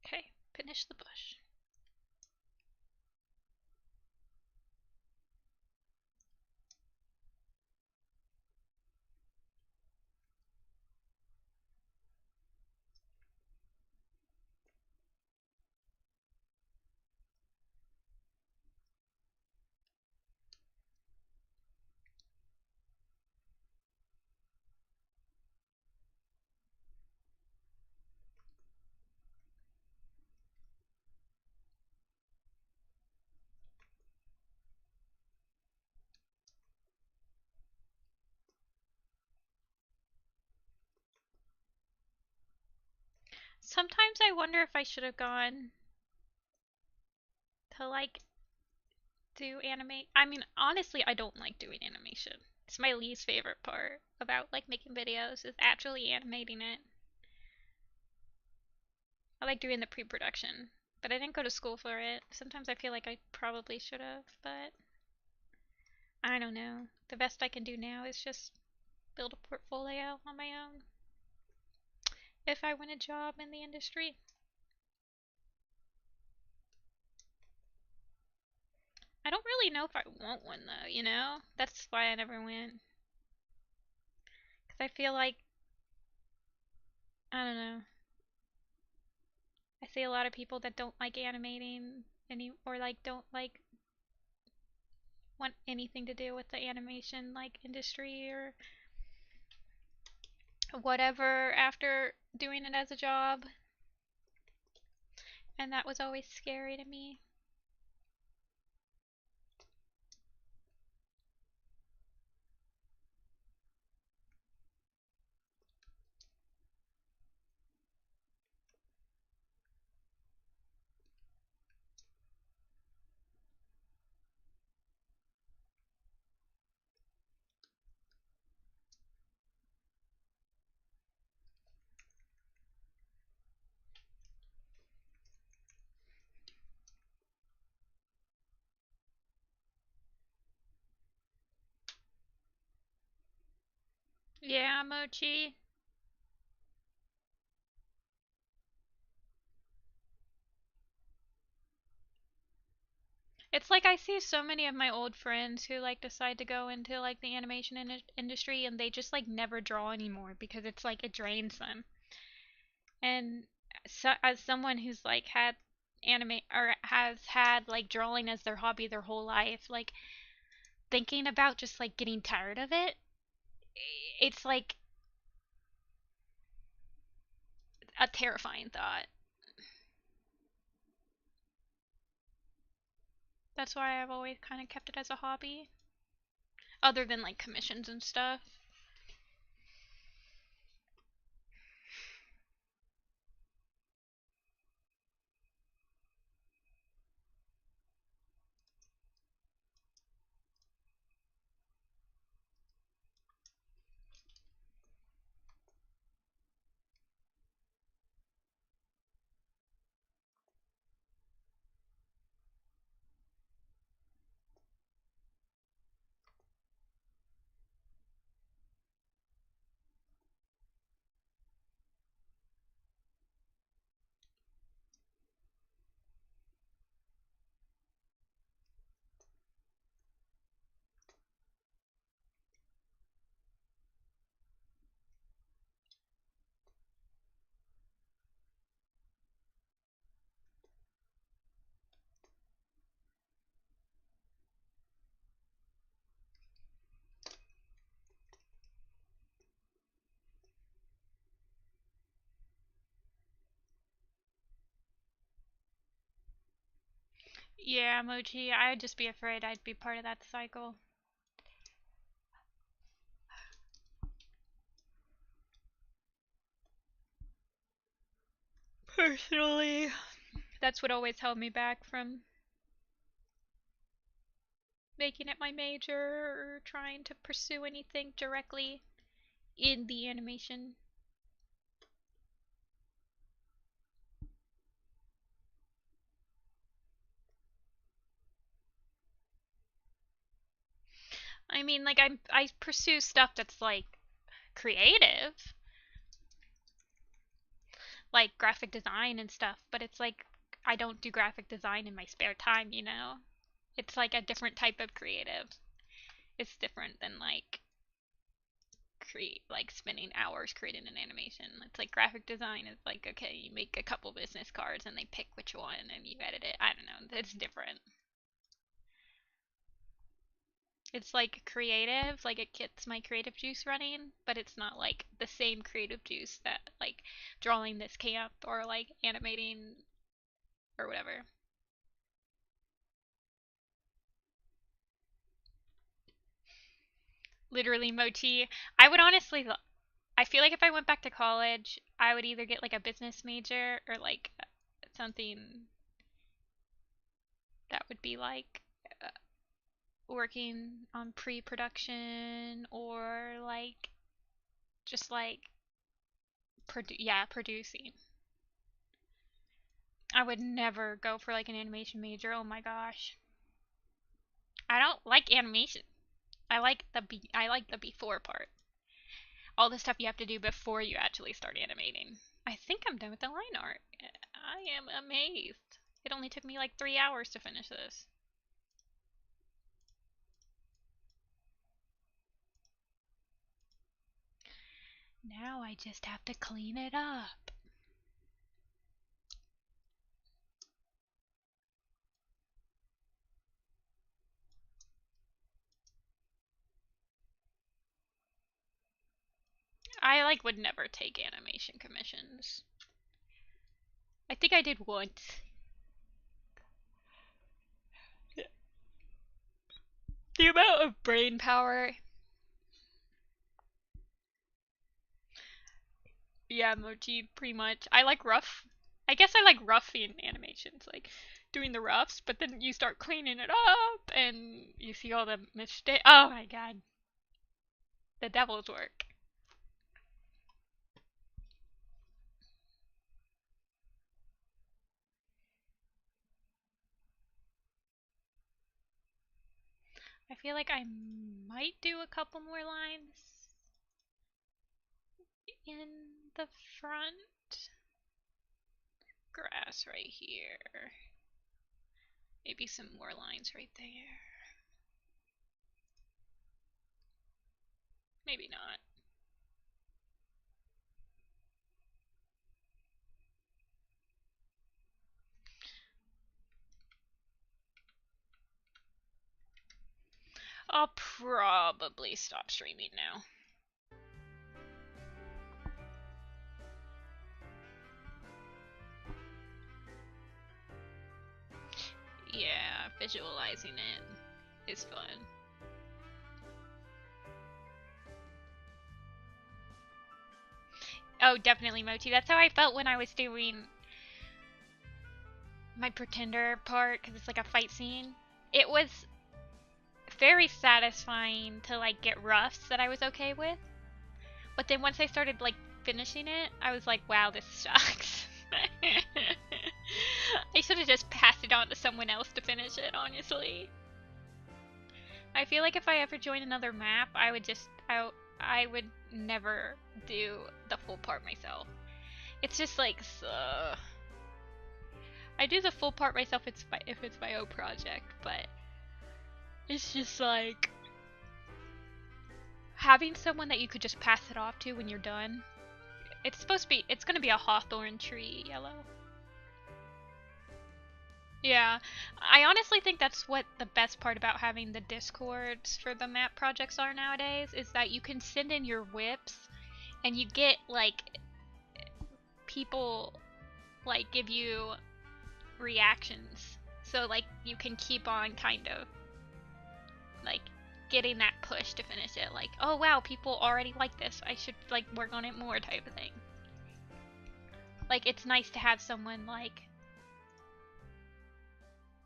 Okay, finish the bush. Sometimes I wonder if I should have gone to like do animate. I mean, honestly, I don't like doing animation. It's my least favorite part about like making videos is actually animating it. I like doing the pre-production, but I didn't go to school for it. Sometimes I feel like I probably should have, but I don't know. The best I can do now is just build a portfolio on my own. If I win a job in the industry. I don't really know if I want one though, you know? That's why I never went. Because I feel like, I don't know. I see a lot of people that don't like animating any, or like don't like want anything to do with the animation like industry or whatever after doing it as a job. And that was always scary to me. Yeah, Mochi. It's like I see so many of my old friends who like decide to go into like the animation industry and they just like never draw anymore because it's like it drains them. And so, as someone who's like had anime or has had like drawing as their hobby their whole life, like thinking about just like getting tired of it, it's like a terrifying thought. That's why I've always kind of kept it as a hobby, other than like commissions and stuff. Yeah, Mochi, I'd just be afraid I'd be part of that cycle. Personally, that's what always held me back from making it my major or trying to pursue anything directly in the animation. I mean, like I pursue stuff that's like creative, like graphic design and stuff, but it's like I don't do graphic design in my spare time, you know? It's like a different type of creative. It's different than like create like spending hours creating an animation. It's like graphic design is like okay, you make a couple business cards and they pick which one and you edit it. I don't know. It's different. It's like creative, like it gets my creative juice running, but it's not like the same creative juice that like drawing this camp or like animating or whatever. Literally Moti. I would honestly I feel like if I went back to college, I would either get like a business major or like something that would be like working on pre-production or like just like producing. I would never go for like an animation major. Oh my gosh. I don't like animation. I like the before part. All the stuff you have to do before you actually start animating. I think I'm done with the line art. I am amazed. It only took me like 3 hours to finish this. Now I just have to clean it up. I like would never take animation commissions. I think I did once. The amount of brain power. Yeah, Mochi, pretty much. I like rough. I guess I like roughing animations, like doing the roughs, but then you start cleaning it up and you see all the mistakes. Oh my god. The devil's work. I feel like I might do a couple more lines. in the front. Grass right here. Maybe some more lines right there. Maybe not. I'll probably stop streaming now. Yeah, visualizing it is fun. Oh, definitely Mochi. That's how I felt when I was doing my Pretender part, because it's like a fight scene. It was very satisfying to like get roughs that I was okay with. But then once I started like finishing it, I was like, wow, this sucks. I should have just passed it on to someone else to finish it, honestly. I feel like if I ever join another map, I would never do the full part myself. It's just like, I do the full part myself if it's my own project, but it's just like having someone that you could just pass it off to when you're done. It's gonna be a hawthorn tree yellow. Yeah, I honestly think that's what the best part about having the discords for the map projects are nowadays, is that you can send in your whips and you get like people like give you reactions, so like you can keep on kind of like getting that push to finish it, like, oh wow, people already like this, I should like work on it more type of thing. Like, it's nice to have someone like,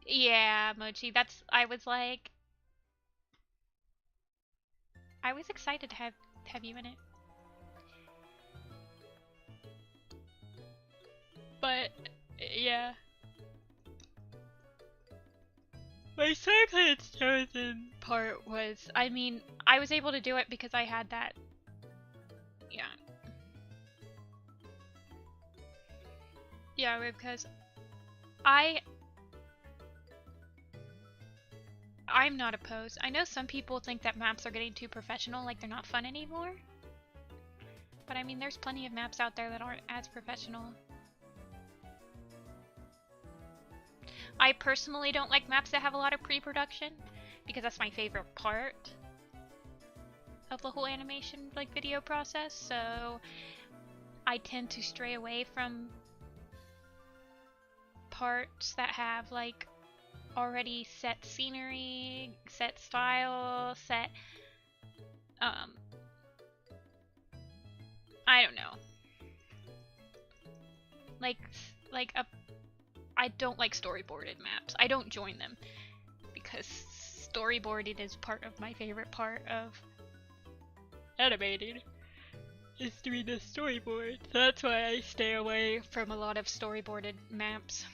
yeah, Mochi, I was excited to have you in it. But yeah, my circlet's chosen part was, I mean, I was able to do it because I had that, yeah. Yeah, because I'm not opposed. I know some people think that maps are getting too professional, like they're not fun anymore. But I mean, there's plenty of maps out there that aren't as professional. I personally don't like maps that have a lot of pre-production, because that's my favorite part of the whole animation like video process, so I tend to stray away from parts that have like already set scenery, set style, set I don't know. I don't like storyboarded maps. I don't join them because storyboarding is part of my favorite part of animating, is doing the storyboard. So that's why I stay away from a lot of storyboarded maps.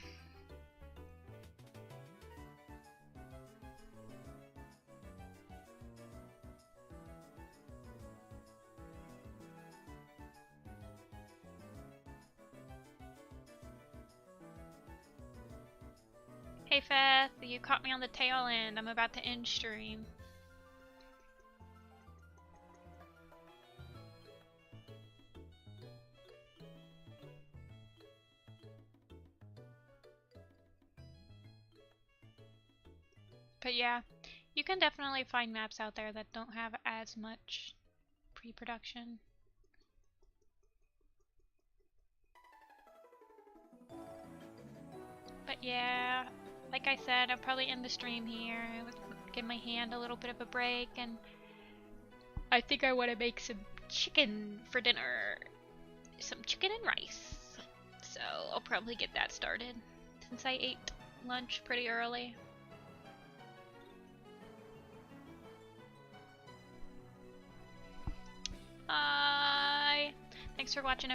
Hey Feth, you caught me on the tail end. I'm about to end stream. But yeah, you can definitely find maps out there that don't have as much pre-production. But yeah, like I said, I'll probably end the stream here, give my hand a little bit of a break, and I think I want to make some chicken for dinner. Some chicken and rice. So I'll probably get that started, since I ate lunch pretty early. Bye! Thanks for watching, everyone.